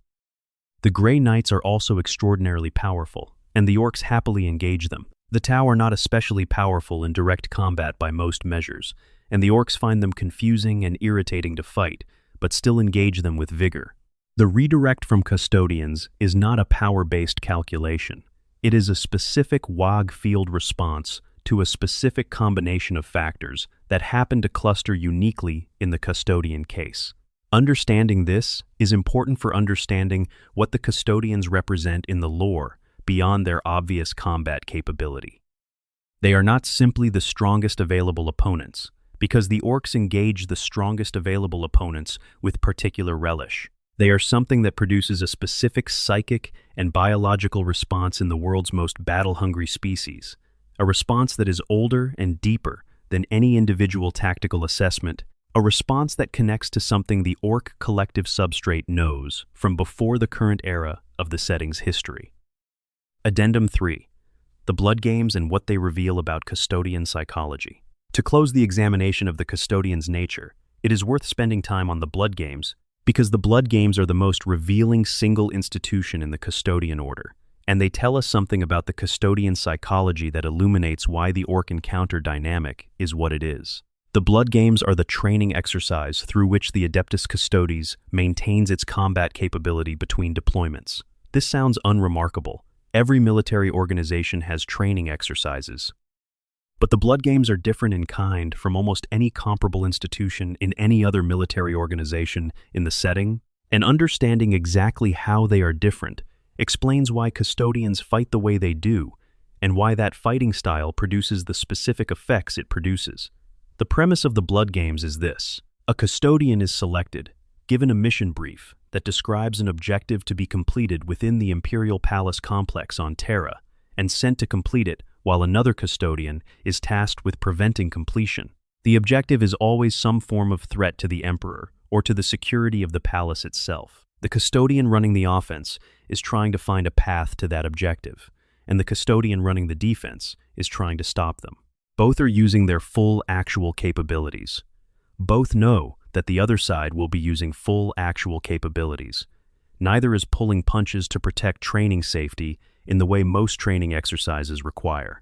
The Grey Knights are also extraordinarily powerful, and the Orks happily engage them. The Tau are not especially powerful in direct combat by most measures, and the Orks find them confusing and irritating to fight, but still engage them with vigor. The redirect from Custodians is not a power-based calculation. It is a specific Waaaagh field response to a specific combination of factors that happen to cluster uniquely in the Custodian case. Understanding this is important for understanding what the Custodians represent in the lore beyond their obvious combat capability. They are not simply the strongest available opponents, because the Orks engage the strongest available opponents with particular relish. They are something that produces a specific psychic and biological response in the world's most battle-hungry species, a response that is older and deeper than any individual tactical assessment, a response that connects to something the Ork collective substrate knows from before the current era of the setting's history. Addendum 3. The Blood Games and what they reveal about Custodian psychology. To close the examination of the Custodian's nature, it is worth spending time on the Blood Games because the Blood Games are the most revealing single institution in the Custodian order, and they tell us something about the Custodian psychology that illuminates why the Ork encounter dynamic is what it is. The Blood Games are the training exercise through which the Adeptus Custodes maintains its combat capability between deployments. This sounds unremarkable. Every military organization has training exercises. But the Blood Games are different in kind from almost any comparable institution in any other military organization in the setting, and understanding exactly how they are different explains why Custodians fight the way they do, and why that fighting style produces the specific effects it produces. The premise of the Blood Games is this. A Custodian is selected, given a mission brief that describes an objective to be completed within the Imperial Palace complex on Terra, and sent to complete it while another custodian is tasked with preventing completion. The objective is always some form of threat to the Emperor or to the security of the palace itself. The custodian running the offense is trying to find a path to that objective, and the custodian running the defense is trying to stop them. Both are using their full actual capabilities. Both know that the other side will be using full actual capabilities. Neither is pulling punches to protect training safety in the way most training exercises require.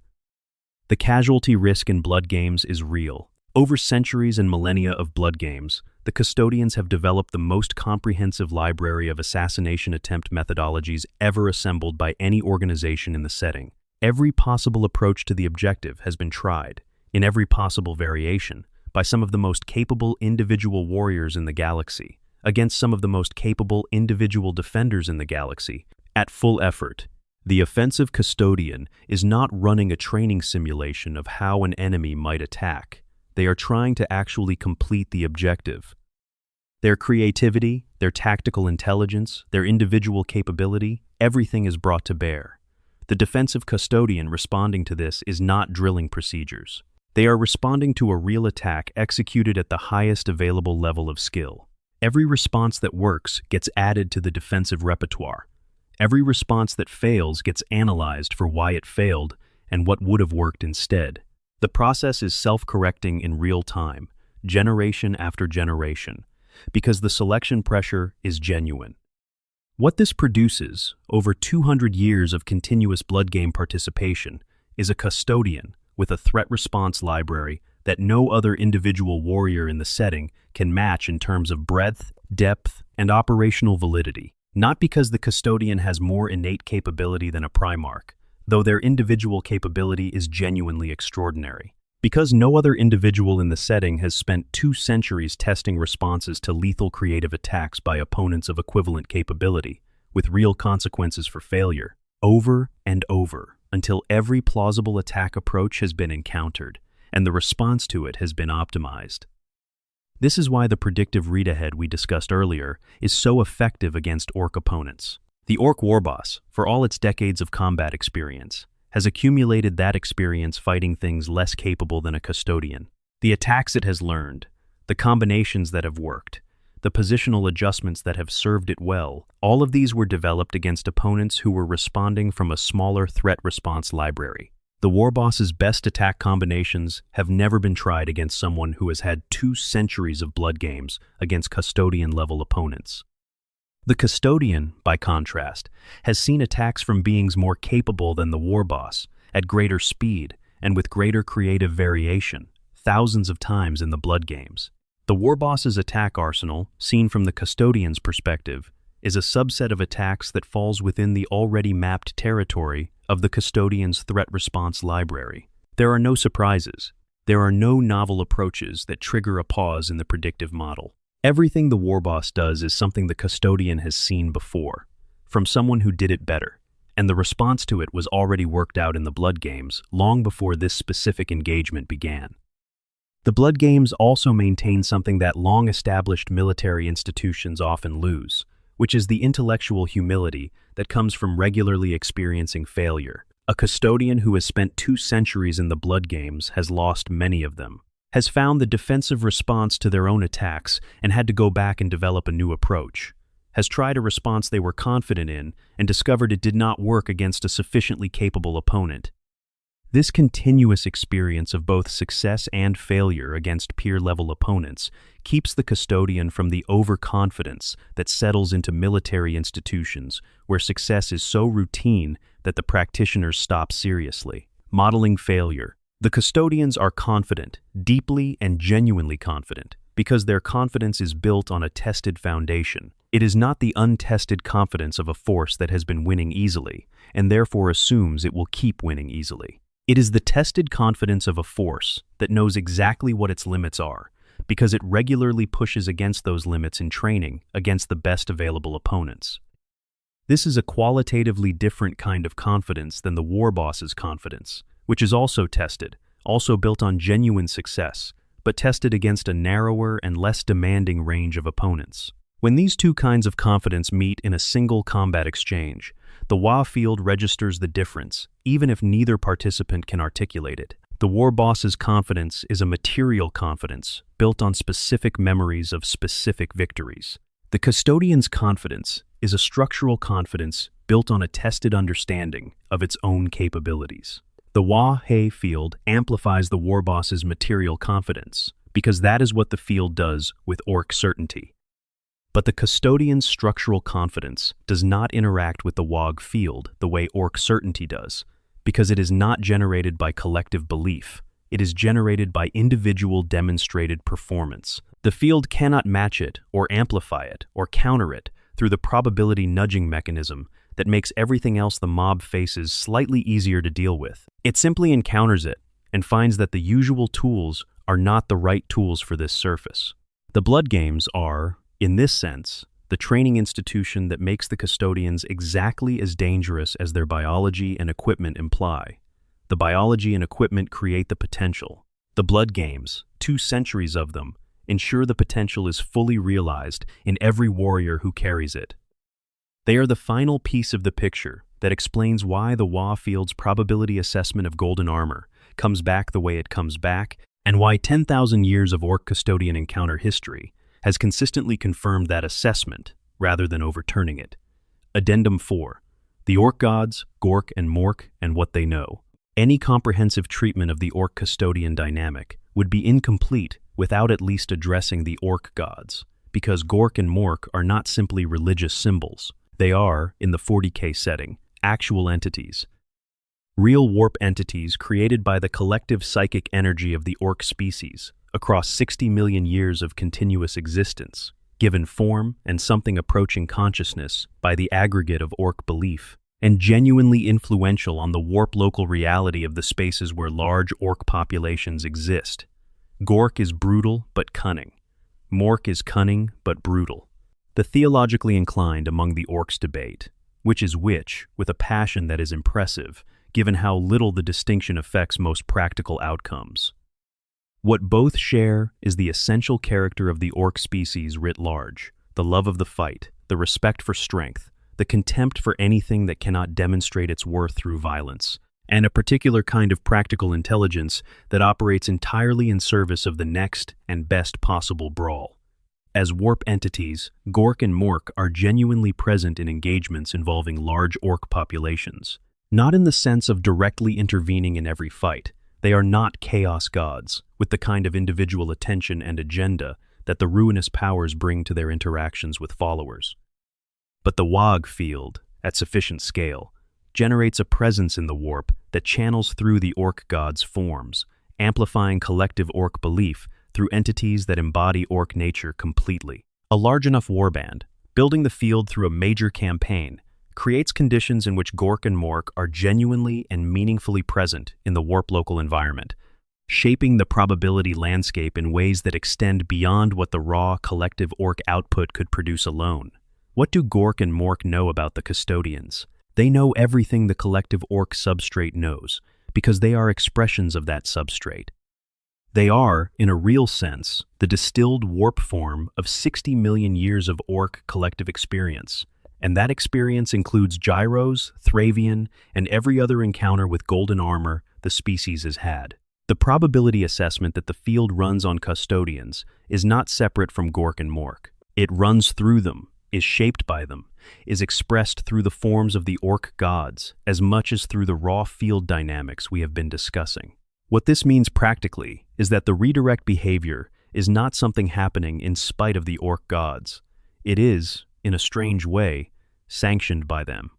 The casualty risk in blood games is real. Over centuries and millennia of blood games, the custodians have developed the most comprehensive library of assassination attempt methodologies ever assembled by any organization in the setting. Every possible approach to the objective has been tried, in every possible variation, by some of the most capable individual warriors in the galaxy, against some of the most capable individual defenders in the galaxy, at full effort. The offensive custodian is not running a training simulation of how an enemy might attack. They are trying to actually complete the objective. Their creativity, their tactical intelligence, their individual capability, everything is brought to bear. The defensive custodian responding to this is not drilling procedures. They are responding to a real attack executed at the highest available level of skill. Every response that works gets added to the defensive repertoire. Every response that fails gets analyzed for why it failed and what would have worked instead. The process is self-correcting in real time, generation after generation, because the selection pressure is genuine. What this produces, over 200 years of continuous blood game participation, is a custodian with a threat response library that no other individual warrior in the setting can match in terms of breadth, depth, and operational validity. Not because the custodian has more innate capability than a Primarch, though their individual capability is genuinely extraordinary. Because no other individual in the setting has spent 2 centuries testing responses to lethal creative attacks by opponents of equivalent capability, with real consequences for failure, over and over, until every plausible attack approach has been encountered, and the response to it has been optimized. This is why the predictive read-ahead we discussed earlier is so effective against Ork opponents. The Ork warboss, for all its decades of combat experience, has accumulated that experience fighting things less capable than a custodian. The attacks it has learned, the combinations that have worked, the positional adjustments that have served it well, all of these were developed against opponents who were responding from a smaller threat response library. The warboss's best attack combinations have never been tried against someone who has had 2 centuries of blood games against custodian-level opponents. The custodian, by contrast, has seen attacks from beings more capable than the warboss, at greater speed and with greater creative variation, thousands of times in the blood games. The warboss's attack arsenal, seen from the custodian's perspective, is a subset of attacks that falls within the already mapped territory of the custodian's threat response library. There are no surprises. There are no novel approaches that trigger a pause in the predictive model. Everything the warboss does is something the custodian has seen before, from someone who did it better, and the response to it was already worked out in the blood games long before this specific engagement began. The blood games also maintain something that long-established military institutions often lose, which is the intellectual humility that comes from regularly experiencing failure. A custodian who has spent 2 centuries in the blood games has lost many of them, has found the defensive response to their own attacks and had to go back and develop a new approach, has tried a response they were confident in and discovered it did not work against a sufficiently capable opponent. This continuous experience of both success and failure against peer-level opponents keeps the custodian from the overconfidence that settles into military institutions where success is so routine that the practitioners stop seriously. Modeling failure. The custodians are confident, deeply and genuinely confident, because their confidence is built on a tested foundation. It is not the untested confidence of a force that has been winning easily, and therefore assumes it will keep winning easily. It is the tested confidence of a force that knows exactly what its limits are, because it regularly pushes against those limits in training against the best available opponents. This is a qualitatively different kind of confidence than the warboss's confidence, which is also tested, also built on genuine success, but tested against a narrower and less demanding range of opponents. When these two kinds of confidence meet in a single combat exchange, the Waaaagh field registers the difference, even if neither participant can articulate it. The war boss's confidence is a material confidence built on specific memories of specific victories. The Custodian's confidence is a structural confidence built on a tested understanding of its own capabilities. The Waaaagh field amplifies the war boss's material confidence, because that is what the field does with Ork certainty. But the Custodian's structural confidence does not interact with the Waaaagh field the way Ork certainty does, because it is not generated by collective belief. It is generated by individual demonstrated performance. The field cannot match it, or amplify it, or counter it through the probability nudging mechanism that makes everything else the mob faces slightly easier to deal with. It simply encounters it and finds that the usual tools are not the right tools for this surface. The Blood Games are, in this sense, the training institution that makes the Custodians exactly as dangerous as their biology and equipment imply. The biology and equipment create the potential. The Blood Games, 2 centuries of them, ensure the potential is fully realized in every warrior who carries it. They are the final piece of the picture that explains why the Waaaagh field's probability assessment of golden armor comes back the way it comes back, and why 10,000 years of Ork Custodian encounter history has consistently confirmed that assessment, rather than overturning it. Addendum 4. The Ork Gods, Gork and Mork, and what they know. Any comprehensive treatment of the Ork Custodian dynamic would be incomplete without at least addressing the Ork Gods, because Gork and Mork are not simply religious symbols. They are, in the 40K setting, actual entities. Real warp entities created by the collective psychic energy of the Ork species, across 60 million years of continuous existence, given form and something approaching consciousness by the aggregate of Ork belief, and genuinely influential on the warp local reality of the spaces where large Ork populations exist. Gork is brutal but cunning. Mork is cunning but brutal. The theologically inclined among the Orks debate, which is which, with a passion that is impressive, given how little the distinction affects most practical outcomes. What both share is the essential character of the Ork species writ large, the love of the fight, the respect for strength, the contempt for anything that cannot demonstrate its worth through violence, and a particular kind of practical intelligence that operates entirely in service of the next and best possible brawl. As warp entities, Gork and Mork are genuinely present in engagements involving large Ork populations, not in the sense of directly intervening in every fight. They are not chaos gods, with the kind of individual attention and agenda that the ruinous powers bring to their interactions with followers. But the Waaaagh field, at sufficient scale, generates a presence in the warp that channels through the Ork gods' forms, amplifying collective Ork belief through entities that embody Ork nature completely. A large enough warband, building the field through a major campaign, creates conditions in which Gork and Mork are genuinely and meaningfully present in the warp local environment, shaping the probability landscape in ways that extend beyond what the raw collective Ork output could produce alone. What do Gork and Mork know about the Custodians? They know everything the collective Ork substrate knows, because they are expressions of that substrate. They are, in a real sense, the distilled warp form of 60 million years of Ork collective experience, and that experience includes Gyros-Thravian and every other encounter with golden armor the species has had. The probability assessment that the field runs on Custodians is not separate from Gork and Mork. It runs through them, is shaped by them, is expressed through the forms of the Ork gods as much as through the raw field dynamics we have been discussing. What this means practically is that the redirect behavior is not something happening in spite of the Ork gods. It is, in a strange way, sanctioned by them.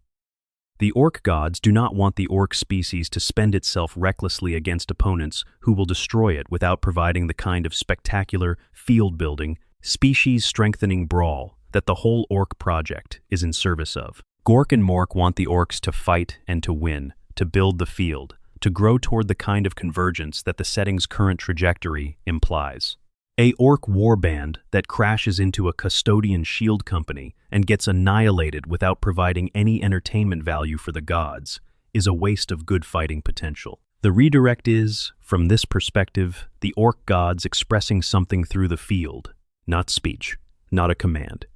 The Ork gods do not want the Ork species to spend itself recklessly against opponents who will destroy it without providing the kind of spectacular, field-building, species-strengthening brawl that the whole Ork project is in service of. Gork and Mork want the Orks to fight and to win, to build the field, to grow toward the kind of convergence that the setting's current trajectory implies. A Ork warband that crashes into a Custodian shield company and gets annihilated without providing any entertainment value for the gods is a waste of good fighting potential. The redirect is, from this perspective, the Ork gods expressing something through the field, not speech, not a command.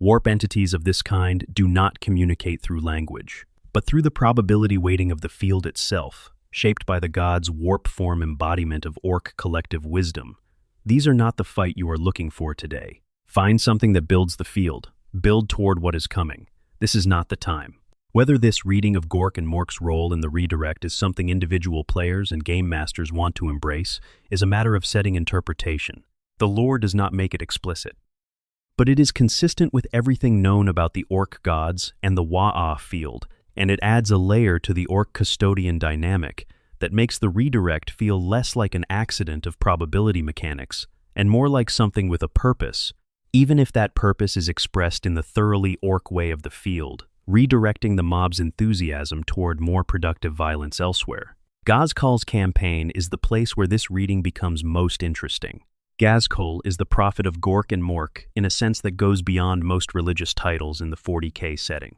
Warp entities of this kind do not communicate through language, but through the probability weighting of the field itself, shaped by the gods' warp form embodiment of Ork collective wisdom. These are not the fight you are looking for today. Find something that builds the field. Build toward what is coming. This is not the time. Whether this reading of Gork and Mork's role in the redirect is something individual players and game masters want to embrace is a matter of setting interpretation. The lore does not make it explicit, but it is consistent with everything known about the Ork gods and the Waaaagh field, and it adds a layer to the Ork Custodian dynamic that makes the redirect feel less like an accident of probability mechanics and more like something with a purpose, even if that purpose is expressed in the thoroughly Ork way of the field, redirecting the mob's enthusiasm toward more productive violence elsewhere. Ghazghal's campaign is the place where this reading becomes most interesting. Ghazghal is the prophet of Gork and Mork in a sense that goes beyond most religious titles in the 40K setting.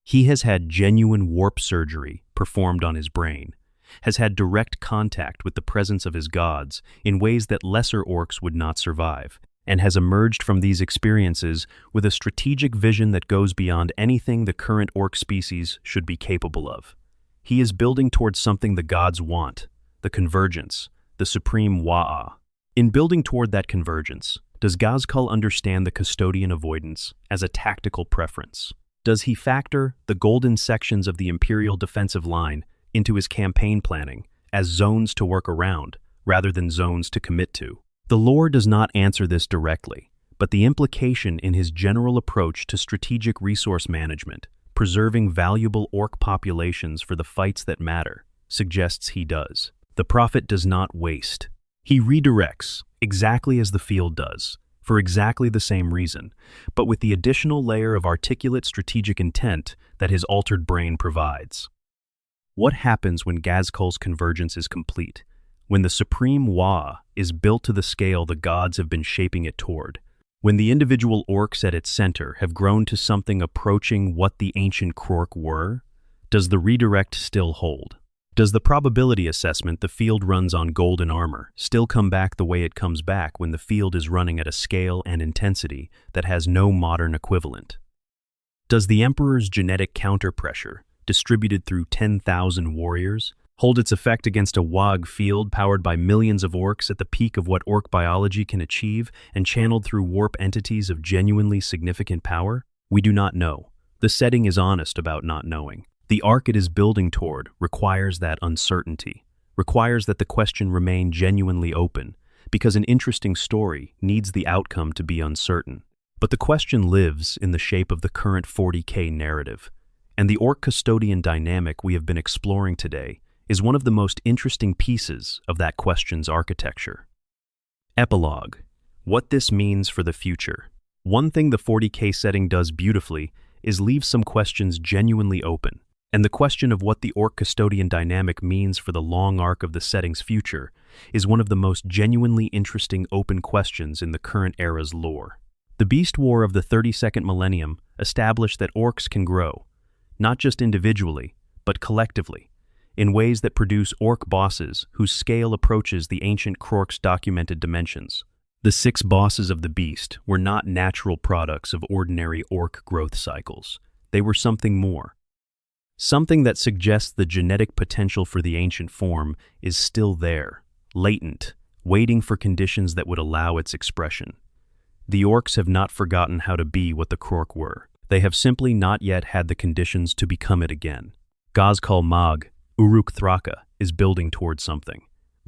He has had genuine warp surgery performed on his brain, has had direct contact with the presence of his gods in ways that lesser orcs would not survive, and has emerged from these experiences with a strategic vision that goes beyond anything the current orc species should be capable of. He is building towards something the gods want, the convergence, the supreme Waaaagh. In building toward that convergence, does Ghazghal understand the Custodian avoidance as a tactical preference? Does he factor the golden sections of the Imperial defensive line into his campaign planning as zones to work around rather than zones to commit to? The lore does not answer this directly, but the implication in his general approach to strategic resource management, preserving valuable orc populations for the fights that matter, suggests he does. The prophet does not waste. He redirects, exactly as the field does, for exactly the same reason, but with the additional layer of articulate strategic intent that his altered brain provides. What happens when Ghazghal's convergence is complete? When the supreme Waaaagh is built to the scale the gods have been shaping it toward, when the individual orcs at its center have grown to something approaching what the ancient Krork were, does the redirect still hold? Does the probability assessment the field runs on golden armor still come back the way it comes back when the field is running at a scale and intensity that has no modern equivalent? Does the Emperor's genetic counterpressure, distributed through 10,000 warriors, hold its effect against a Waaaagh field powered by millions of orcs at the peak of what orc biology can achieve and channeled through warp entities of genuinely significant power? We do not know. The setting is honest about not knowing. The arc it is building toward requires that uncertainty, requires that the question remain genuinely open, because an interesting story needs the outcome to be uncertain. But the question lives in the shape of the current 40K narrative, and the Ork Custodian dynamic we have been exploring today is one of the most interesting pieces of that question's architecture. Epilogue. What this means for the future. One thing the 40K setting does beautifully is leave some questions genuinely open, and the question of what the Ork Custodian dynamic means for the long arc of the setting's future is one of the most genuinely interesting open questions in the current era's lore. The Beast War of the 32nd millennium established that orcs can grow, not just individually, but collectively, in ways that produce orc bosses whose scale approaches the ancient Krork's documented dimensions. The 6 bosses of the beast were not natural products of ordinary orc growth cycles. They were something more. Something that suggests the genetic potential for the ancient form is still there, latent, waiting for conditions that would allow its expression. The orcs have not forgotten how to be what the Krork were. They have simply not yet had the conditions to become it again. Waaaagh, Uruk Thraka, is building towards something.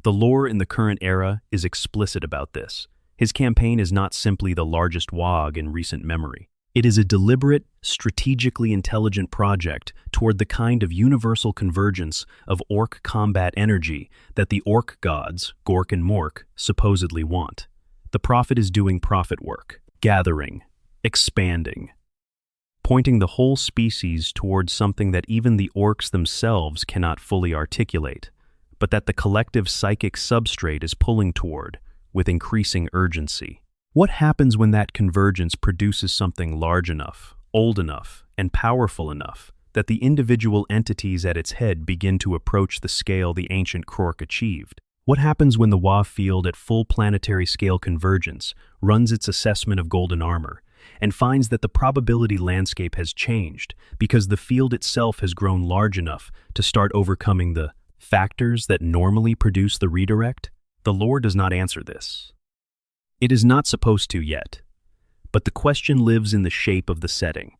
The lore in the current era is explicit about this. His campaign is not simply the largest Waaaagh in recent memory. It is a deliberate, strategically intelligent project toward the kind of universal convergence of orc combat energy that the orc gods, Gork and Mork, supposedly want. The prophet is doing prophet work, gathering, expanding, pointing the whole species towards something that even the orcs themselves cannot fully articulate, but that the collective psychic substrate is pulling toward with increasing urgency. What happens when that convergence produces something large enough, old enough, and powerful enough that the individual entities at its head begin to approach the scale the ancient Krork achieved? What happens when the Waaaagh field at full planetary scale convergence runs its assessment of golden armor and finds that the probability landscape has changed because the field itself has grown large enough to start overcoming the factors that normally produce the redirect? The lore does not answer this. It is not supposed to yet, but the question lives in the shape of the setting,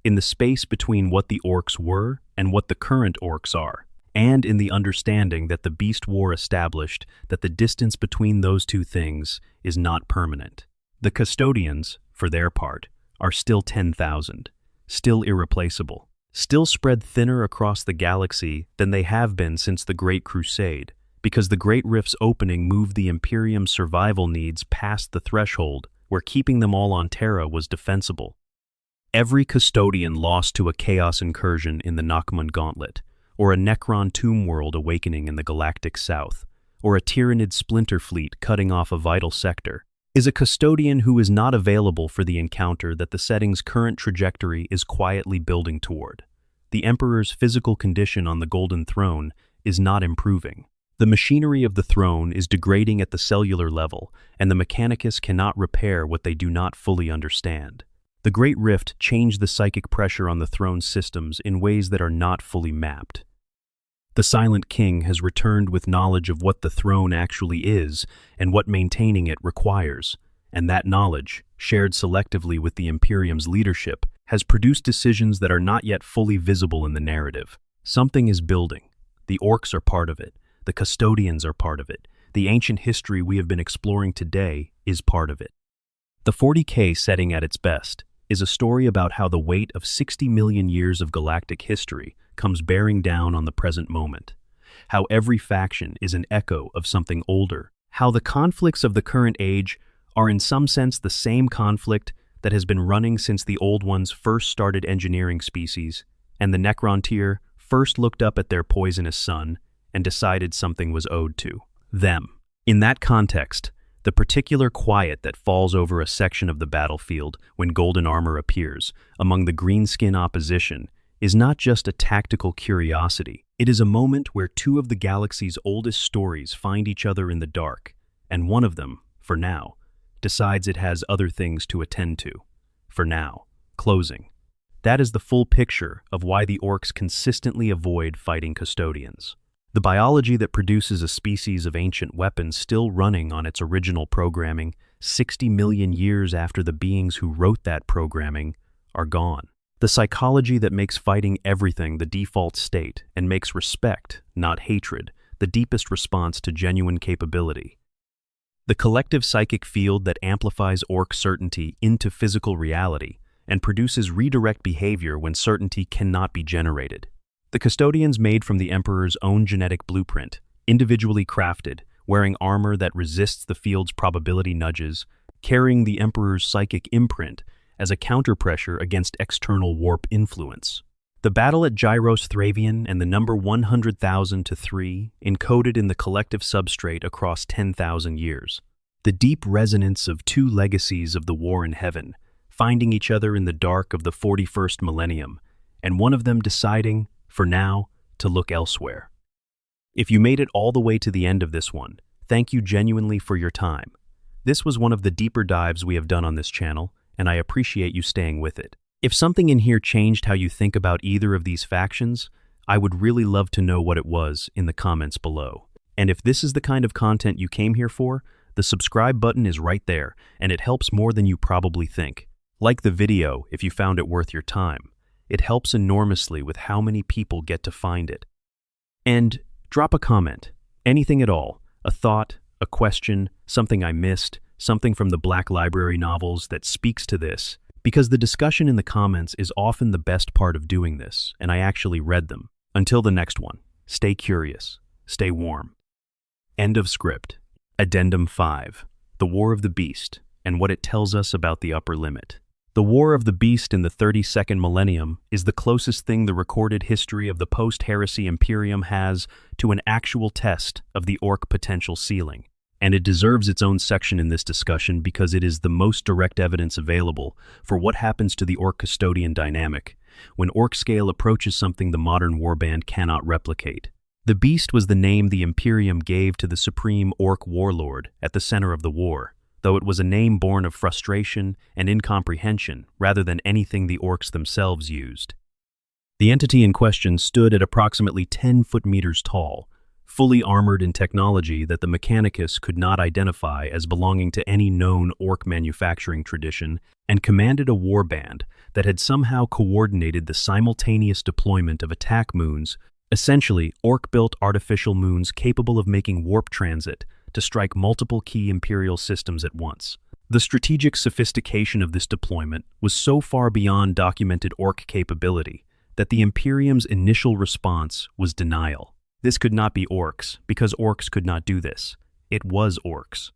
in the space between what the Orks were and what the current Orks are, and in the understanding that the Beast War established that the distance between those two things is not permanent. The Custodians, for their part, are still 10,000, still irreplaceable, still spread thinner across the galaxy than they have been since the Great Crusade, because the Great Rift's opening moved the Imperium's survival needs past the threshold where keeping them all on Terra was defensible. Every Custodian lost to a Chaos incursion in the Nachmund Gauntlet, or a Necron tomb world awakening in the galactic south, or a Tyranid splinter fleet cutting off a vital sector, is a Custodian who is not available for the encounter that the setting's current trajectory is quietly building toward. The Emperor's physical condition on the Golden Throne is not improving. The machinery of the throne is degrading at the cellular level, and the Mechanicus cannot repair what they do not fully understand. The Great Rift changed the psychic pressure on the throne's systems in ways that are not fully mapped. The Silent King has returned with knowledge of what the throne actually is and what maintaining it requires, and that knowledge, shared selectively with the Imperium's leadership, has produced decisions that are not yet fully visible in the narrative. Something is building. The Orks are part of it. The Custodians are part of it. The ancient history we have been exploring today is part of it. The 40K setting at its best is a story about how the weight of 60 million years of galactic history comes bearing down on the present moment, how every faction is an echo of something older, how the conflicts of the current age are in some sense the same conflict that has been running since the Old Ones first started engineering species, and the Necron tier first looked up at their poisonous sun and decided something was owed to them. In that context, the particular quiet that falls over a section of the battlefield when golden armor appears among the greenskin opposition is not just a tactical curiosity. It is a moment where two of the galaxy's oldest stories find each other in the dark, and one of them, for now, decides it has other things to attend to. For now, closing. That is the full picture of why the Orks consistently avoid fighting Custodians. The biology that produces a species of ancient weapons still running on its original programming 60 million years after the beings who wrote that programming are gone. The psychology that makes fighting everything the default state and makes respect, not hatred, the deepest response to genuine capability. The collective psychic field that amplifies Ork certainty into physical reality and produces redirect behavior when certainty cannot be generated. The Custodians made from the Emperor's own genetic blueprint, individually crafted, wearing armor that resists the field's probability nudges, carrying the Emperor's psychic imprint as a counterpressure against external warp influence. The battle at Gyros-Thravian and the number 100,000 to 3 encoded in the collective substrate across 10,000 years. The deep resonance of two legacies of the war in heaven, finding each other in the dark of the 41st millennium, and one of them deciding, for now, to look elsewhere. If you made it all the way to the end of this one, thank you genuinely for your time. This was one of the deeper dives we have done on this channel, and I appreciate you staying with it. If something in here changed how you think about either of these factions, I would really love to know what it was in the comments below. And if this is the kind of content you came here for, the subscribe button is right there, and it helps more than you probably think. Like the video if you found it worth your time. It helps enormously with how many people get to find it. And drop a comment, anything at all, a thought, a question, something I missed, something from the Black Library novels that speaks to this, because the discussion in the comments is often the best part of doing this, and I actually read them. Until the next one, stay curious, stay warm. End of script. Addendum 5, The War of the Beast, and what it tells us about the upper limit. The War of the Beast in the 32nd millennium is the closest thing the recorded history of the post-heresy Imperium has to an actual test of the Ork potential ceiling. And it deserves its own section in this discussion because it is the most direct evidence available for what happens to the Ork-Custodian dynamic when Ork scale approaches something the modern warband cannot replicate. The Beast was the name the Imperium gave to the supreme Ork warlord at the center of the war, though it was a name born of frustration and incomprehension rather than anything the Orks themselves used. The entity in question stood at approximately 10 foot-meters tall, fully armored in technology that the Mechanicus could not identify as belonging to any known Ork manufacturing tradition, and commanded a warband that had somehow coordinated the simultaneous deployment of attack moons, essentially Ork-built artificial moons capable of making warp transit to strike multiple key Imperial systems at once. The strategic sophistication of this deployment was so far beyond documented Ork capability that the Imperium's initial response was denial. This could not be Orks, because Orks could not do this. It was Orks.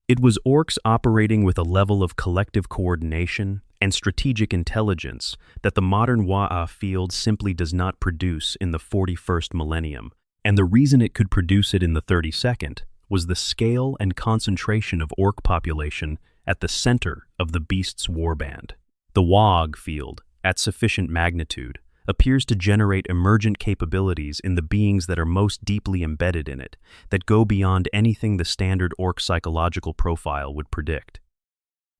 It was Orks operating with a level of collective coordination and strategic intelligence that the modern Waaaagh field simply does not produce in the 41st millennium, and the reason it could produce it in the 32nd was the scale and concentration of Ork population at the center of the beast's warband. The Waaaagh field, at sufficient magnitude, appears to generate emergent capabilities in the beings that are most deeply embedded in it, that go beyond anything the standard Ork psychological profile would predict.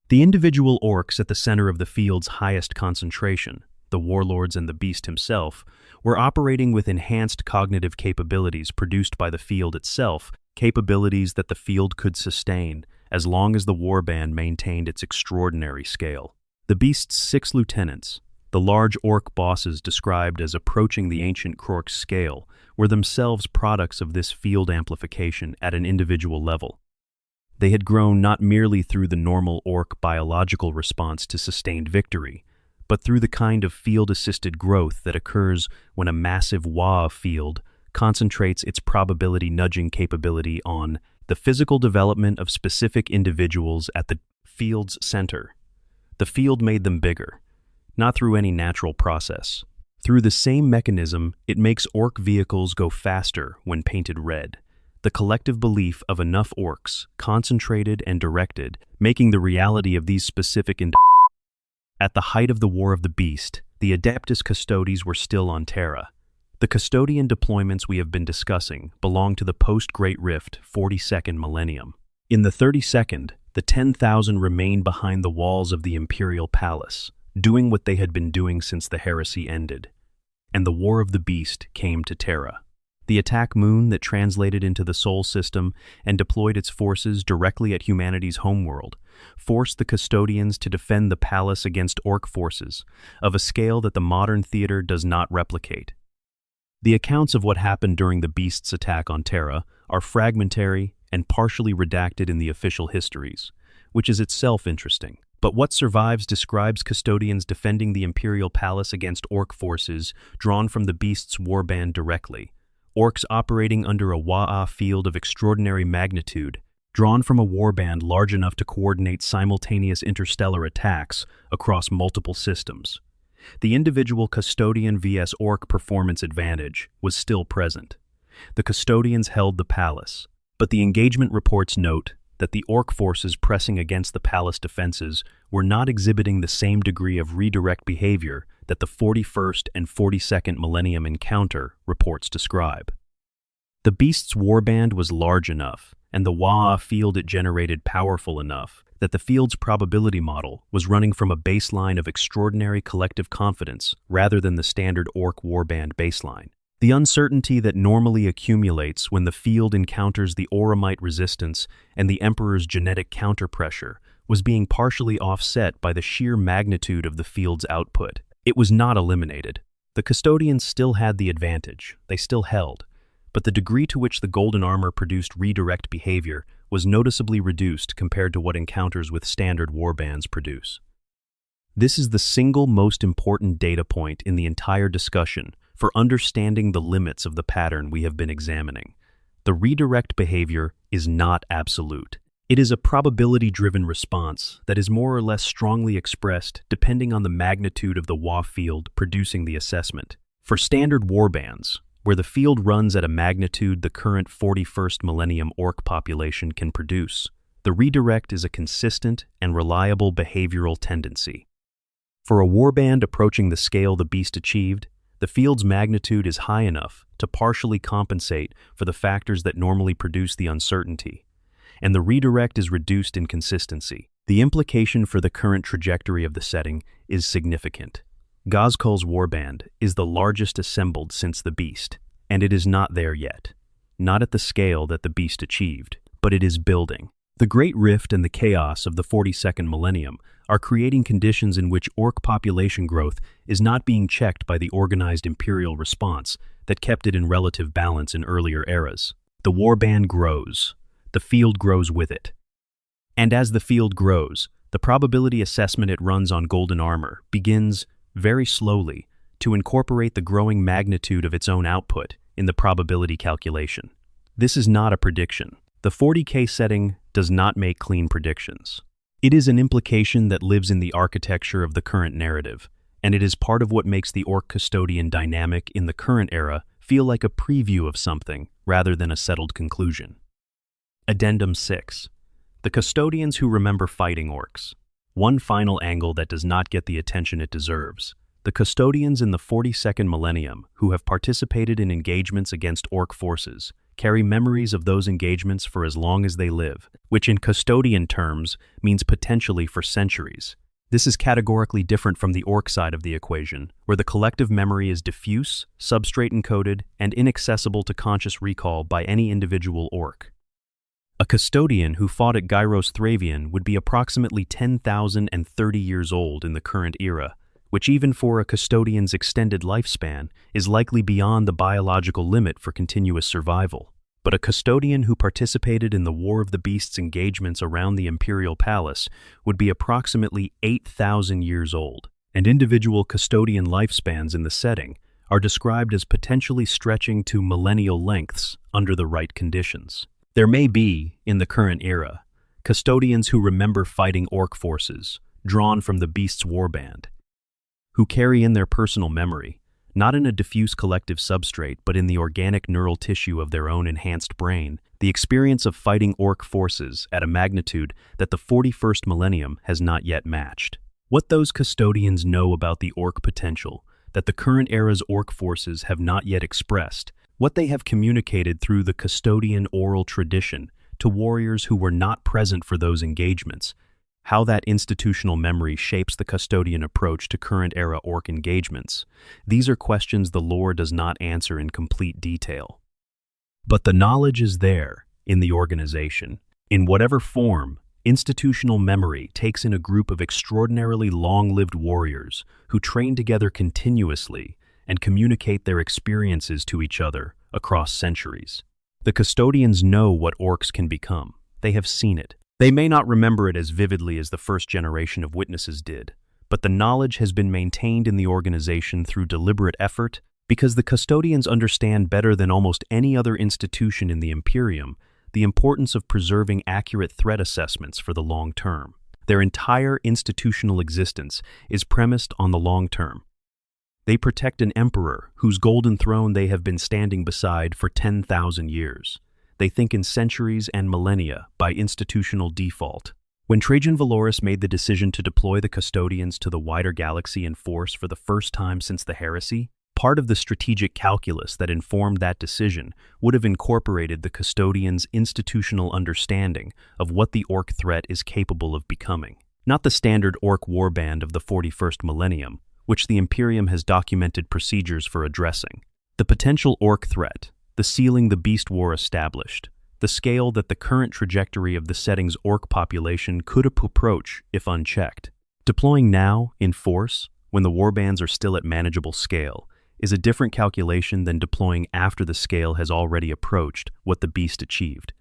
The individual Orks at the center of the field's highest concentration, the warlords and the beast himself, were operating with enhanced cognitive capabilities produced by the field itself, capabilities that the field could sustain as long as the warband maintained its extraordinary scale. The beast's 6 lieutenants, the large Ork bosses described as approaching the ancient Krork's scale, were themselves products of this field amplification at an individual level. They had grown not merely through the normal Ork biological response to sustained victory, but through the kind of field-assisted growth that occurs when a massive Waaaagh field concentrates its probability nudging capability on the physical development of specific individuals at the field's center. The field made them bigger, not through any natural process. Through the same mechanism, it makes Ork vehicles go faster when painted red. The collective belief of enough Orks, concentrated and directed, making the reality of these specific At the height of the War of the Beast, the Adeptus Custodes were still on Terra. The Custodian deployments we have been discussing belong to the post-Great Rift 42nd millennium. In the 32nd, the 10,000 remained behind the walls of the Imperial Palace, doing what they had been doing since the heresy ended. And the War of the Beast came to Terra. The attack moon that translated into the Sol system and deployed its forces directly at humanity's homeworld forced the Custodians to defend the palace against Ork forces of a scale that the modern theater does not replicate. The accounts of what happened during the Beast's attack on Terra are fragmentary and partially redacted in the official histories, which is itself interesting. But what survives describes Custodians defending the Imperial Palace against Ork forces drawn from the Beast's warband directly, Orks operating under a Waaaagh field of extraordinary magnitude, drawn from a warband large enough to coordinate simultaneous interstellar attacks across multiple systems. The individual Custodian vs Ork performance advantage was still present. The Custodians held the palace, but the engagement reports note that the Ork forces pressing against the palace defenses were not exhibiting the same degree of redirect behavior that the 41st and 42nd millennium encounter reports describe. The Beast's warband was large enough, and the Waaaagh field it generated powerful enough, that the field's probability model was running from a baseline of extraordinary collective confidence rather than the standard Ork warband baseline. The uncertainty that normally accumulates when the field encounters the Oromite resistance and the Emperor's genetic counterpressure was being partially offset by the sheer magnitude of the field's output. It was not eliminated. The Custodians still had the advantage, they still held, but the degree to which the golden armor produced redirect behavior was noticeably reduced compared to what encounters with standard warbands produce. This is the single most important data point in the entire discussion for understanding the limits of the pattern we have been examining. The redirect behavior is not absolute. It is a probability-driven response that is more or less strongly expressed depending on the magnitude of the Waaaagh field producing the assessment. For standard warbands, where the field runs at a magnitude the current 41st millennium Ork population can produce, the redirect is a consistent and reliable behavioral tendency. For a warband approaching the scale the Beast achieved, the field's magnitude is high enough to partially compensate for the factors that normally produce the uncertainty. and the redirect is reduced in consistency. The implication for the current trajectory of the setting is significant. Ghazghkull's warband is the largest assembled since the Beast, and it is not there yet. Not at the scale that the Beast achieved, but it is building. The Great Rift and the chaos of the 42nd millennium are creating conditions in which Ork population growth is not being checked by the organized imperial response that kept it in relative balance in earlier eras. The warband grows. The field grows with it. And as the field grows, the probability assessment it runs on golden armor begins, very slowly, to incorporate the growing magnitude of its own output in the probability calculation. This is not a prediction. The 40K setting does not make clean predictions. It is an implication that lives in the architecture of the current narrative, and it is part of what makes the Ork Custodian dynamic in the current era feel like a preview of something rather than a settled conclusion. Addendum 6. The Custodians who remember fighting Orks. One final angle that does not get the attention it deserves. The Custodians in the 42nd millennium who have participated in engagements against Ork forces carry memories of those engagements for as long as they live, which in Custodian terms means potentially for centuries. This is categorically different from the Ork side of the equation, where the collective memory is diffuse, substrate encoded, and inaccessible to conscious recall by any individual Ork. A Custodian who fought at Gyros-Thravian would be approximately 10,030 years old in the current era, which even for a Custodian's extended lifespan is likely beyond the biological limit for continuous survival. But a Custodian who participated in the War of the Beasts engagements around the Imperial Palace would be approximately 8,000 years old, and individual Custodian lifespans in the setting are described as potentially stretching to millennial lengths under the right conditions. There may be, in the current era, Custodians who remember fighting Ork forces, drawn from the Beast's warband, who carry in their personal memory, not in a diffuse collective substrate but in the organic neural tissue of their own enhanced brain, the experience of fighting Ork forces at a magnitude that the 41st millennium has not yet matched. What those Custodians know about the Ork potential that the current era's Ork forces have not yet expressed, what they have communicated through the Custodian oral tradition to warriors who were not present for those engagements, how that institutional memory shapes the Custodian approach to current-era Ork engagements. These are questions the lore does not answer in complete detail. But the knowledge is there, in the organization. In whatever form, institutional memory takes in a group of extraordinarily long-lived warriors who train together continuously and communicate their experiences to each other across centuries. The Custodians know what Orks can become. They have seen it. They may not remember it as vividly as the first generation of witnesses did, but the knowledge has been maintained in the organization through deliberate effort because the Custodians understand better than almost any other institution in the Imperium the importance of preserving accurate threat assessments for the long term. Their entire institutional existence is premised on the long term. They protect an emperor whose golden throne they have been standing beside for 10,000 years. They think in centuries and millennia by institutional default. When Trajan Valoris made the decision to deploy the Custodians to the wider galaxy in force for the first time since the heresy, part of the strategic calculus that informed that decision would have incorporated the Custodians' institutional understanding of what the Ork threat is capable of becoming. Not the standard Ork warband of the 41st millennium, which the Imperium has documented procedures for addressing. The potential Ork threat, the ceiling the Beast War established, the scale that the current trajectory of the setting's Ork population could approach if unchecked. Deploying now, in force, when the warbands are still at manageable scale, is a different calculation than deploying after the scale has already approached what the Beast achieved.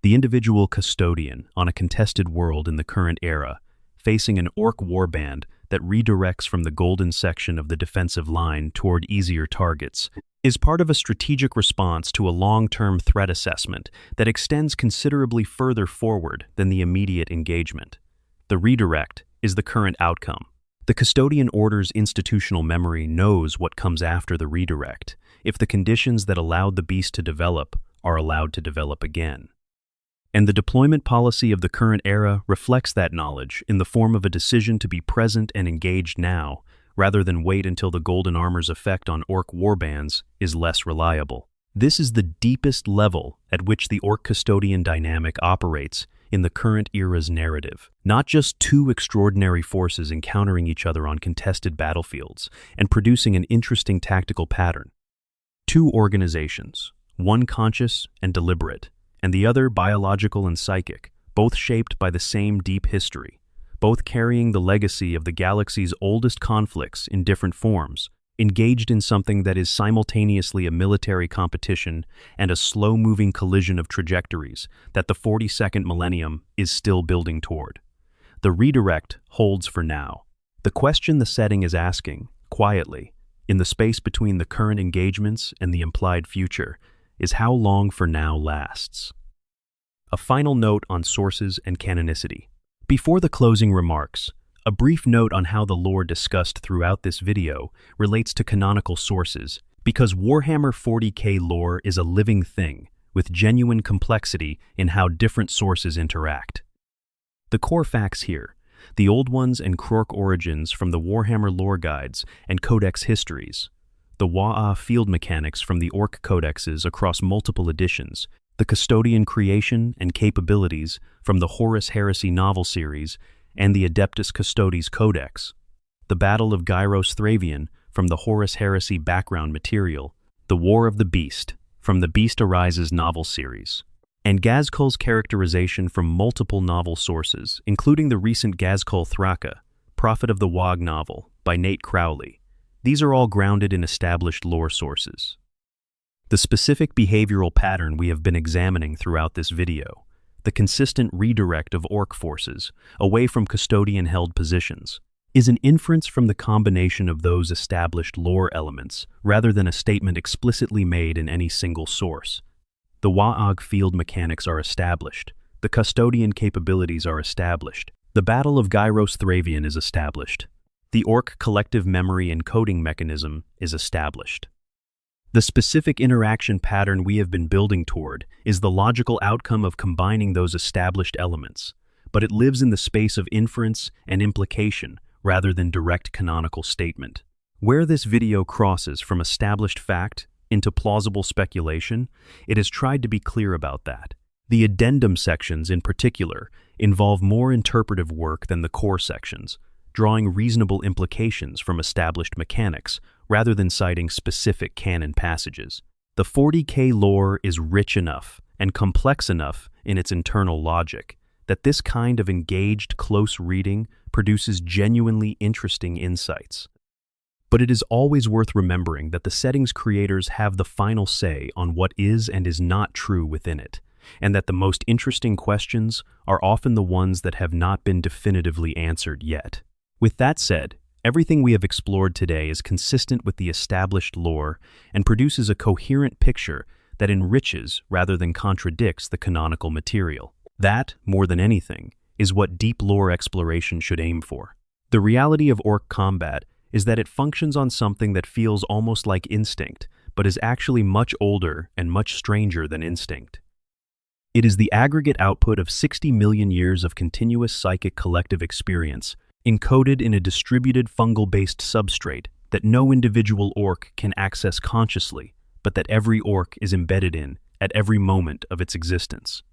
The individual Custodian on a contested world in the current era, facing an Ork warband that redirects from the golden section of the defensive line toward easier targets, is part of a strategic response to a long-term threat assessment that extends considerably further forward than the immediate engagement. The redirect is the current outcome. The Custodian Order's institutional memory knows what comes after the redirect, if the conditions that allowed the Beast to develop are allowed to develop again. And the deployment policy of the current era reflects that knowledge in the form of a decision to be present and engaged now, rather than wait until the golden armor's effect on Ork warbands is less reliable. This is the deepest level at which the Ork-Custodian dynamic operates in the current era's narrative. Not just two extraordinary forces encountering each other on contested battlefields and producing an interesting tactical pattern. Two organizations, one conscious and deliberate, and the other biological and psychic, both shaped by the same deep history, both carrying the legacy of the galaxy's oldest conflicts in different forms, engaged in something that is simultaneously a military competition and a slow-moving collision of trajectories that the 42nd millennium is still building toward. The redirect holds for now. The question the setting is asking, quietly, in the space between the current engagements and the implied future, is how long for now lasts. A final note on sources and canonicity. Before the closing remarks, a brief note on how the lore discussed throughout this video relates to canonical sources, because Warhammer 40K lore is a living thing, with genuine complexity in how different sources interact. The core facts here, the old ones and Krork origins from the Warhammer lore guides and codex histories, the Waaaagh field mechanics from the Ork codexes across multiple editions, the Custodian creation and capabilities from the Horus Heresy novel series and the Adeptus Custodes codex, the Battle of Gyros-Thravian from the Horus Heresy background material, the War of the Beast from the Beast Arises novel series, and Ghazkul's characterization from multiple novel sources, including the recent Ghazkul-Thraka, Prophet of the Waaaagh novel by Nate Crowley. These are all grounded in established lore sources. The specific behavioral pattern we have been examining throughout this video, the consistent redirect of Ork forces away from Custodian-held positions, is an inference from the combination of those established lore elements rather than a statement explicitly made in any single source. The Waaaagh field mechanics are established, the Custodian capabilities are established, the Battle of Gyros-Thravian is established, the Ork collective memory encoding mechanism is established. The specific interaction pattern we have been building toward is the logical outcome of combining those established elements, but it lives in the space of inference and implication rather than direct canonical statement. Where this video crosses from established fact into plausible speculation, it has tried to be clear about that. The addendum sections, in particular, involve more interpretive work than the core sections, drawing reasonable implications from established mechanics rather than citing specific canon passages. The 40K lore is rich enough and complex enough in its internal logic that this kind of engaged, close reading produces genuinely interesting insights. But it is always worth remembering that the setting's creators have the final say on what is and is not true within it, and that the most interesting questions are often the ones that have not been definitively answered yet. With that said, everything we have explored today is consistent with the established lore and produces a coherent picture that enriches rather than contradicts the canonical material. That, more than anything, is what deep lore exploration should aim for. The reality of Ork combat is that it functions on something that feels almost like instinct, but is actually much older and much stranger than instinct. It is the aggregate output of 60 million years of continuous psychic collective experience, encoded in a distributed fungal-based substrate that no individual Ork can access consciously, but that every Ork is embedded in at every moment of its existence.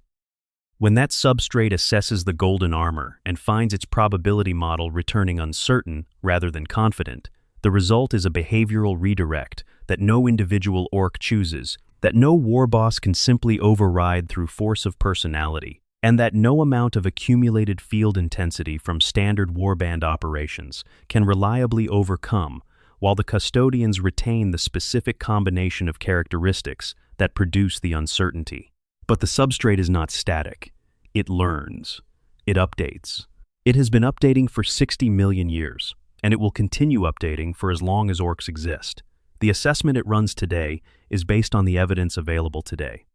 When that substrate assesses the golden armor and finds its probability model returning uncertain rather than confident, the result is a behavioral redirect that no individual Ork chooses, that no war boss can simply override through force of personality, and that no amount of accumulated field intensity from standard warband operations can reliably overcome, while the Custodians retain the specific combination of characteristics that produce the uncertainty. But the substrate is not static. It learns. It updates. It has been updating for 60 million years, and it will continue updating for as long as Orks exist. The assessment it runs today is based on the evidence available today.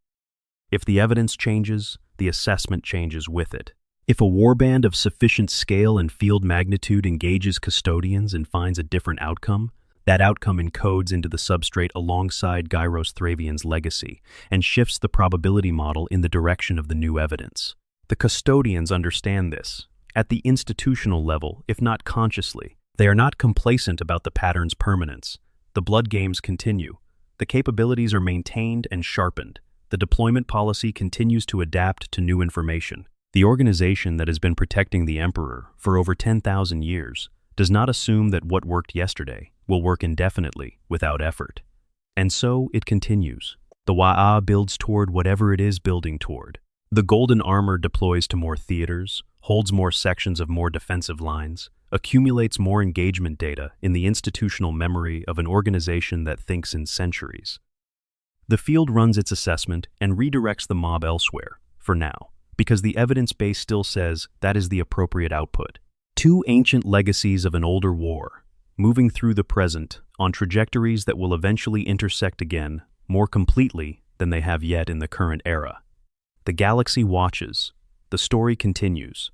If the evidence changes, the assessment changes with it. If a warband of sufficient scale and field magnitude engages Custodians and finds a different outcome, that outcome encodes into the substrate alongside Gyros-Thravian's legacy and shifts the probability model in the direction of the new evidence. The Custodians understand this. At the institutional level, if not consciously, they are not complacent about the pattern's permanence. The blood games continue. The capabilities are maintained and sharpened. The deployment policy continues to adapt to new information. The organization that has been protecting the Emperor for over 10,000 years does not assume that what worked yesterday will work indefinitely without effort. And so it continues. The Waaaagh builds toward whatever it is building toward. The golden armor deploys to more theaters, holds more sections of more defensive lines, accumulates more engagement data in the institutional memory of an organization that thinks in centuries. The field runs its assessment and redirects the mob elsewhere, for now, because the evidence base still says that is the appropriate output. Two ancient legacies of an older war, moving through the present on trajectories that will eventually intersect again more completely than they have yet in the current era. The galaxy watches. The story continues.